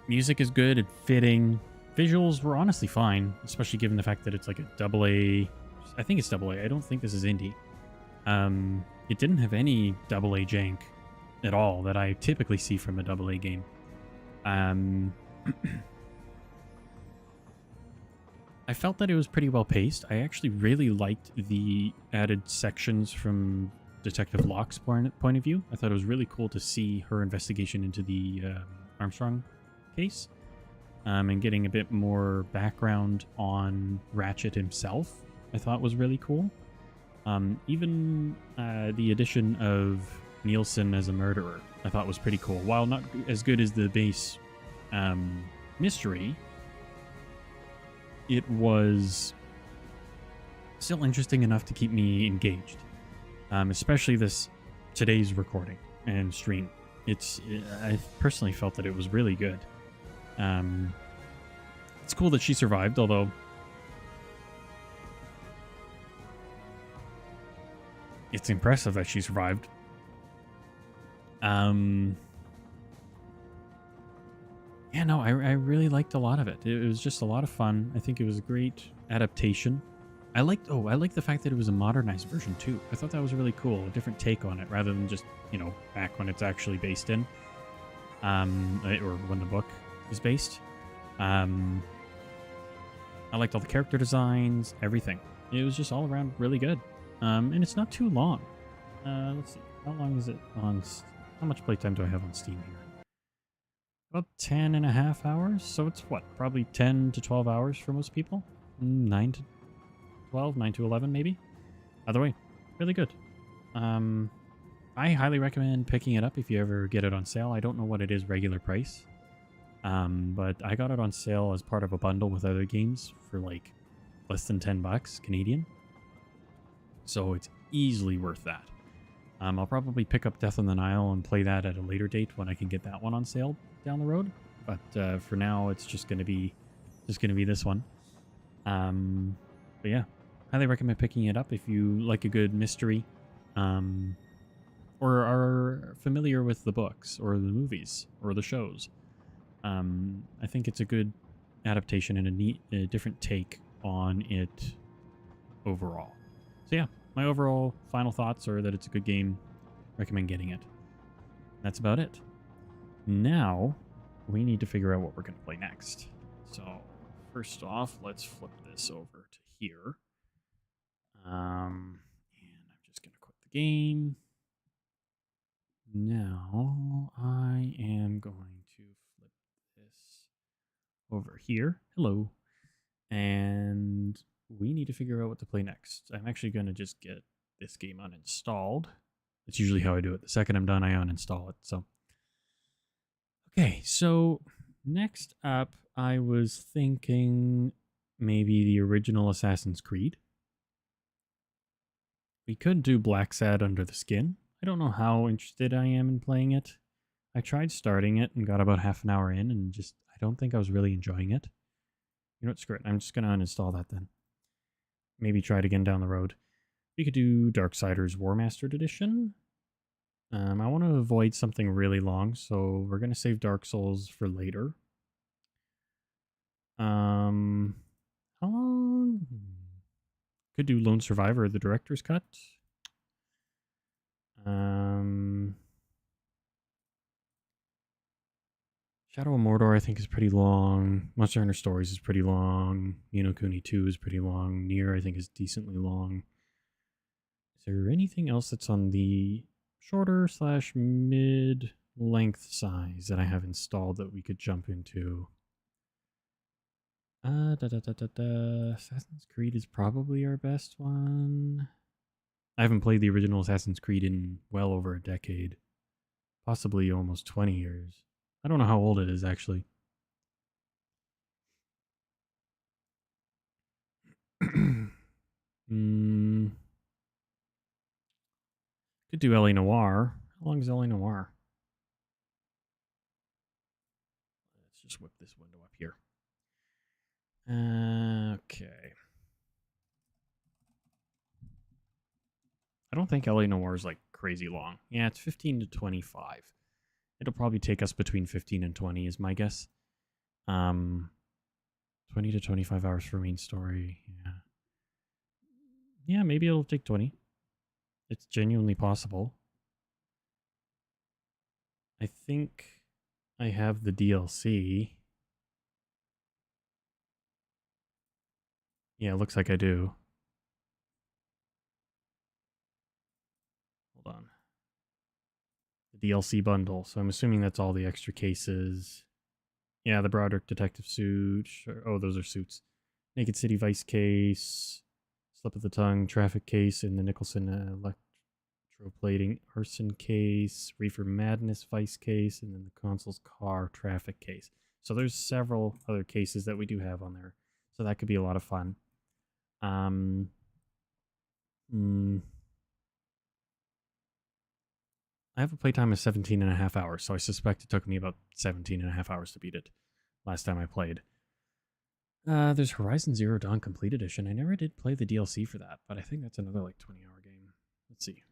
Speaker 1: Music is good and fitting. Visuals were honestly fine, especially given the fact that it's like a AA. I think it's AA. I don't think this is indie. It didn't have any AA jank at all that I typically see from a AA game. I felt that it was pretty well paced. I actually really liked the added sections from Detective Locke's point of view. I thought it was really cool to see her investigation into the Armstrong case, and getting a bit more background on Ratchet himself. I thought was really cool. Even the addition of Nielsen as a murderer, I thought was pretty cool. While not as good as the base mystery, it was still interesting enough to keep me engaged. Especially today's recording and stream. I personally felt that it was really good. It's cool that she survived, although it's impressive that she survived. Yeah, no, I really liked a lot of it. It was just a lot of fun. I think it was a great adaptation. I liked the fact that it was a modernized version too. I thought that was really cool, a different take on it rather than just, back when it's actually based in, or when the book is based. I liked all the character designs, everything. It was just all around really good. And it's not too long. Let's see, how long is it on? How much playtime do I have on Steam here? About 10 and a half hours. So it's what, probably 10 to 12 hours for most people. 9 to 12, 9 to 11 maybe. Either way, really good. I highly recommend picking it up if you ever get it on sale. I don't know what it is regular price. But I got it on sale as part of a bundle with other games for like less than 10 bucks Canadian. So it's easily worth that. I'll probably pick up Death on the Nile and play that at a later date when I can get that one on sale down the road. But for now, it's just gonna be this one. But yeah, highly recommend picking it up if you like a good mystery, or are familiar with the books or the movies or the shows. I think it's a good adaptation and a different take on it overall. So yeah, my overall final thoughts are that it's a good game. Recommend getting it. That's about it. Now, we need to figure out what we're going to play next. So, first off, let's flip this over to here. And I'm just going to quit the game. Now, I am going to flip this over here. Hello. And we need to figure out what to play next. I'm actually going to just get this game uninstalled. That's usually how I do it. The second I'm done, I uninstall it. So, okay, so next up, I was thinking maybe the original Assassin's Creed. We could do Black Sad Under the Skin. I don't know how interested I am in playing it. I tried starting it and got about half an hour in and just, I don't think I was really enjoying it. You know what, screw it. I'm just going to uninstall that then. Maybe try it again down the road. We could do Darksiders War Mastered Edition. I want to avoid something really long, so we're going to save Dark Souls for later. How long? Could do Lone Survivor, the Director's Cut. Shadow of Mordor, I think, is pretty long. Monster Hunter Stories is pretty long. Ni no Kuni 2 is pretty long. Nier, I think, is decently long. Is there anything else that's on the shorter / mid-length size that I have installed that we could jump into? Assassin's Creed is probably our best one. I haven't played the original Assassin's Creed in well over a decade. Possibly almost 20 years. I don't know how old it is, actually. Could do L.A. Noire. How long is L.A. Noire? Let's just whip this window up here. Okay. I don't think L.A. Noire is like crazy long. Yeah, it's 15 to 25. It'll probably take us between 15 and 20 is my guess. 20 to 25 hours for main story. Yeah. Yeah, maybe it'll take 20. It's genuinely possible. I think I have the DLC. Yeah, it looks like I do. Hold on. The DLC bundle. So I'm assuming that's all the extra cases. Yeah, the Broderick detective suit. Sure. Oh, those are suits. Naked City Vice case. Slip of the Tongue traffic case. And the Nicholson electroplating arson case. Reefer Madness Vice case. And then the Consul's car traffic case. So there's several other cases that we do have on there. So that could be a lot of fun. I have a playtime of 17 and a half hours, so I suspect it took me about 17 and a half hours to beat it last time I played. There's Horizon Zero Dawn Complete Edition. I never did play the DLC for that, but I think that's another like 20-hour game. Let's see.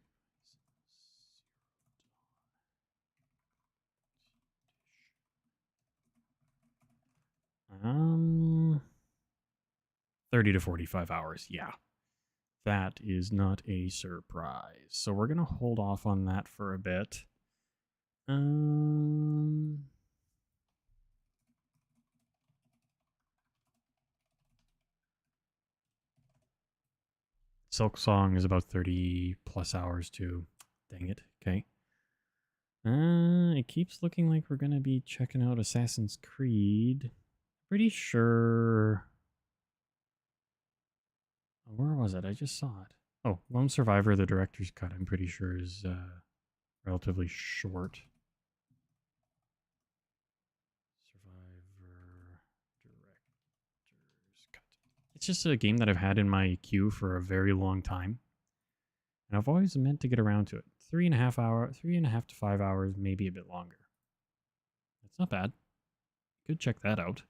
Speaker 1: 30 to 45 hours, yeah. That is not a surprise. So we're going to hold off on that for a bit. Silk Song is about 30 plus hours too. Dang it. Okay. It keeps looking like we're going to be checking out Assassin's Creed. Pretty sure Where was it? I just saw it. Oh, Lone Survivor, the director's cut, I'm pretty sure is relatively short. Survivor director's cut. It's just a game that I've had in my queue for a very long time. And I've always meant to get around to it. 3.5 to 5 hours, maybe a bit longer. That's not bad. Could check that out.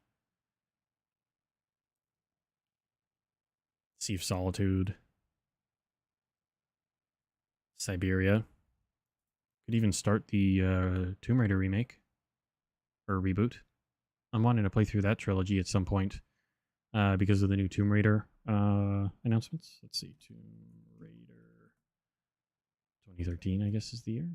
Speaker 1: Sea of Solitude. Siberia. Could even start the Tomb Raider remake. Or reboot. I'm wanting to play through that trilogy at some point. Because of the new Tomb Raider announcements. Let's see. Tomb Raider 2013, I guess, is the year.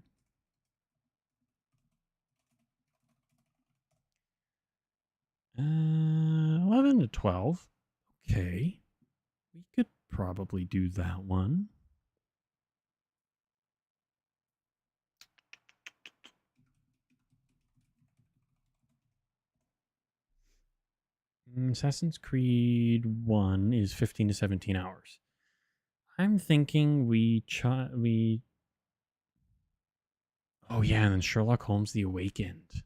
Speaker 1: Uh, 11 to 12. Okay. We could probably do that one. Assassin's Creed 1 is 15 to 17 hours. I'm thinking we... Oh yeah, and then Sherlock Holmes The Awakened.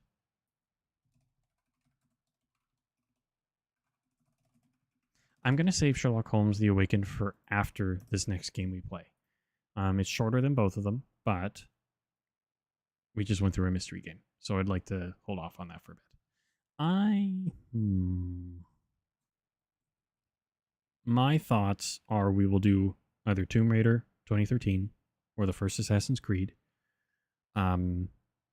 Speaker 1: I'm going to save Sherlock Holmes The Awakened for after this next game we play. It's shorter than both of them, but we just went through a mystery game. So I'd like to hold off on that for a bit. My thoughts are we will do either Tomb Raider 2013 or the first Assassin's Creed. Then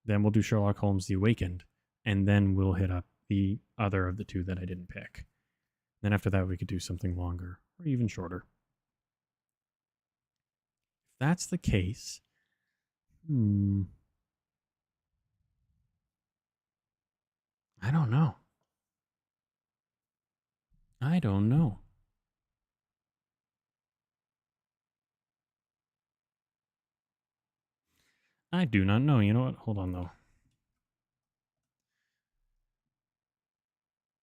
Speaker 1: we'll do Sherlock Holmes The Awakened, and then we'll hit up the other of the two that I didn't pick. Then after that, we could do something longer or even shorter. If that's the case, I don't know. I don't know. I do not know. You know what? Hold on, though.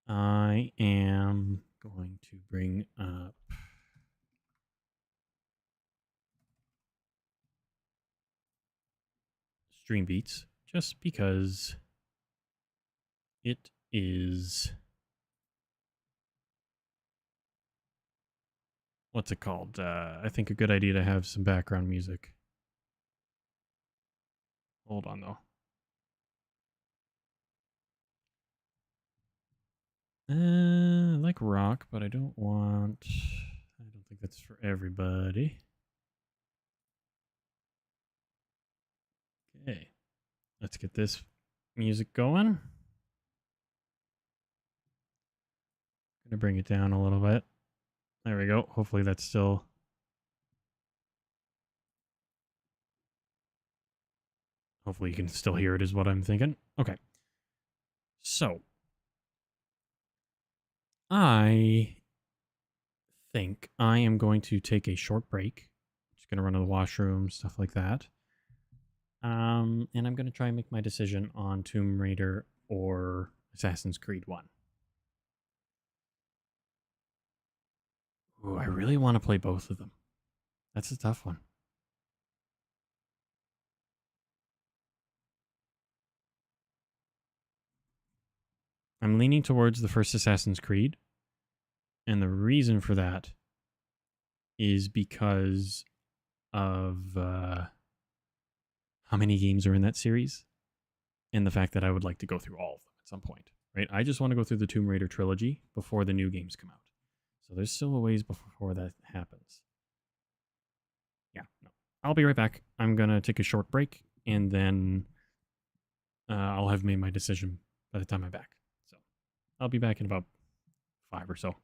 Speaker 1: I am going to bring up Stream Beats just because it is... What's it called? I think a good idea to have some background music. Hold on, though. I like rock, but I don't think that's for everybody. Okay. Let's get this music going. Gonna bring it down a little bit. There we go. Hopefully that's still... Hopefully you can still hear it is what I'm thinking. Okay. So. I think I am going to take a short break. Just going to run to the washroom, stuff like that. And I'm going to try and make my decision on Tomb Raider or Assassin's Creed 1. Ooh, I really want to play both of them. That's a tough one. I'm leaning towards the first Assassin's Creed. And the reason for that is because of how many games are in that series and the fact that I would like to go through all of them at some point, right? I just want to go through the Tomb Raider trilogy before the new games come out. So there's still a ways before that happens. Yeah, no. I'll be right back. I'm going to take a short break and then I'll have made my decision by the time I'm back. So I'll be back in about 5 or so.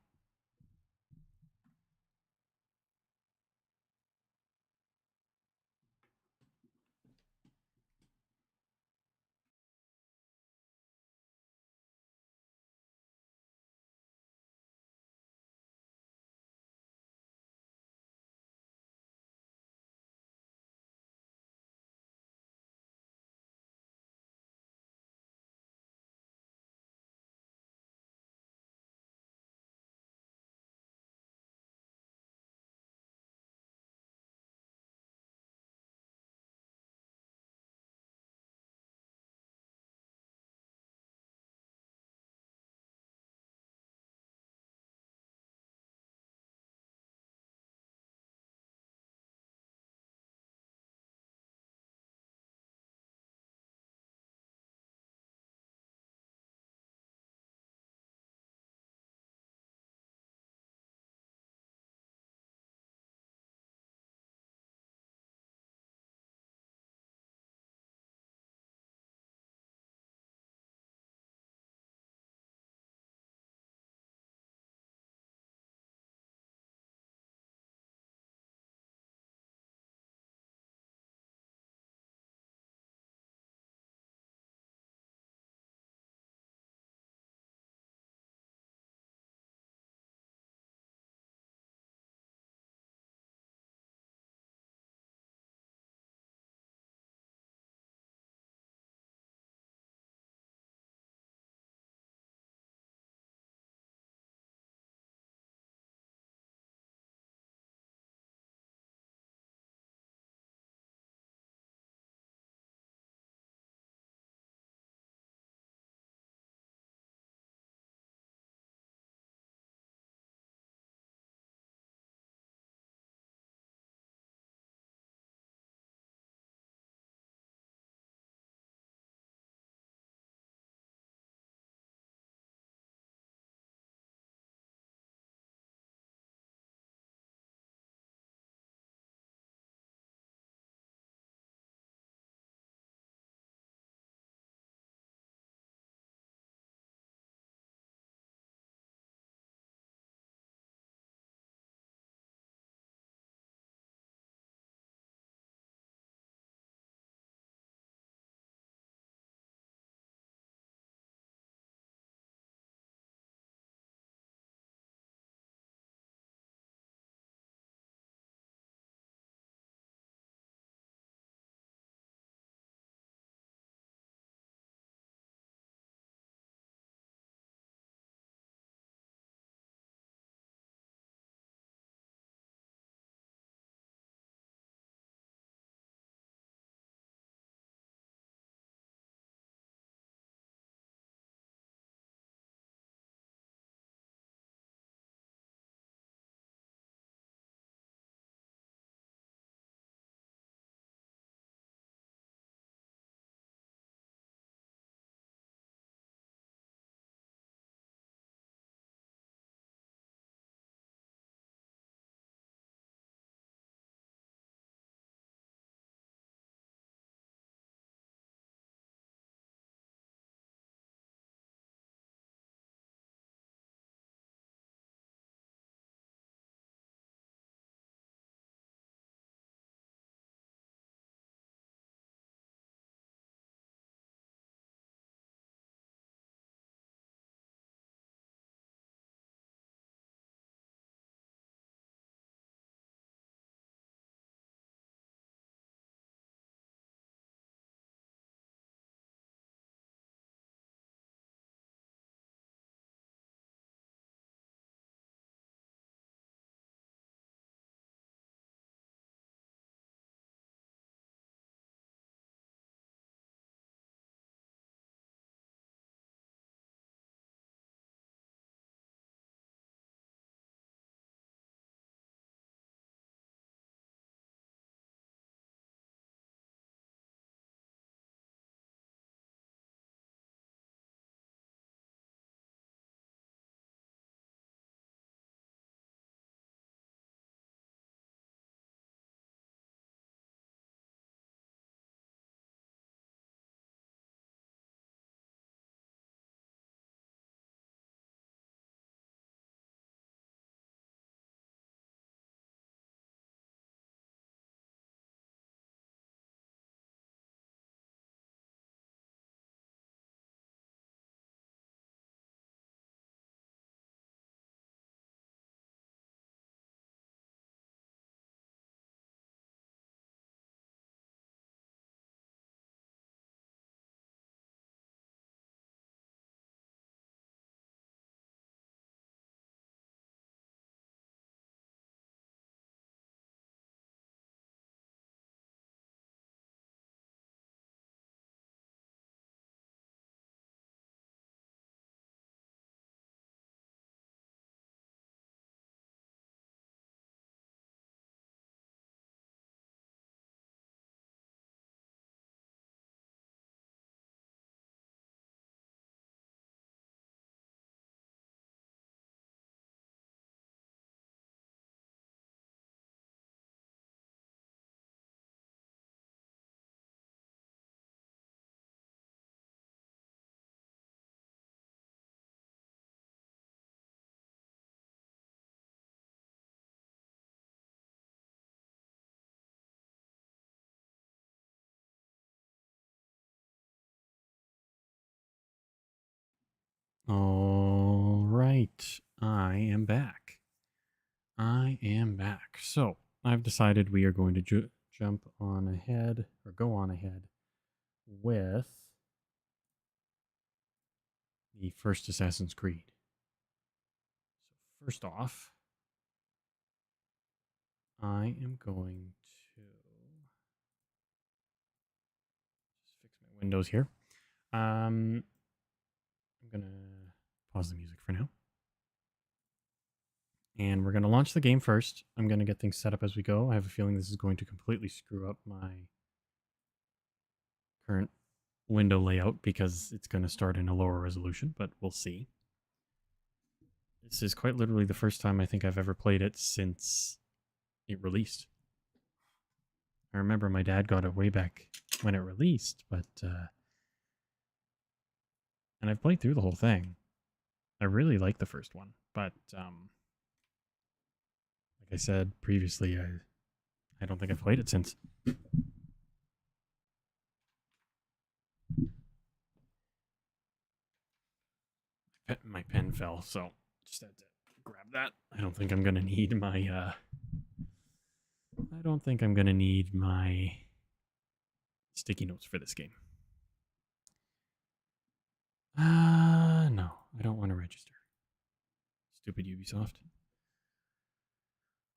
Speaker 1: All right, I am back. So, I've decided we are going to jump on ahead, or go on ahead, with the first Assassin's Creed. So, first off, I am going to just fix my windows here. I'm going to pause the music for now. And we're going to launch the game first. I'm going to get things set up as we go. I have a feeling this is going to completely screw up my current window layout because it's going to start in a lower resolution, but we'll see. This is quite literally the first time I think I've ever played it since it released. I remember my dad got it way back when it released, but and I've played through the whole thing. I really like the first one, but like I said previously, I don't think I've played it since. My pen fell, so just had to grab that. I don't think I'm gonna need my sticky notes for this game. No, I don't want to register. Stupid Ubisoft.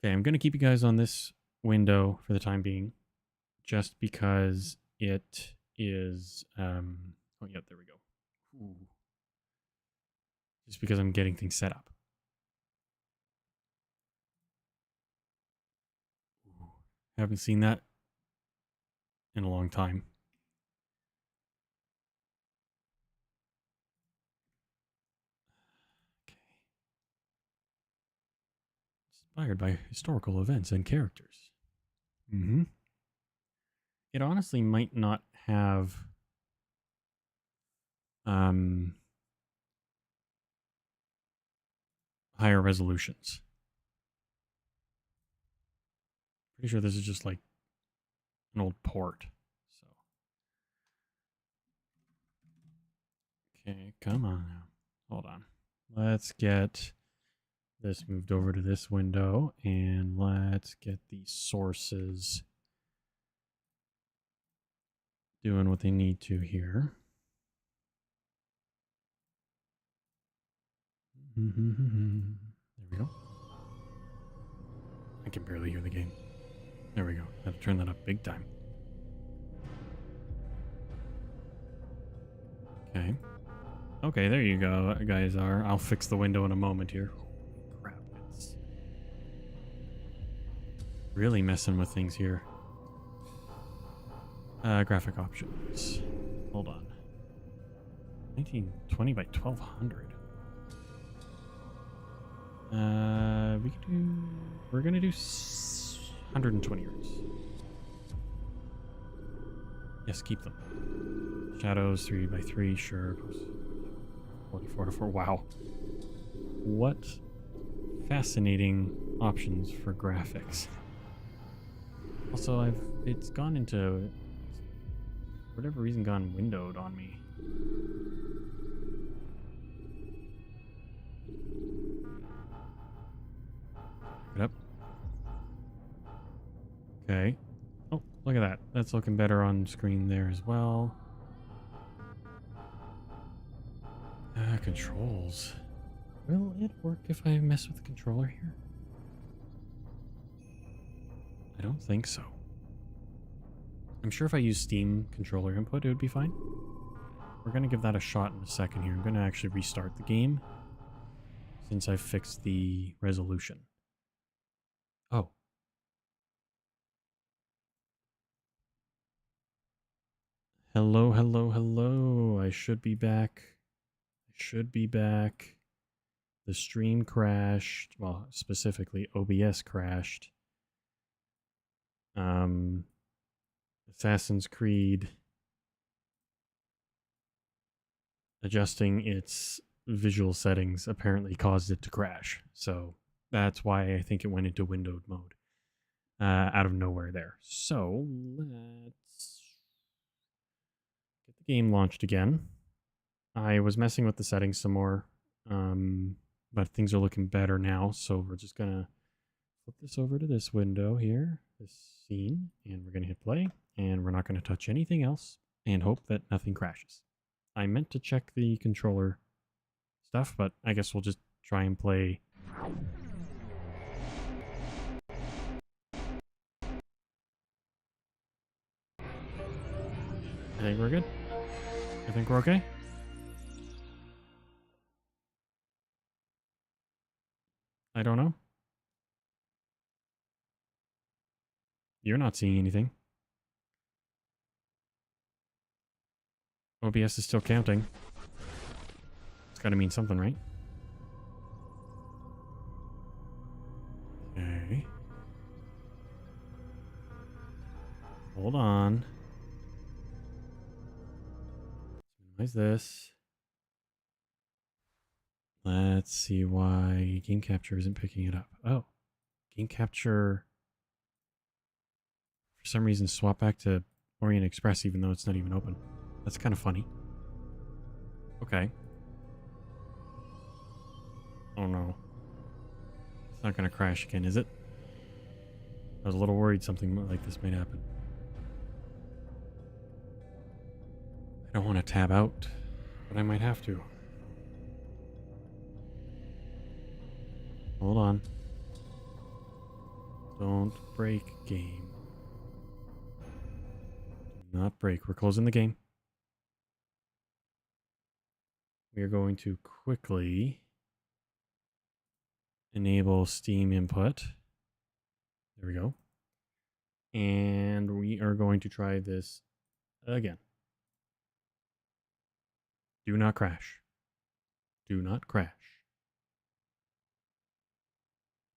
Speaker 1: Okay, I'm going to keep you guys on this window for the time being, just because it is, oh yeah, there we go. Ooh. Just because I'm getting things set up. Ooh. Haven't seen that in a long time. Inspired by historical events and characters. It honestly might not have higher resolutions. Pretty sure this is just like an old port. So okay, come on now. Hold on. Let's get this moved over to this window, and let's get the sources doing what they need to here. There we go. I can barely hear the game. There we go. I have to turn that up big time. Okay. Okay, there you go, guys. I'll fix the window in a moment here. Crap, it's really messing with things here. Graphic options. Hold on. 1920 by 1200. We're gonna do 120 hertz. Yes, keep them. Shadows 3 by 3, sure. 44 to 4. Wow. What fascinating options for graphics. Also, it's gone into, for whatever reason, gone windowed on me. It up. Okay. Oh, look at that. That's looking better on screen there as well. Controls. Will it work if I mess with the controller here? I don't think so. I'm sure if I use Steam controller input, it would be fine. We're going to give that a shot in a second here. I'm going to actually restart the game since I've fixed the resolution. Oh. Hello, hello, hello. I should be back. The stream crashed. Well, specifically OBS crashed. Assassin's Creed adjusting its visual settings apparently caused it to crash. So that's why I think it went into windowed mode out of nowhere there. So let's get the game launched again. I was messing with the settings some more, but things are looking better now, so we're just gonna flip this over to this window here, this scene, and we're gonna hit play, and we're not gonna touch anything else, and hope that nothing crashes. I meant to check the controller stuff, but I guess we'll just try and play. I think we're good. I think we're okay. I don't know. You're not seeing anything. OBS is still counting. It's gotta mean something, right? Okay. Hold on. Minimize this. Let's see why game capture isn't picking it up. Oh, game capture for some reason swap back to Orient Express even though it's not even open. That's kind of funny. Okay. Oh no. It's not going to crash again, is it? I was a little worried something like this might happen. I don't want to tab out, but I might have to. Hold on. Don't break, game. Do not break. We're closing the game. We are going to quickly enable Steam input. There we go. And we are going to try this again. Do not crash. Do not crash.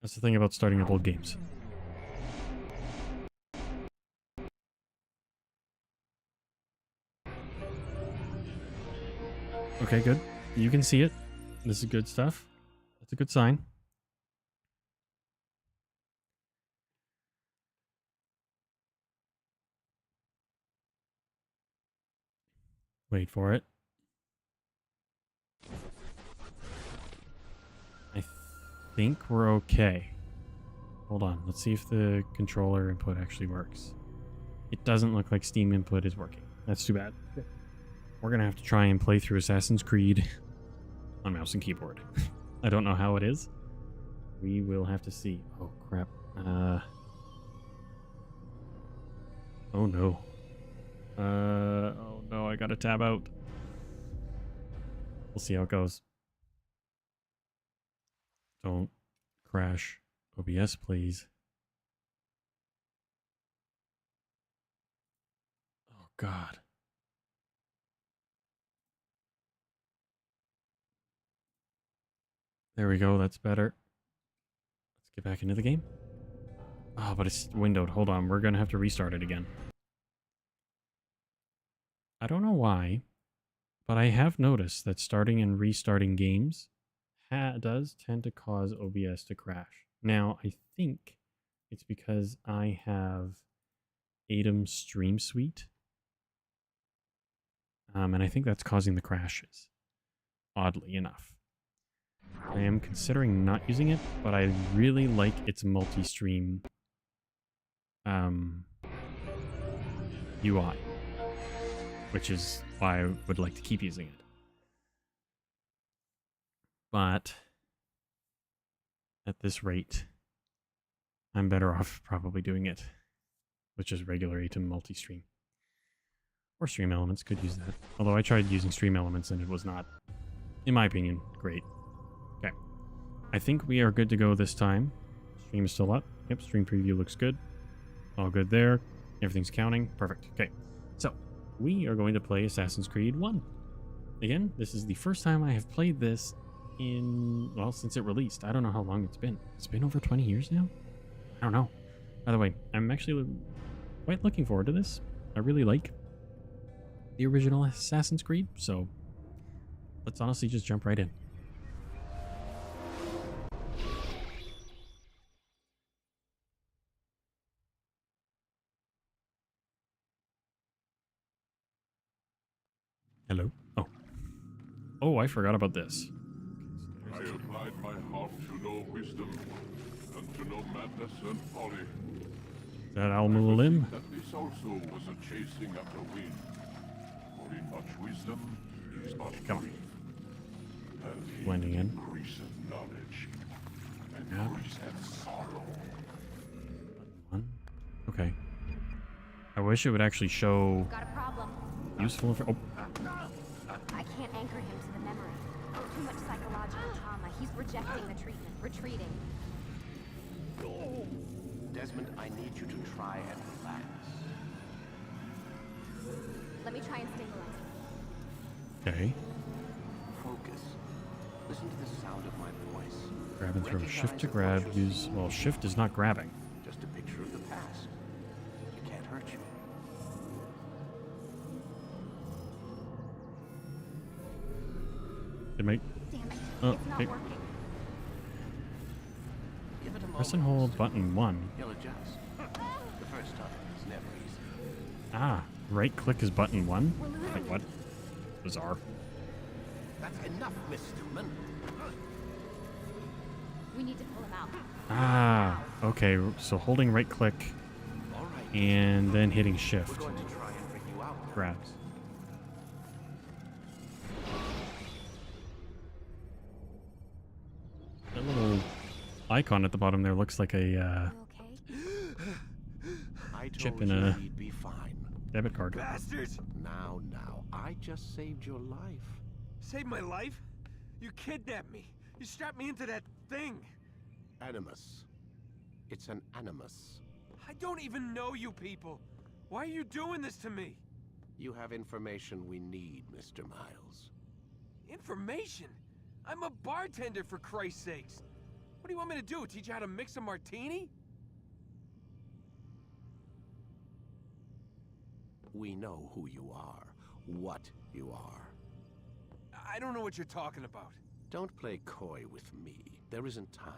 Speaker 1: That's the thing about starting up old games. Okay, good. You can see it. This is good stuff. That's a good sign. Wait for it. I think we're okay. Hold on. Let's see if the controller input actually works. It doesn't look like Steam input is working. That's too bad. We're going to have to try and play through Assassin's Creed on mouse and keyboard. I don't know how it is. We will have to see. Oh, crap. Oh, no. Oh, no. I got to tab out. We'll see how it goes. Don't crash OBS, please. Oh, God. There we go. That's better. Let's get back into the game. Oh, but it's windowed. Hold on. We're going to have to restart it again. I don't know why, but I have noticed that starting and restarting games does tend to cause OBS to crash. Now, I think it's because I have Atom Stream Suite. And I think that's causing the crashes, oddly enough. I am considering not using it, but I really like its multi-stream UI, which is why I would like to keep using it. But at this rate, I'm better off probably doing it with just regular Atom multi-stream. Or Stream Elements, could use that. Although I tried using Stream Elements and it was not, in my opinion, great. Okay. I think we are good to go this time. Stream is still up. Yep, stream preview looks good. All good there. Everything's counting. Perfect. Okay. So, we are going to play Assassin's Creed 1. Again, this is the first time I have played this well, since it released. I don't know how long it's been. It's been over 20 years now? I don't know. By the way, I'm actually quite looking forward to this. I really like the original Assassin's Creed, so let's honestly just jump right in. Hello? Oh. Oh, I forgot about this.
Speaker 17: I applied my heart to know wisdom, and to know madness and folly.
Speaker 1: Is that Al-Mualim?
Speaker 17: That this also was a chasing after wind. For in much wisdom is much
Speaker 1: Come on.
Speaker 17: grief. And
Speaker 1: Blending in.
Speaker 17: increaseth knowledge, and
Speaker 1: Yeah.
Speaker 17: increaseth sorrow.
Speaker 1: One. Okay. I wish it would actually show
Speaker 18: Got a problem.
Speaker 1: useful info. Oh,
Speaker 18: I can't anchor him to the memory. Too much psychological trauma. He's rejecting the treatment, retreating.
Speaker 2: Desmond, I need you to try and relax.
Speaker 18: Let me try and stabilize.
Speaker 1: okay.
Speaker 2: Focus. Listen to the sound of my voice.
Speaker 1: Grab and throw.
Speaker 2: Recognize
Speaker 1: Shift to
Speaker 2: that
Speaker 1: grab.
Speaker 2: what you're
Speaker 1: Use.
Speaker 2: seeing
Speaker 1: Well, shift is not grabbing.
Speaker 2: Just a picture of the past. It can't hurt you.
Speaker 1: It might.
Speaker 18: Damn it.
Speaker 1: Oh,
Speaker 18: It's not
Speaker 1: okay.
Speaker 18: working.
Speaker 2: Give it a
Speaker 1: Press and
Speaker 2: moment.
Speaker 1: hold button 1.
Speaker 2: He'll adjust. The first time is never easy.
Speaker 1: Ah, right click is button 1.
Speaker 18: We're losing
Speaker 1: Like what? Bizarre.
Speaker 2: That's enough, Mr. Mann.
Speaker 18: We need to pull him out.
Speaker 1: Ah, okay. So holding right click
Speaker 2: All right.
Speaker 1: and then hitting
Speaker 2: We're
Speaker 1: shift
Speaker 2: going to try and bring you out now.
Speaker 1: grabs. That little icon at the bottom there looks like a
Speaker 18: You okay?
Speaker 2: I told
Speaker 1: chip in
Speaker 2: you
Speaker 1: a
Speaker 2: he'd be fine.
Speaker 1: debit card.
Speaker 12: Bastards!
Speaker 2: Now, I just saved your life.
Speaker 12: Saved my life? You kidnapped me. You strapped me into that thing.
Speaker 2: Animus. It's an animus.
Speaker 12: I don't even know you people. Why are you doing this to me?
Speaker 2: You have information we need, Mr. Miles.
Speaker 12: Information? I'm a bartender, for Christ's sakes. What do you want me to do? Teach you how to mix a martini?
Speaker 2: We know who you are, what you are.
Speaker 12: I don't know what you're talking about.
Speaker 2: Don't play coy with me. There isn't time.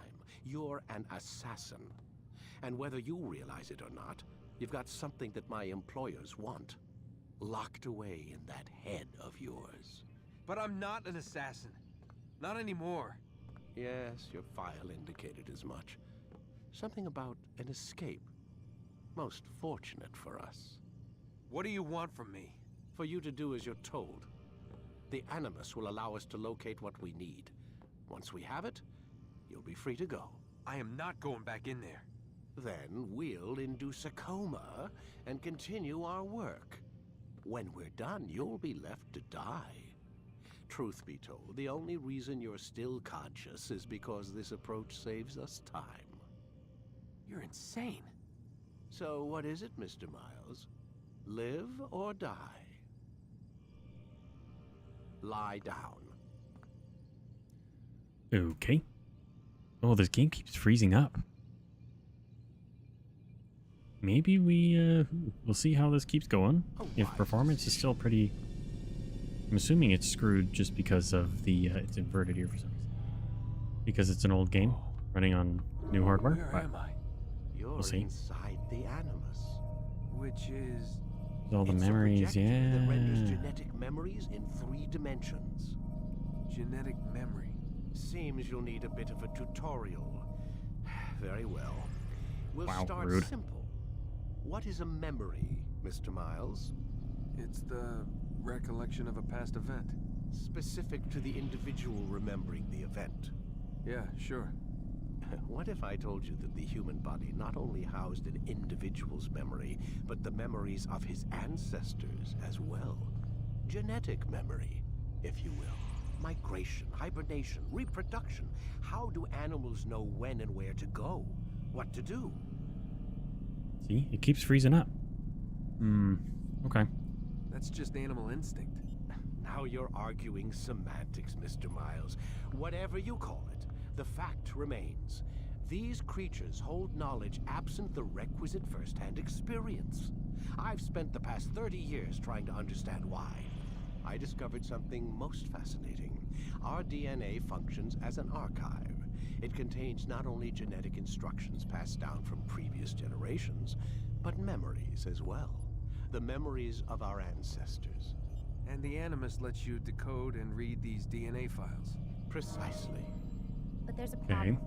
Speaker 2: You're an assassin. And whether you realize it or not, you've got something that my employers want. Locked away in that head of yours.
Speaker 12: But I'm not an assassin. Not anymore.
Speaker 2: Yes, your file indicated as much. Something about an escape. Most fortunate for us.
Speaker 12: What do you want from me?
Speaker 2: For you to do as you're told. The Animus will allow us to locate what we need. Once we have it, you'll be free to go.
Speaker 12: I am not going back in there.
Speaker 2: Then we'll induce a coma and continue our work. When we're done, you'll be left to die. Truth be told, the only reason you're still conscious is because this approach saves us time.
Speaker 12: You're insane.
Speaker 2: So what is it, Mr. Miles? Live or die? Lie down.
Speaker 1: Okay. Oh, this game keeps freezing up. Maybe we'll see how this keeps going. If performance is still pretty... I'm assuming it's screwed just because of the... it's inverted here for some reason. Because it's an old game running on new hardware.
Speaker 12: Where am I?
Speaker 2: You're
Speaker 1: We'll see.
Speaker 2: inside the Animus.
Speaker 12: Which is...
Speaker 1: All the
Speaker 2: It's a
Speaker 1: memories,
Speaker 2: projector
Speaker 1: yeah.
Speaker 2: that renders genetic memories in 3 dimensions.
Speaker 12: genetic memory.
Speaker 2: Seems you'll need a bit of a tutorial. Very well. We'll
Speaker 1: Wow,
Speaker 2: start
Speaker 1: rude.
Speaker 2: simple. What is a memory, Mr. Miles?
Speaker 12: It's the recollection of a past event.
Speaker 2: Specific to the individual remembering the event.
Speaker 12: Yeah, sure.
Speaker 2: What if I told you that the human body not only housed an individual's memory, but the memories of his ancestors as well? Genetic memory, if you will. Migration, hibernation, reproduction. How do animals know when and where to go? What to do?
Speaker 1: See? It keeps freezing up. Okay.
Speaker 12: That's just animal instinct.
Speaker 2: Now you're arguing semantics, Mr. Miles. Whatever you call it, the fact remains. These creatures hold knowledge absent the requisite first-hand experience. I've spent the past 30 years trying to understand why. I discovered something most fascinating. Our DNA functions as an archive. It contains not only genetic instructions passed down from previous generations, but memories as well. The memories of our ancestors.
Speaker 19: And the Animus lets you decode and read these DNA files.
Speaker 12: Precisely.
Speaker 18: But there's a
Speaker 1: Okay.
Speaker 18: problem.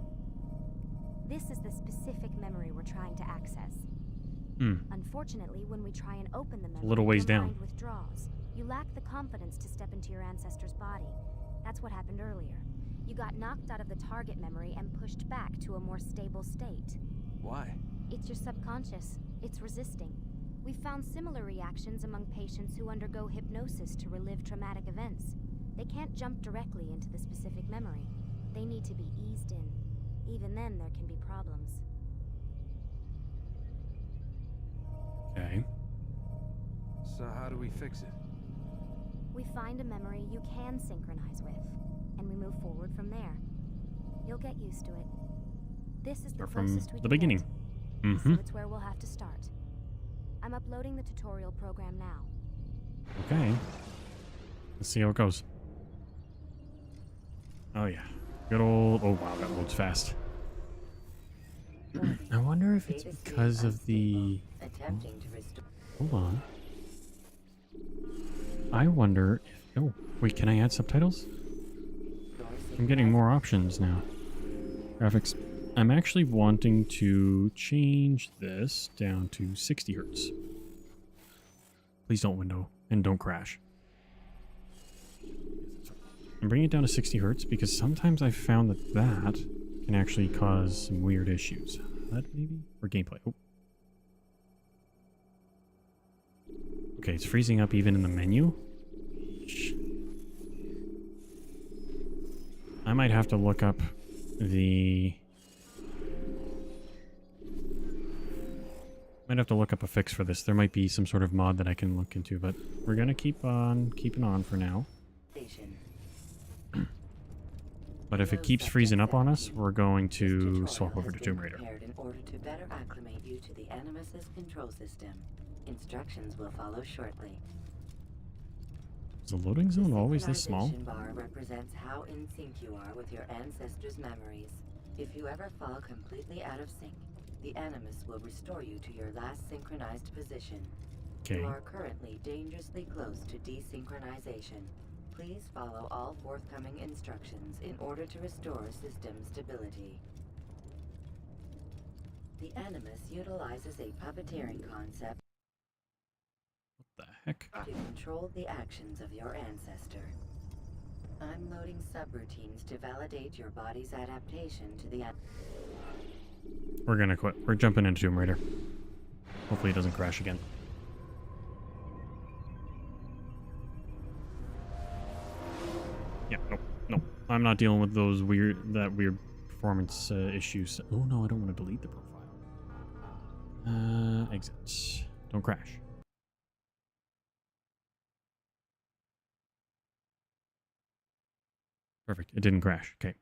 Speaker 18: This is the specific memory we're trying to access. Unfortunately, when we try and open the memory,
Speaker 1: little ways
Speaker 18: your
Speaker 1: down.
Speaker 18: mind withdraws. You lack the confidence to step into your ancestor's body. That's what happened earlier. You got knocked out of the target memory and pushed back to a more stable state.
Speaker 19: Why?
Speaker 18: It's your subconscious. It's resisting. We've found similar reactions among patients who undergo hypnosis to relive traumatic events. They can't jump directly into the specific memory. They need to be eased in. Even then, there can be problems.
Speaker 1: Okay.
Speaker 19: So how do we fix it?
Speaker 18: We find a memory you can synchronize with, and we move forward from there. You'll get used to it. This is the
Speaker 1: Start from
Speaker 18: closest we
Speaker 1: the
Speaker 18: can
Speaker 1: beginning.
Speaker 18: get, so it's where we'll have to start. I'm uploading the tutorial program now.
Speaker 1: Okay. Let's see how it goes. Oh yeah. Good old... Oh wow, that loads fast. I wonder if it's because of the... Hold on. I wonder if... Oh, wait, can I add subtitles? I'm getting more options now. Graphics. I'm actually wanting to change this down to 60 hertz. Please don't window and don't crash. I'm bringing it down to 60 hertz because sometimes I've found that that can actually cause some weird issues. HUD maybe? Or gameplay. Oh. Okay, it's freezing up even in the menu. Shh. I might have to look up the... Might have to look up a fix for this. There might be some sort of mod that I can look into, but we're gonna keep on keeping on for now. But if it keeps freezing up on us, we're going to swap over to Tomb Raider.
Speaker 20: In order to better acclimate you to the Animus's control system. Instructions will follow shortly.
Speaker 1: Is the loading zone always this small?
Speaker 20: The synchronization bar represents how in sync you are with your ancestors' memories. If you ever fall completely out of sync, the Animus will restore you to your last synchronized position.
Speaker 1: Okay.
Speaker 20: You are currently dangerously close to desynchronization. Please follow all forthcoming instructions in order to restore system stability. The Animus utilizes a puppeteering concept
Speaker 1: What the heck?
Speaker 20: to control the actions of your ancestor. I'm loading subroutines to validate your body's adaptation to the
Speaker 1: We're gonna quit. We're jumping into Tomb Raider. Hopefully it doesn't crash again. Yeah, nope. I'm not dealing with those weird performance issues. Oh no, I don't want to delete the profile. Exit. Don't crash. Perfect. It didn't crash. Okay.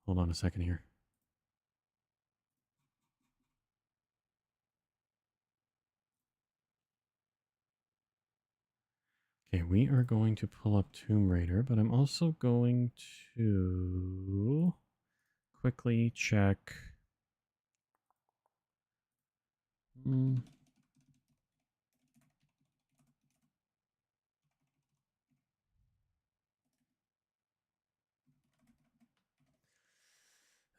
Speaker 1: Hold on a second here. Okay, we are going to pull up Tomb Raider, but I'm also going to quickly check.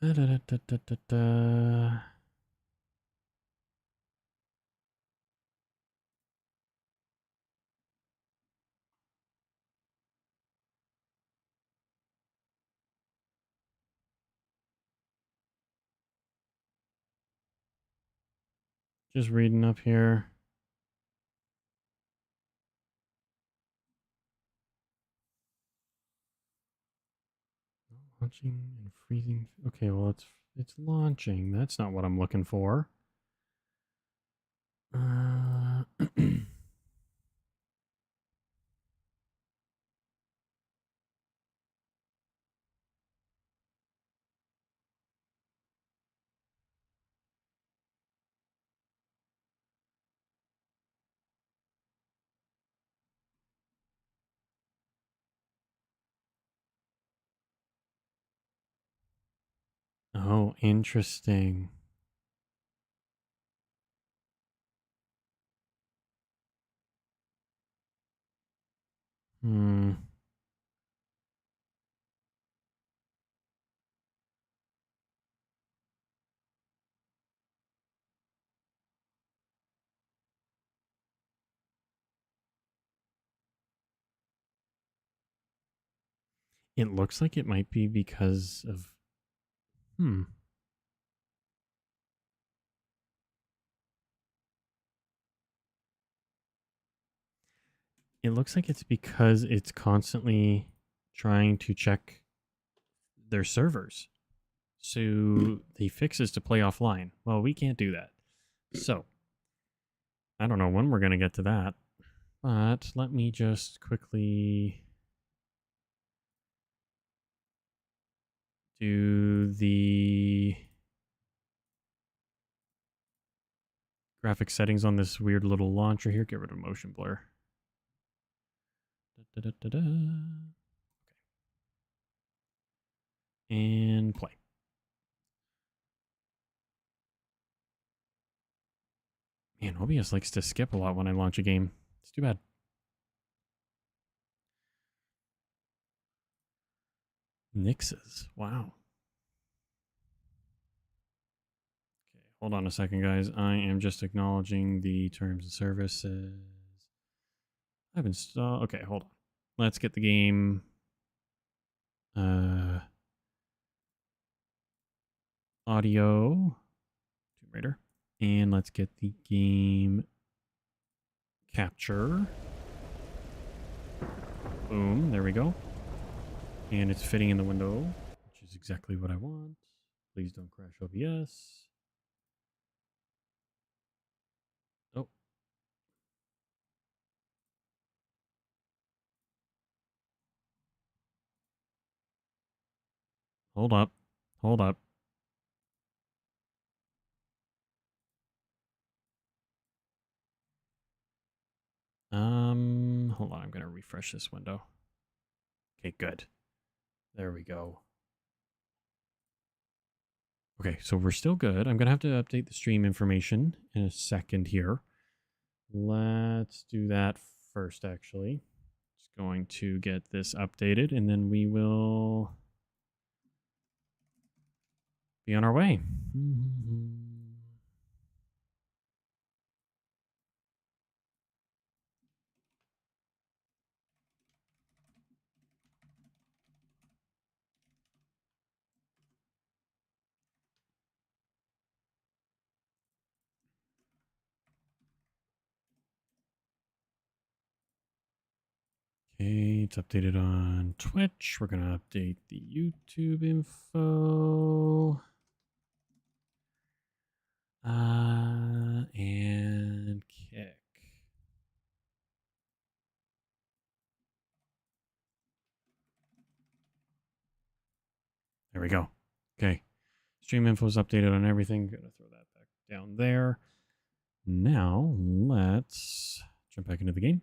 Speaker 1: Da, da, da, da, da, da, da. Just reading up here. Launching and freezing. Okay, well it's launching. That's not what I'm looking for. Oh, interesting. Hmm. It looks like it might be because of... It looks like it's because it's constantly trying to check their servers. So the fix is to play offline. Well, we can't do that. So, I don't know when we're going to get to that. But let me just quickly do the graphic settings on this weird little launcher here. Get rid of motion blur. Okay. And play. Man, OBS likes to skip a lot when I launch a game. It's too bad. Nixes. Wow. Okay, hold on a second, guys. I am just acknowledging the terms and services. I've installed... Okay, hold on. Let's get the game... audio. Tomb Raider. And let's get the game capture. Boom, there we go. And it's fitting in the window, which is exactly what I want. Please don't crash OBS. Oh. Hold up. Hold up. Hold on, I'm gonna refresh this window. Okay, good. There we go. Okay, so we're still good. I'm gonna have to update the stream information in a second here. Let's do that first, actually. Just going to get this updated, and then we will be on our way. Okay, it's updated on Twitch. We're going to update the YouTube info. And Kick. There we go. Okay. Stream info is updated on everything. Gonna throw that back down there. Now, let's jump back into the game.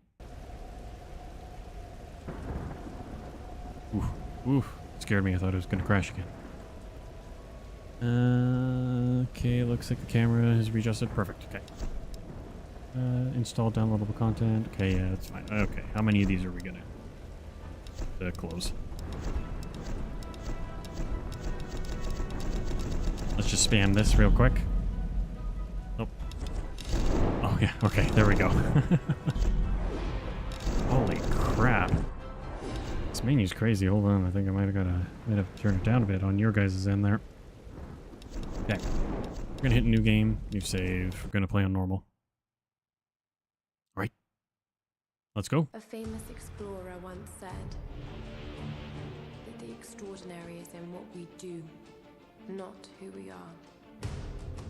Speaker 1: Oof, oof. It scared me. I thought it was going to crash again. Okay, looks like the camera is readjusted. Perfect. Okay. Install downloadable content. Okay, yeah, that's fine. Okay, how many of these are we going to close? Let's just spam this real quick. Oh. Oh, yeah. Okay, there we go. Holy crap. This menu's crazy. Hold on. I think I might have to turn it down a bit on your guys' end there. Okay. We're going to hit new game, new save. We're going to play on normal. All right. Let's go.
Speaker 21: A famous explorer once said that the extraordinary is in what we do, not who we are.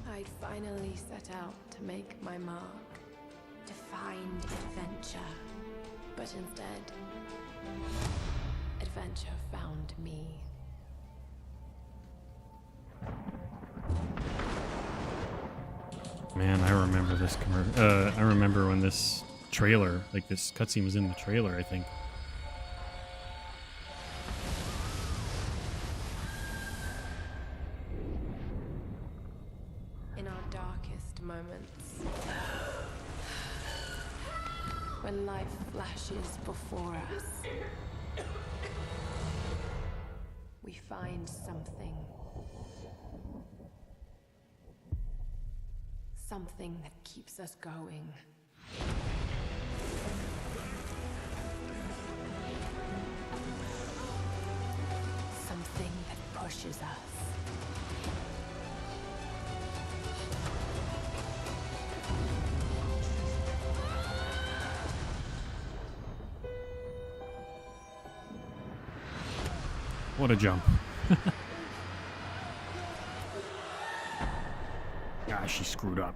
Speaker 21: I finally set out to make my mark, to find adventure. But instead, adventure found me.
Speaker 1: Man, I remember this I remember when this trailer, like this cutscene was in the trailer, I think.
Speaker 21: In our darkest moments, when life flashes before us, we find something. Something that keeps us going. Something that pushes us.
Speaker 1: What a jump. Ah, she screwed up.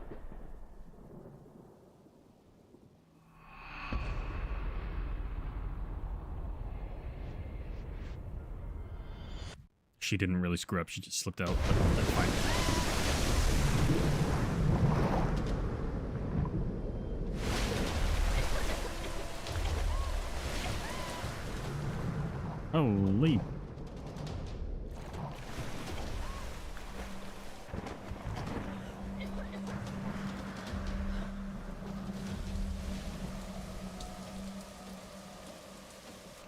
Speaker 1: She didn't really screw up, she just slipped out, but that's fine. Holy.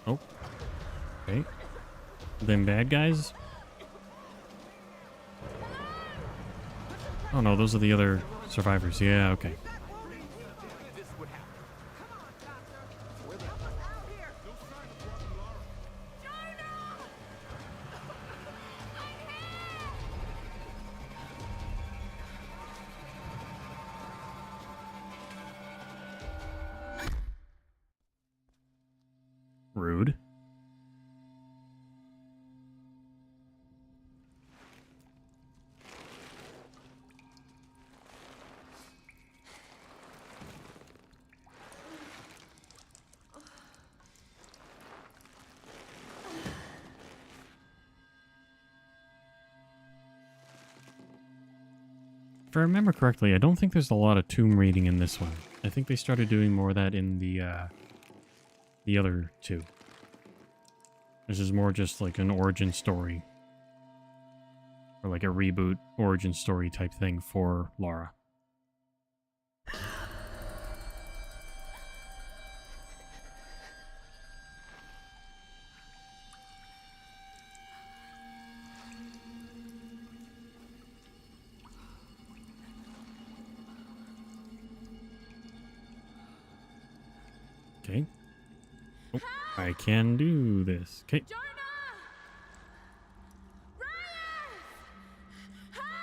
Speaker 1: Oh. Okay. Them bad guys? Oh no, those are the other survivors. Yeah, okay. Rude. If I remember correctly, I don't think there's a lot of tomb raiding in this one. I think they started doing more of that in the other two. This is more just like an origin story. Or like a reboot origin story type thing for Lara. Okay. Oh, I can do this. Okay.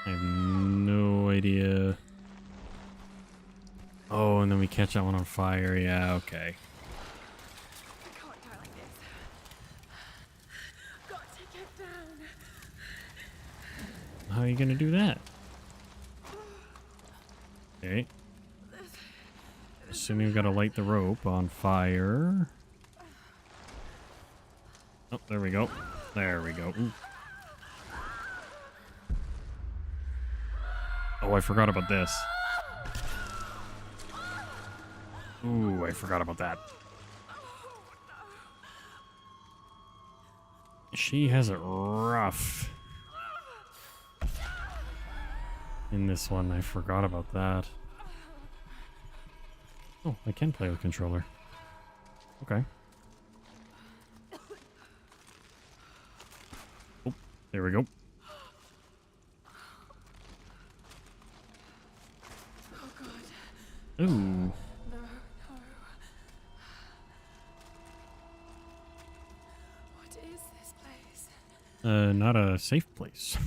Speaker 1: I have no idea. Oh, and then we catch that one on fire. Yeah, okay. How are you gonna do that? Okay. Assuming we've got to light the rope on fire. Oh, there we go. There we go. Ooh. Oh, I forgot about this. Ooh, I forgot about that. She has it rough in this one. I forgot about that. Oh, I can play with controller. Okay. Oh, there we go.
Speaker 21: Oh God.
Speaker 1: Ooh.
Speaker 21: No. What is this place?
Speaker 1: Not a safe place.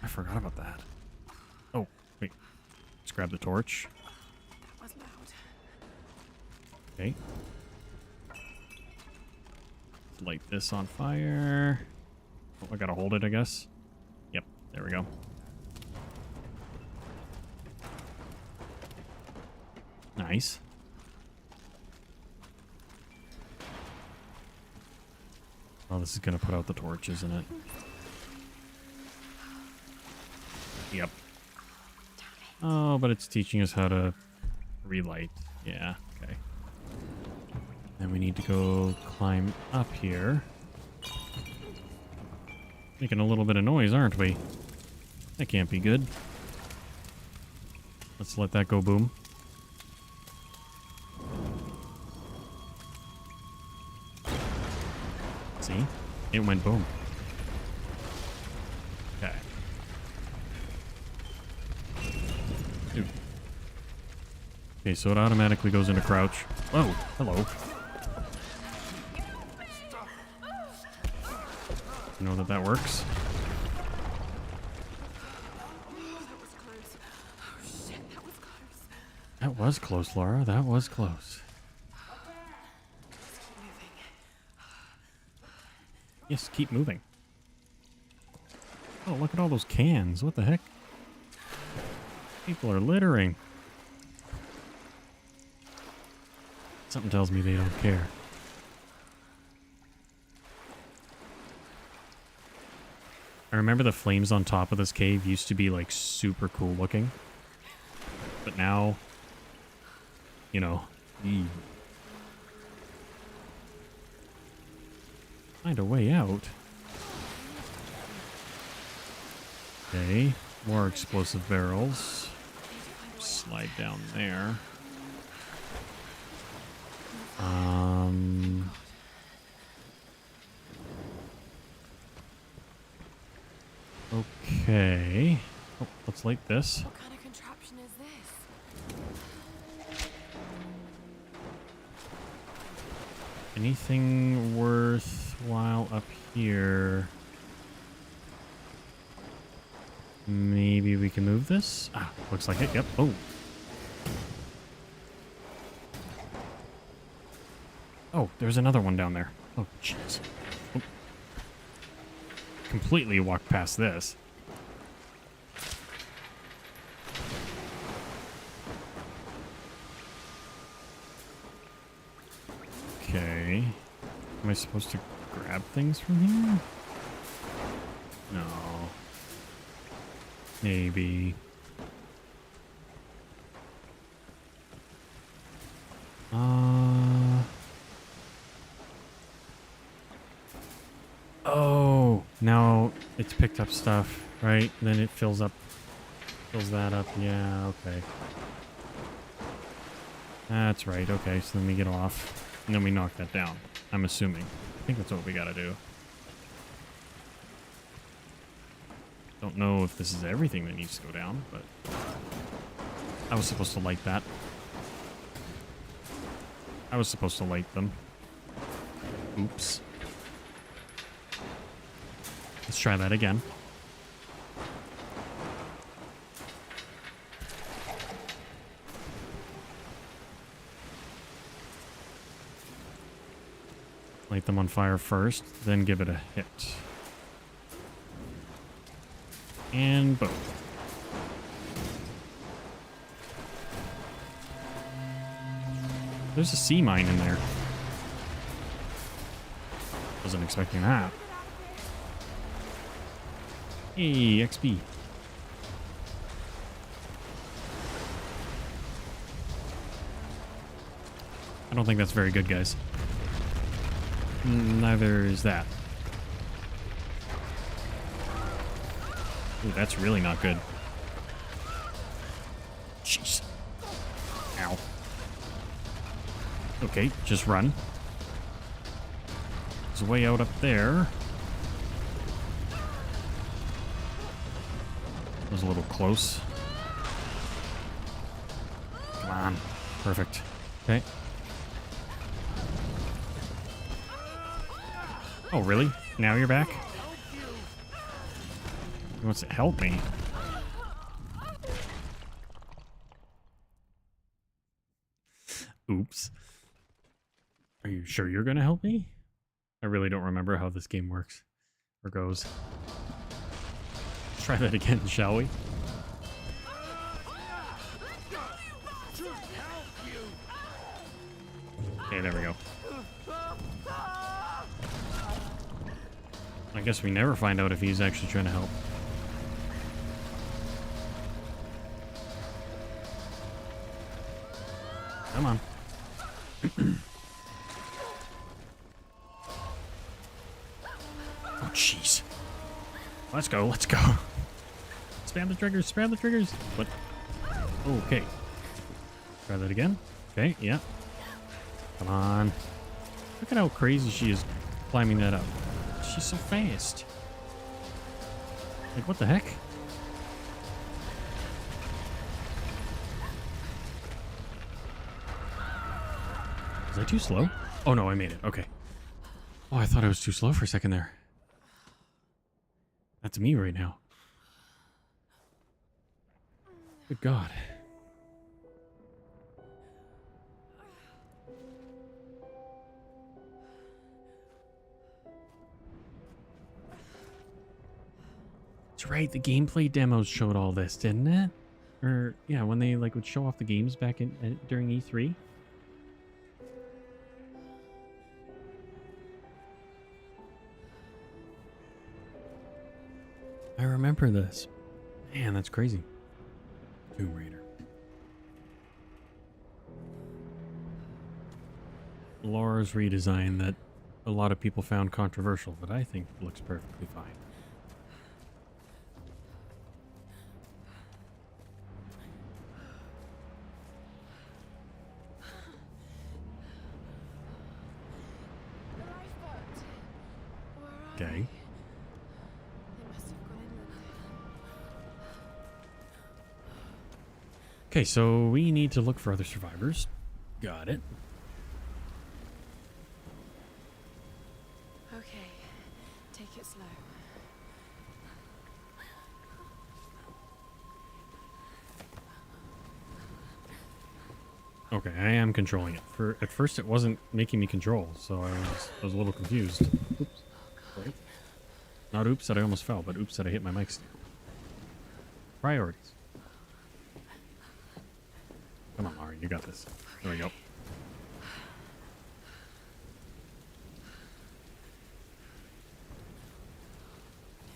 Speaker 1: I forgot about that. Oh, wait. Let's grab the torch.
Speaker 21: That was loud.
Speaker 1: Okay. Light this on fire. Oh, I gotta hold it, I guess. Yep, there we go. Nice. Oh, this is gonna put out the torch, isn't it? Yep. Oh, but it's teaching us how to relight. Yeah, okay. Then we need to go climb up here. Making a little bit of noise, aren't we? That can't be good. Let's let that go boom. It went boom. Okay. Dude. Okay, so it automatically goes into crouch. Oh, hello. You know that works? That was close, Laura. That was close. Yes, keep moving. Oh, look at all those cans. What the heck? People are littering. Something tells me they don't care. I remember the flames on top of this cave used to be like super cool looking. But now, you know, find a way out. Okay, more explosive barrels. Slide down there. Okay. Oh, let's light this.
Speaker 21: What kind of contraption is this?
Speaker 1: Anything worthwhile up here? Maybe we can move this? Ah, looks like it. Yep. Oh. Oh, there's another one down there. Oh, jeez. Oh. Completely walked past this. Okay. Am I supposed to grab things from here? No. Maybe. Oh, now it's picked up stuff, right? Then it fills that up. Yeah, okay. That's right. Okay, so then we get off. And then we knock that down. I'm assuming. I think that's what we gotta do. Don't know if this is everything that needs to go down, but I was supposed to light that. I was supposed to light them. Oops. Let's try that again. Light them on fire first, then give it a hit. And boom. There's a sea mine in there. Wasn't expecting that. Hey, XP. I don't think that's very good, guys. Neither is that. Ooh, that's really not good. Jeez. Ow. Okay, just run. There's a way out up there. That was a little close. Come on. Perfect. Okay. Oh, really? Now you're back? He wants to help me. Oops. Are you sure you're gonna help me? I really don't remember how this game works. Or goes. Let's try that again, shall we? Okay, there we go. I guess we never find out if he's actually trying to help. Come on. Oh, jeez. Let's go, let's go. Spam the triggers, spam the triggers. What? Okay. Try that again. Okay, yeah. Come on. Look at how crazy she is climbing that up. She's so fast. Like, what the heck? Is that too slow? Oh no, I made it. Okay. Oh, I thought I was too slow for a second there. That's me right now. Good God. That's right, the gameplay demos showed all this, didn't it? Or, yeah, when they like would show off the games back in during E3. I remember this. Man, that's crazy. Tomb Raider. Laura's redesign that a lot of people found controversial, but I think looks perfectly fine. Okay. Okay, so we need to look for other survivors. Got it.
Speaker 21: Okay, take it slow.
Speaker 1: Okay, I am controlling it. At first it wasn't making me control, so I was a little confused. Oops. Right. Not oops that I almost fell, but oops that I hit my mic stand. Priorities. Come on, Lauren, you got this. There we go.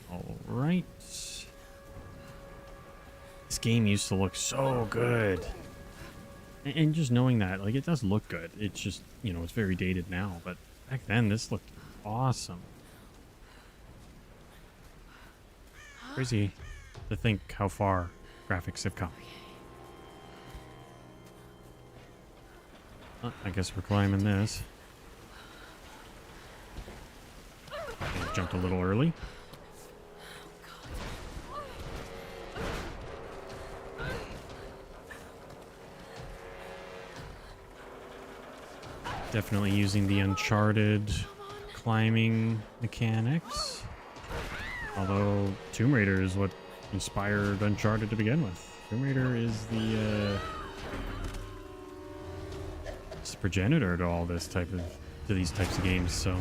Speaker 1: All right. This game used to look so good. And just knowing that, like, it does look good. It's just, you know, it's very dated now, but back then this looked awesome. Crazy to think how far graphics have come. I guess we're climbing this. Jumped a little early. Definitely using the Uncharted climbing mechanics. Although Tomb Raider is what inspired Uncharted to begin with. Tomb Raider is the it's the progenitor to all this to these types of games. So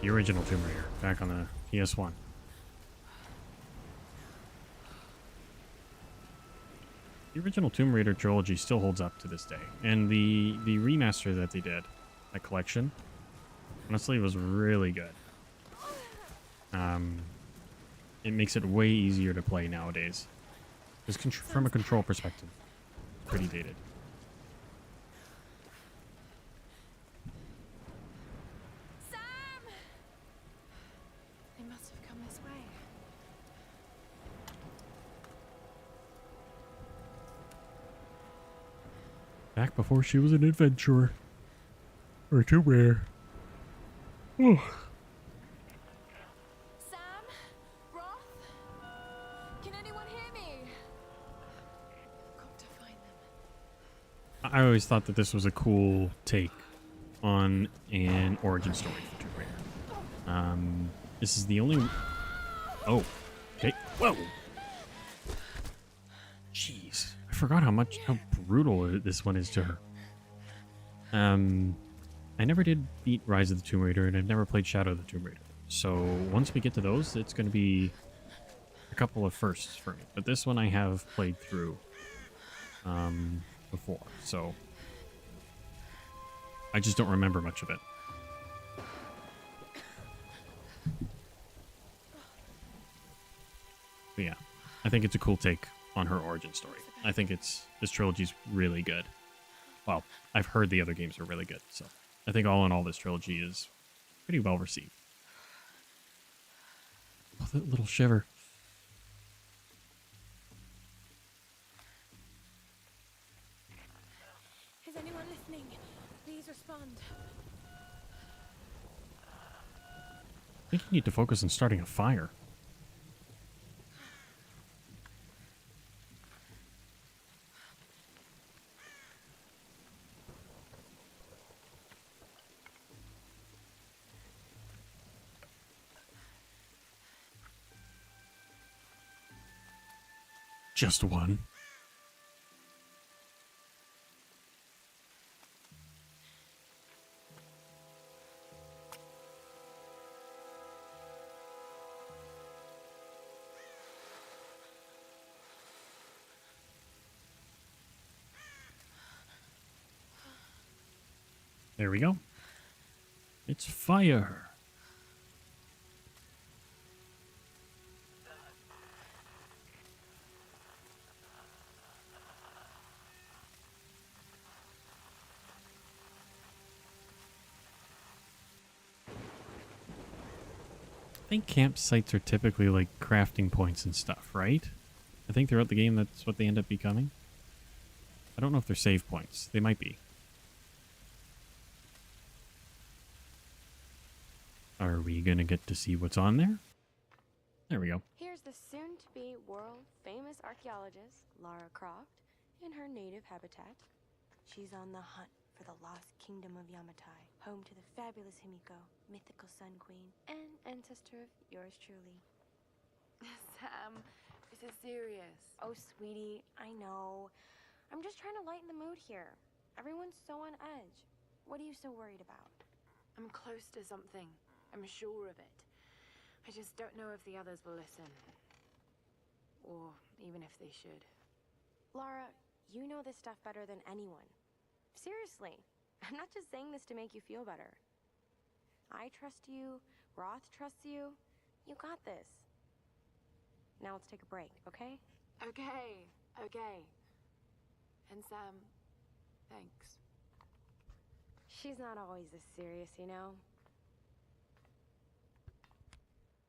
Speaker 1: the original Tomb Raider back on the PS1. The original Tomb Raider trilogy still holds up to this day, and the remaster that they did, that collection, honestly was really good. It makes it way easier to play nowadays. Just from a control perspective, pretty dated.
Speaker 21: Sam! They must have come this way.
Speaker 1: Back before she was an adventurer. Or Tomb Raider. Oh.
Speaker 21: Sam? Roth? Can anyone hear me? Got to find them.
Speaker 1: I always thought that this was a cool take on an origin story for Tomb Raider. This is the only... Oh. Okay. Whoa! Jeez. I forgot how brutal this one is to her. I never did beat Rise of the Tomb Raider, and I've never played Shadow of the Tomb Raider. So once we get to those, it's going to be a couple of firsts for me. But this one I have played through before, so I just don't remember much of it. But yeah, I think it's a cool take on her origin story. I think this trilogy's really good. Well, I've heard the other games are really good, so I think all in all this trilogy is pretty well received. Oh, that little shiver.
Speaker 21: Is anyone listening? Please respond.
Speaker 1: I think you need to focus on starting a fire. Just one. There we go. It's fire. I think campsites are typically like crafting points and stuff, right? I think throughout the game that's what they end up becoming. I don't know if they're save points. They might be. Are we gonna get to see what's on there? There we go.
Speaker 11: Here's the soon-to-be world-famous archaeologist, Lara Croft, in her native habitat. She's on the hunt for the lost kingdom of Yamatai, home to the fabulous Himiko, mythical Sun Queen, and ancestor of yours truly.
Speaker 21: Sam, this is serious.
Speaker 11: Oh, sweetie, I know. I'm just trying to lighten the mood here. Everyone's so on edge. What are you so worried about?
Speaker 21: I'm close to something. I'm sure of it. I just don't know if the others will listen. Or even if they should.
Speaker 11: Lara, you know this stuff better than anyone. Seriously, I'm not just saying this to make you feel better. I trust you, Roth trusts you. You got this. Now let's take a break, okay?
Speaker 21: Okay. And Sam, thanks.
Speaker 11: She's not always this serious, you know?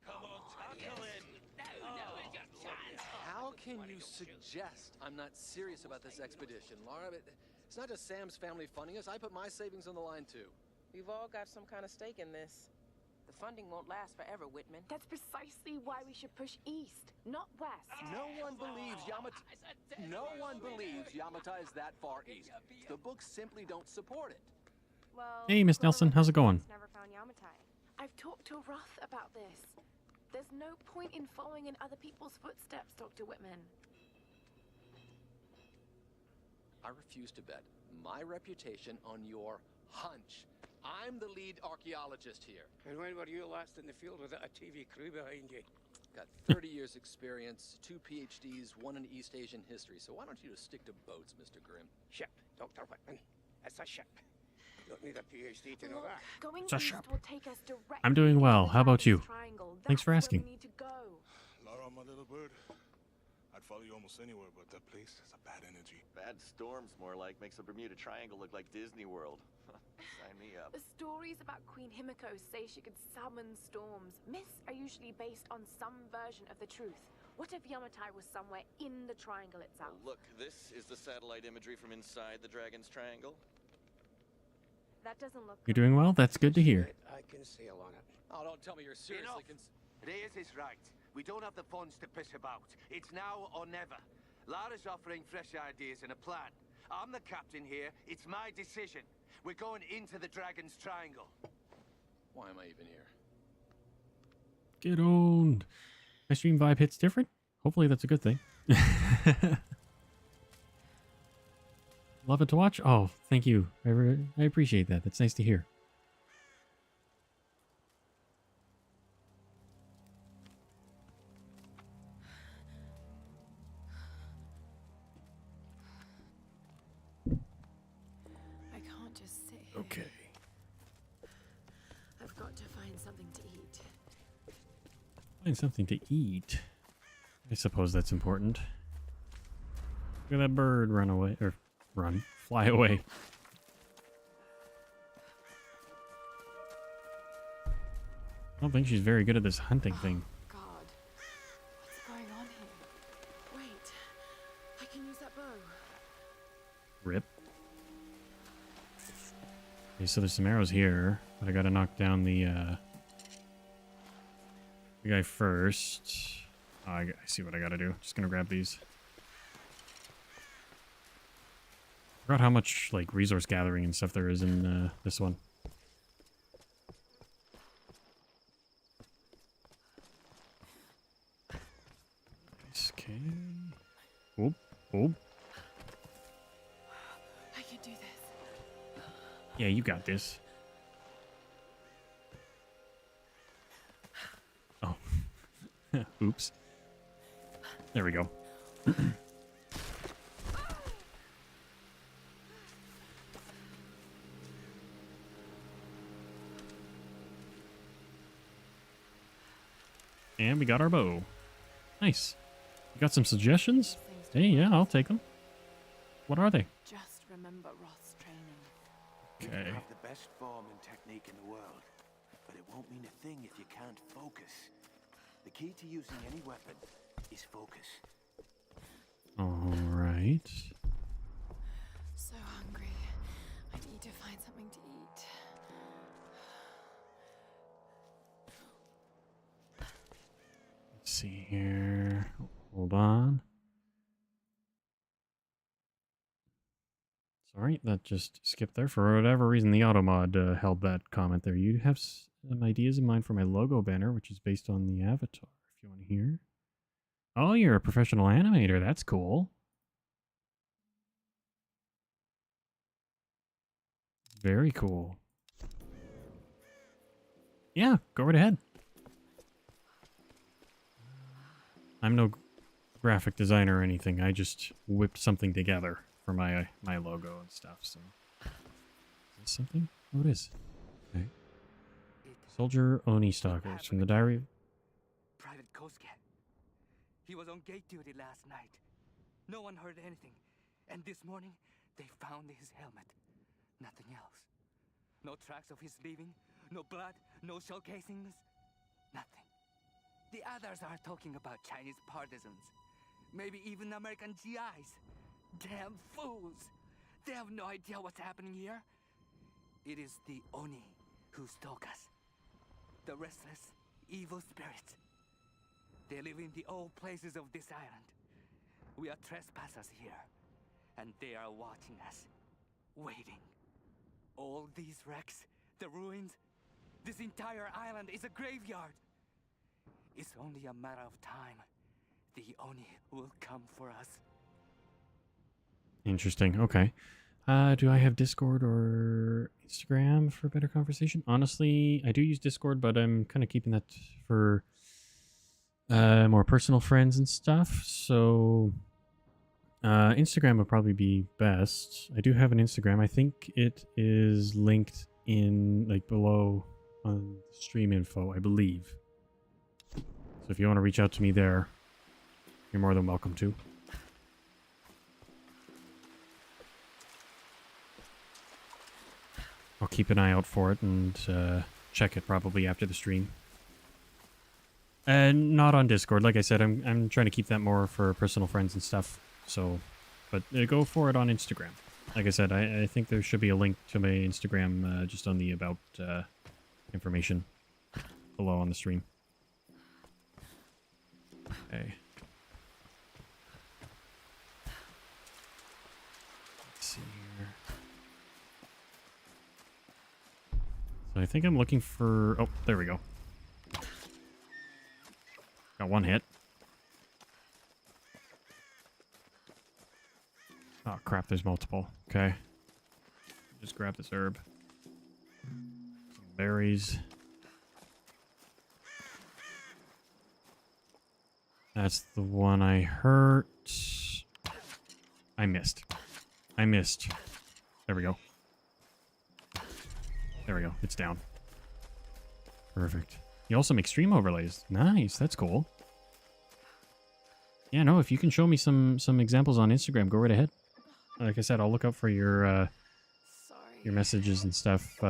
Speaker 22: Come on, tackle it! No, it's your chance!
Speaker 23: How can you suggest I'm not serious about this expedition, Lara? It's not just Sam's family funding us. I put my savings on the line, too.
Speaker 24: We've all got some kind of stake in this. The funding won't last forever, Whitman.
Speaker 21: That's precisely why we should push east, not west.
Speaker 23: No one believes Yamatai is that far east. The books simply don't support it.
Speaker 11: Well,
Speaker 1: Hey, Miss Nelson, how's it going?
Speaker 11: never found Yamatai.
Speaker 21: I've talked to Roth about this. There's no point in following in other people's footsteps, Dr. Whitman.
Speaker 23: I refuse to bet my reputation on your hunch. I'm the lead archaeologist here.
Speaker 25: And when were you last in the field without a TV crew behind you?
Speaker 23: Got 30 years experience, 2 PhDs, 1 in East Asian history. So why don't you just stick to boats, Mr. Grimm?
Speaker 25: Ship, Dr. Whitman. It's a ship. You don't need a PhD to know that.
Speaker 21: Going
Speaker 1: It's a
Speaker 21: east
Speaker 1: ship.
Speaker 21: will take us directly
Speaker 1: I'm doing well. How about you?
Speaker 21: triangle.
Speaker 1: Thanks for
Speaker 21: That's where
Speaker 1: asking.
Speaker 21: we need to go.
Speaker 26: Lara, my little bird. I'd follow you almost anywhere, but that place has a bad energy.
Speaker 27: Bad storms, more like. Makes the Bermuda Triangle look like Disney World. Sign me up.
Speaker 21: The stories about Queen Himiko say she could summon storms. Myths are usually based on some version of the truth. What if Yamatai was somewhere in the triangle itself?
Speaker 27: Look, this is the satellite imagery from inside the Dragon's Triangle.
Speaker 11: That doesn't look
Speaker 1: You're doing well? That's good to hear.
Speaker 25: I can sail on it.
Speaker 23: Oh, don't tell me you're seriously
Speaker 28: Reyes is right. We don't have the funds to piss about. It's now or never. Lara's offering fresh ideas and a plan. I'm the captain here. It's my decision. We're going into the Dragon's Triangle.
Speaker 23: Why am I even here?
Speaker 1: Get owned. My stream vibe hits different. Hopefully that's a good thing. Love it to watch. Oh, thank you. I appreciate that. That's nice to hear.
Speaker 21: I can't just sit here.
Speaker 1: Okay.
Speaker 21: I've got to find something to eat.
Speaker 1: Find something to eat. I suppose that's important. Look at that bird run away. Or fly away. I don't think she's very good at this hunting thing.
Speaker 21: God, what's going on here? Wait, I can use that bow.
Speaker 1: Rip. Okay, so there's some arrows here, but I gotta knock down the The guy first. Oh, I see what I gotta do. Just gonna grab these. Forgot how much like resource gathering and stuff there is in this one. Okay. Oh, oh.
Speaker 21: I can do this.
Speaker 1: Yeah, you got this. Oh. Oops. There we go. And we got our bow. Nice. You got some suggestions? Hey, yeah, I'll take them. What are they?
Speaker 21: Just remember Roth's training.
Speaker 2: You
Speaker 1: Okay.
Speaker 2: can have the best form and technique in the world, but it won't mean a thing if you can't focus. The key to using any weapon is focus.
Speaker 1: All right.
Speaker 21: So hungry. I need to find something to eat.
Speaker 1: Let's see here. Hold on. Sorry, that just skipped there. For whatever reason, the automod held that comment there. You have some ideas in mind for my logo banner, which is based on the avatar, if you want to hear. Oh, you're a professional animator. That's cool. Very cool. Yeah, go right ahead. I'm no graphic designer or anything. I just whipped something together for my logo and stuff. So, is this something? Oh, it is. Okay. Soldier Oni Stalkers from the diary.
Speaker 3: Private Kosuke. He was on gate duty last night. No one heard anything. And this morning, they found his helmet. Nothing else. No tracks of his leaving. No blood. No shell casings. Nothing. The others are talking about Chinese partisans. Maybe even American GIs. Damn fools! They have no idea what's happening here. It is the Oni who stalk us. The restless, evil spirits. They live in the old places of this island. We are trespassers here, and they are watching us, waiting. All these wrecks, the ruins, this entire island is a graveyard. It's only a matter of time. The Oni will come for us.
Speaker 1: Interesting. Okay. Do I have Discord or Instagram for better conversation? Honestly, I do use Discord, but I'm kind of keeping that for more personal friends and stuff. So Instagram would probably be best. I do have an Instagram. I think it is linked in like below on stream info, I believe. So if you want to reach out to me there, you're more than welcome to. I'll keep an eye out for it and check it probably after the stream. And not on Discord. Like I said, I'm trying to keep that more for personal friends and stuff. So, but go for it on Instagram. Like I said, I think there should be a link to my Instagram just on the about information below on the stream. Okay. Let's see here. So I think I'm looking for... Oh, there we go. Got one hit. Oh, crap, there's multiple. Okay. Just grab this herb. Some berries. That's the one I hurt. I missed. I missed. There we go. There we go. It's down. Perfect. You also make stream overlays. Nice. That's cool. Yeah, no, if you can show me some examples on Instagram, go right ahead. Like I said, I'll look out for your messages and stuff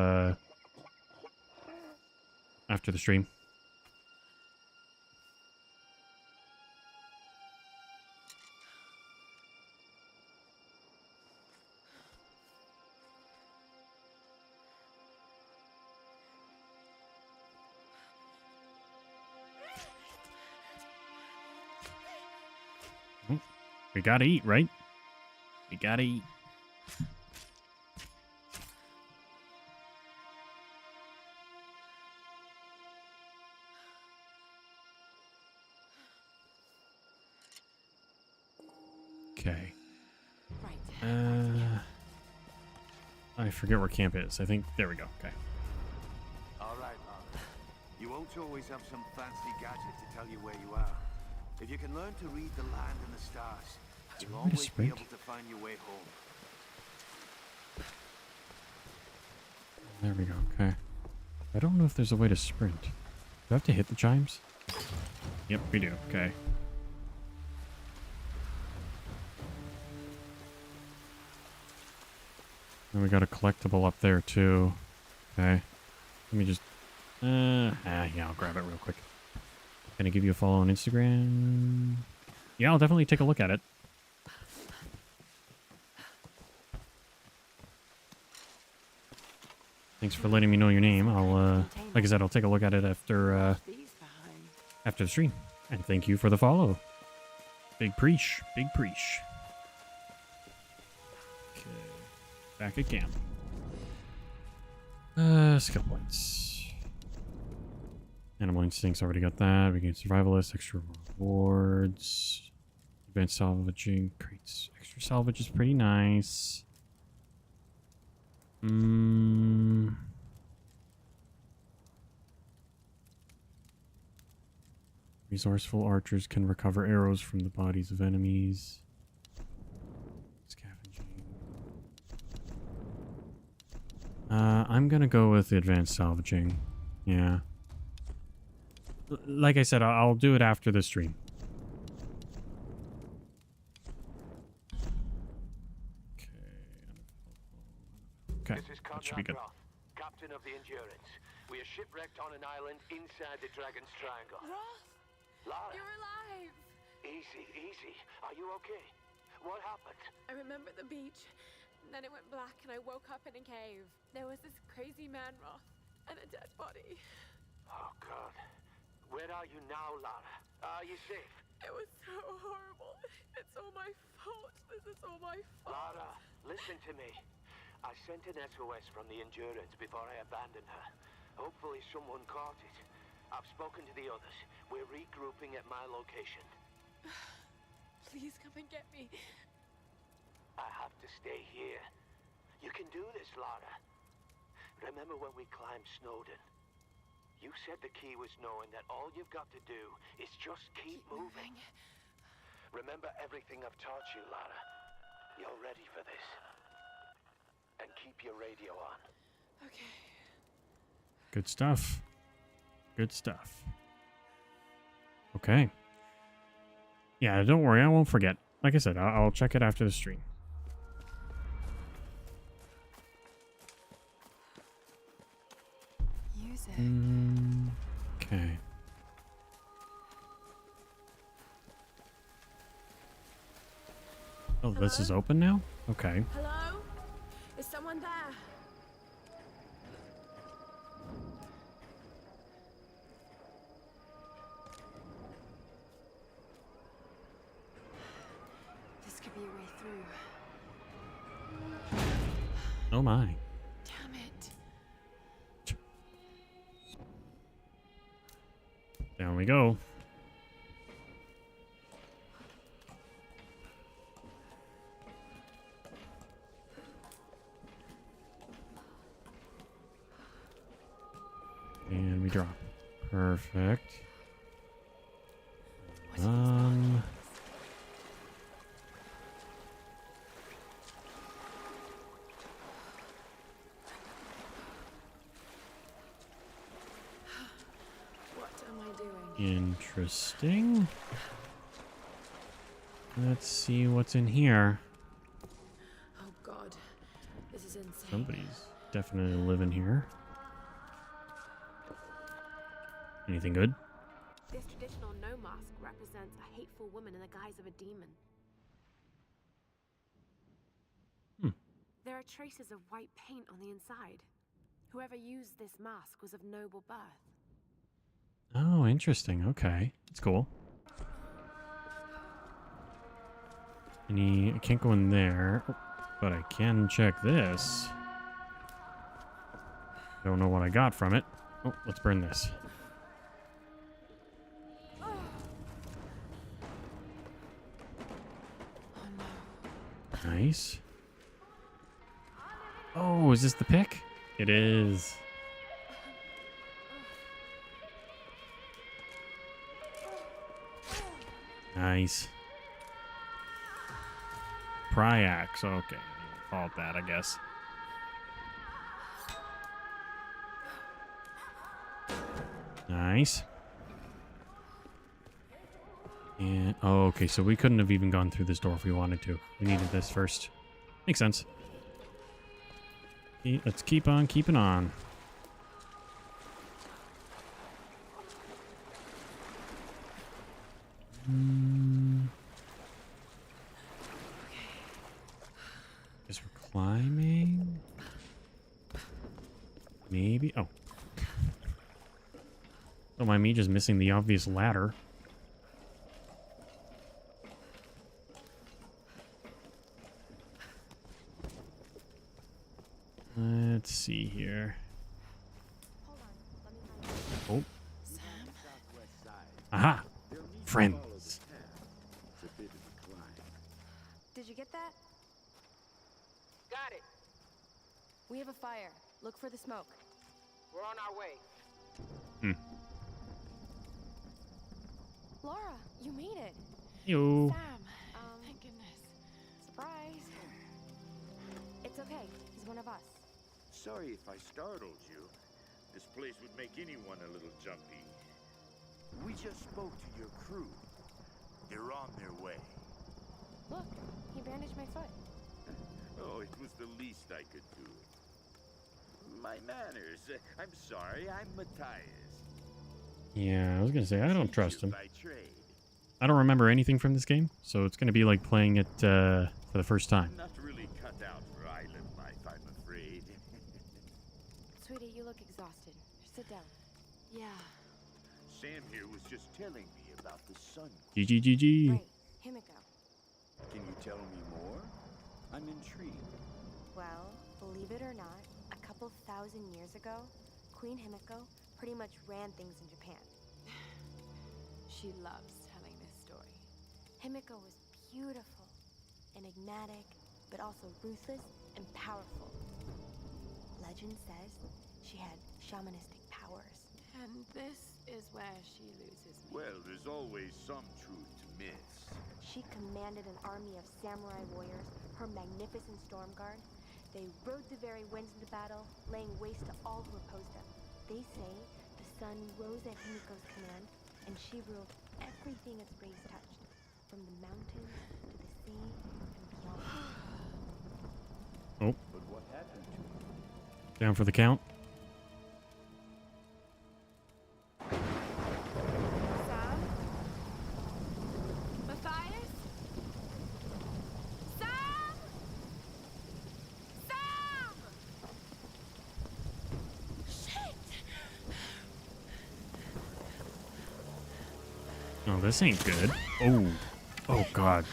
Speaker 1: after the stream. We gotta eat, right? We gotta eat. Okay. I forget where camp is. I think there we go. Okay.
Speaker 28: All right, Lara. You won't always have some fancy gadget to tell you where you are. If you can learn to read the land and the stars, you'll always be able to find your way home.
Speaker 1: There we go. Okay. I don't know if there's a way to sprint. Do I have to hit the chimes? Yep, we do. Okay. And we got a collectible up there too. Okay. Let me just... yeah, I'll grab it real quick. Gonna give you a follow on Instagram. Yeah, I'll definitely take a look at it. Thanks for letting me know your name. I'll, like I said, I'll take a look at it after the stream. And thank you for the follow. Big preach. Big preach. Okay. Back at camp. Skill points. Animal instincts, already got that. We get survivalist, extra rewards. Advanced salvaging, crates. Extra salvage is pretty nice. Resourceful archers can recover arrows from the bodies of enemies. Scavenging. I'm gonna go with the advanced salvaging. Yeah. Like I said, I'll do it after the stream. Okay.
Speaker 28: This is Conrad Roth, captain of the Endurance. We are shipwrecked on an island inside the Dragon's Triangle.
Speaker 21: Roth!
Speaker 28: Lara!
Speaker 21: You're alive!
Speaker 28: Easy, easy. Are you okay? What happened?
Speaker 21: I remember the beach, and then it went black and I woke up in a cave. There was this crazy man, Roth, and a dead body.
Speaker 28: Oh, God. Where are you now, Lara? Are you safe?
Speaker 21: It was so horrible. It's all my fault. This is all my fault.
Speaker 28: Lara, listen to me. I sent an SOS from the Endurance before I abandoned her. Hopefully someone caught it. I've spoken to the others. We're regrouping at my location.
Speaker 21: Please come and get me.
Speaker 28: I have to stay here. You can do this, Lara. Remember when we climbed Snowden? You said the key was knowing that all you've got to do is just keep moving. Remember everything I've taught you, Lara. You're ready for this. And keep your radio on.
Speaker 21: Okay.
Speaker 1: Good stuff. Good stuff. Okay. Yeah, don't worry. I won't forget. Like I said, I'll check it after the stream.
Speaker 21: Use it.
Speaker 1: Okay. Oh, this is open now? Okay.
Speaker 21: Hello? Is someone there? This could be a way through.
Speaker 1: Oh my.
Speaker 21: Damn it.
Speaker 1: Down we go. And we drop. Perfect.
Speaker 21: What am I doing?
Speaker 1: Interesting. Let's see what's in here.
Speaker 21: Oh God, this is insane.
Speaker 1: Somebody's definitely living here. Anything good?
Speaker 21: This traditional no mask represents a hateful woman in the guise of a demon. There are traces of white paint on the inside. Whoever used this mask was of noble birth.
Speaker 1: Oh, interesting. Okay. It's cool. I can't go in there, but I can check this. Don't know what I got from it. Oh, let's burn this. Nice. Oh, is this the pick? It is. Nice. Pryax. Okay. Call it that, I guess. Nice. And oh, okay, so we couldn't have even gone through this door if we wanted to. We needed this first. Makes sense. Let's keep on keeping on. Guess we're climbing. Maybe. Oh. Don't mind me just missing the obvious ladder. Let's see here. Oh. Aha! Friends.
Speaker 9: Did you get that?
Speaker 24: Got it.
Speaker 9: We have a fire. Look for the smoke.
Speaker 24: We're on our way.
Speaker 11: Laura, you made it.
Speaker 1: Yo.
Speaker 11: Sam, thank goodness. Surprise.
Speaker 18: It's okay. He's one of us.
Speaker 4: Sorry if I startled you. This place would make anyone a little jumpy. We just spoke to your crew. They're on their way.
Speaker 11: Look, he bandaged my foot.
Speaker 4: Oh, it was the least I could do. My manners. I'm sorry, I'm Matthias.
Speaker 1: Yeah, I was gonna say, I don't trust him.
Speaker 4: By trade.
Speaker 1: I don't remember anything from this game, so it's gonna be like playing it for the first time.
Speaker 4: Not really cut out for island life, I'm afraid.
Speaker 11: Sweetie, you look exhausted. Sit down.
Speaker 9: Yeah.
Speaker 4: Sam here was just telling me about the sun.
Speaker 1: GGGG.
Speaker 11: Right, Himiko.
Speaker 4: Can you tell me more? I'm intrigued.
Speaker 11: Well, believe it or not, a couple thousand years ago, Queen Himiko pretty much ran things in Japan.
Speaker 21: She loves telling this story.
Speaker 11: Himiko was beautiful, enigmatic, but also ruthless and powerful. Legend says she had shamanistic powers.
Speaker 21: And this is where she loses me.
Speaker 4: Well, there's always some truth to myths.
Speaker 11: She commanded an army of samurai warriors, her magnificent storm guard. They rode the very winds into battle, laying waste to all who opposed them. They say the sun rose at Himiko's command, and she ruled everything its rays touched, from the mountains to the sea and beyond.
Speaker 1: Oh.
Speaker 4: But what happened to her?
Speaker 1: Down for the count.
Speaker 21: Sam? Matthias? Sam? Sam!
Speaker 1: Oh, this ain't good. Oh. Oh, God.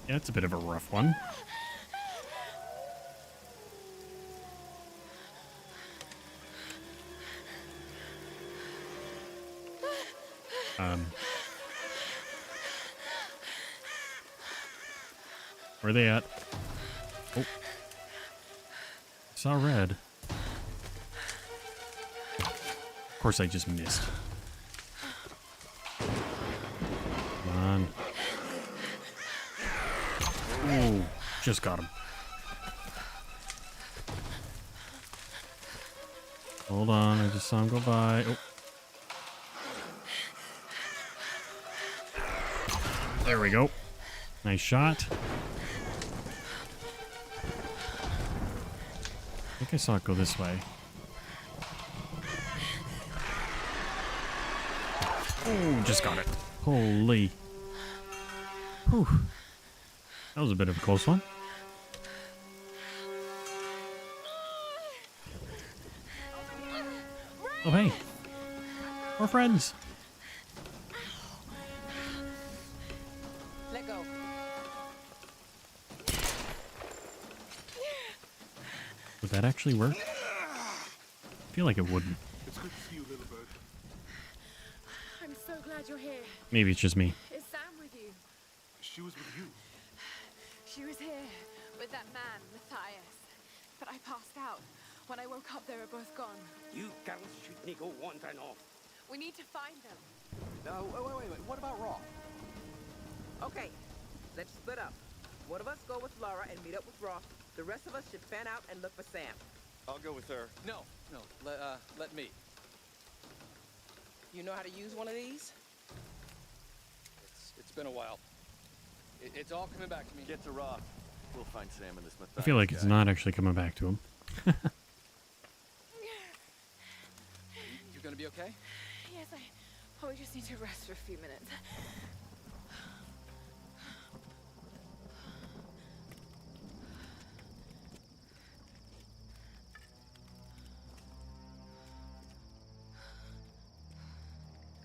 Speaker 1: Yeah, it's a bit of a rough one. Where are they at? Oh. Saw red. Of course I just missed. Come on. Ooh, just got him. Hold on, I just saw him go by. Oh. There we go. Nice shot. I think I saw it go this way. Oh, just got it. Holy. Whew. That was a bit of a close one. Oh, hey. We're friends. Would that actually work? I feel like it wouldn't.
Speaker 26: It's good to see you, little bird.
Speaker 21: I'm so glad you're here.
Speaker 1: Maybe it's just me.
Speaker 21: Is Sam with you?
Speaker 26: She was with you.
Speaker 21: She was here with that man, Matthias. But I passed out. When I woke up, they were both gone.
Speaker 25: You girls should go wandering off.
Speaker 21: We need to find them.
Speaker 5: Wait. What about Roth?
Speaker 24: Okay, let's split up. One of us go with Laura and meet up with Roth. The rest of us should fan out and look for Sam.
Speaker 27: I'll go with her.
Speaker 23: No. Let me.
Speaker 24: You know how to use one of these?
Speaker 23: It's been a while. It's all coming back to me.
Speaker 27: Get to Roth. We'll find Sam in this Matthias
Speaker 1: I feel like
Speaker 27: guy.
Speaker 1: it's not actually coming back to him.
Speaker 23: You gonna be okay?
Speaker 21: Yes, I probably just need to rest for a few minutes.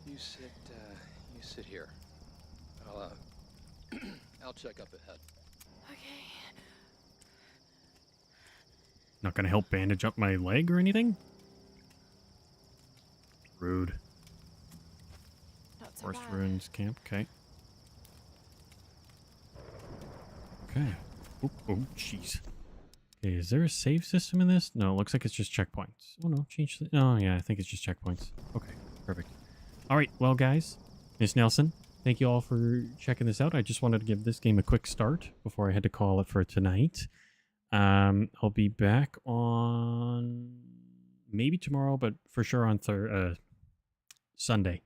Speaker 23: You sit here. I'll check up ahead.
Speaker 21: Okay.
Speaker 1: Not gonna help bandage up my leg or anything? Rude.
Speaker 21: Not so
Speaker 1: Forest
Speaker 21: bad.
Speaker 1: Ruins Camp, okay. Okay. Oh, jeez. Okay, is there a save system in this? No, it looks like it's just checkpoints. Oh no, change the... Oh yeah, I think it's just checkpoints. Okay, perfect. Alright, well guys, Miss Nelson, thank you all for checking this out. I just wanted to give this game a quick start before I had to call it for tonight. I'll be back on maybe tomorrow, but for sure on Sunday.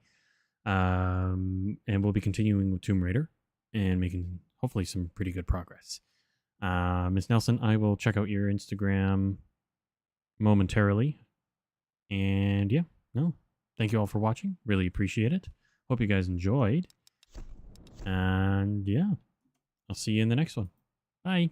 Speaker 1: And we'll be continuing with Tomb Raider and making hopefully some pretty good progress. Miss Nelson, I will check out your Instagram momentarily. And yeah, no, thank you all for watching. Really appreciate it. Hope you guys enjoyed. And yeah, I'll see you in the next one. Bye.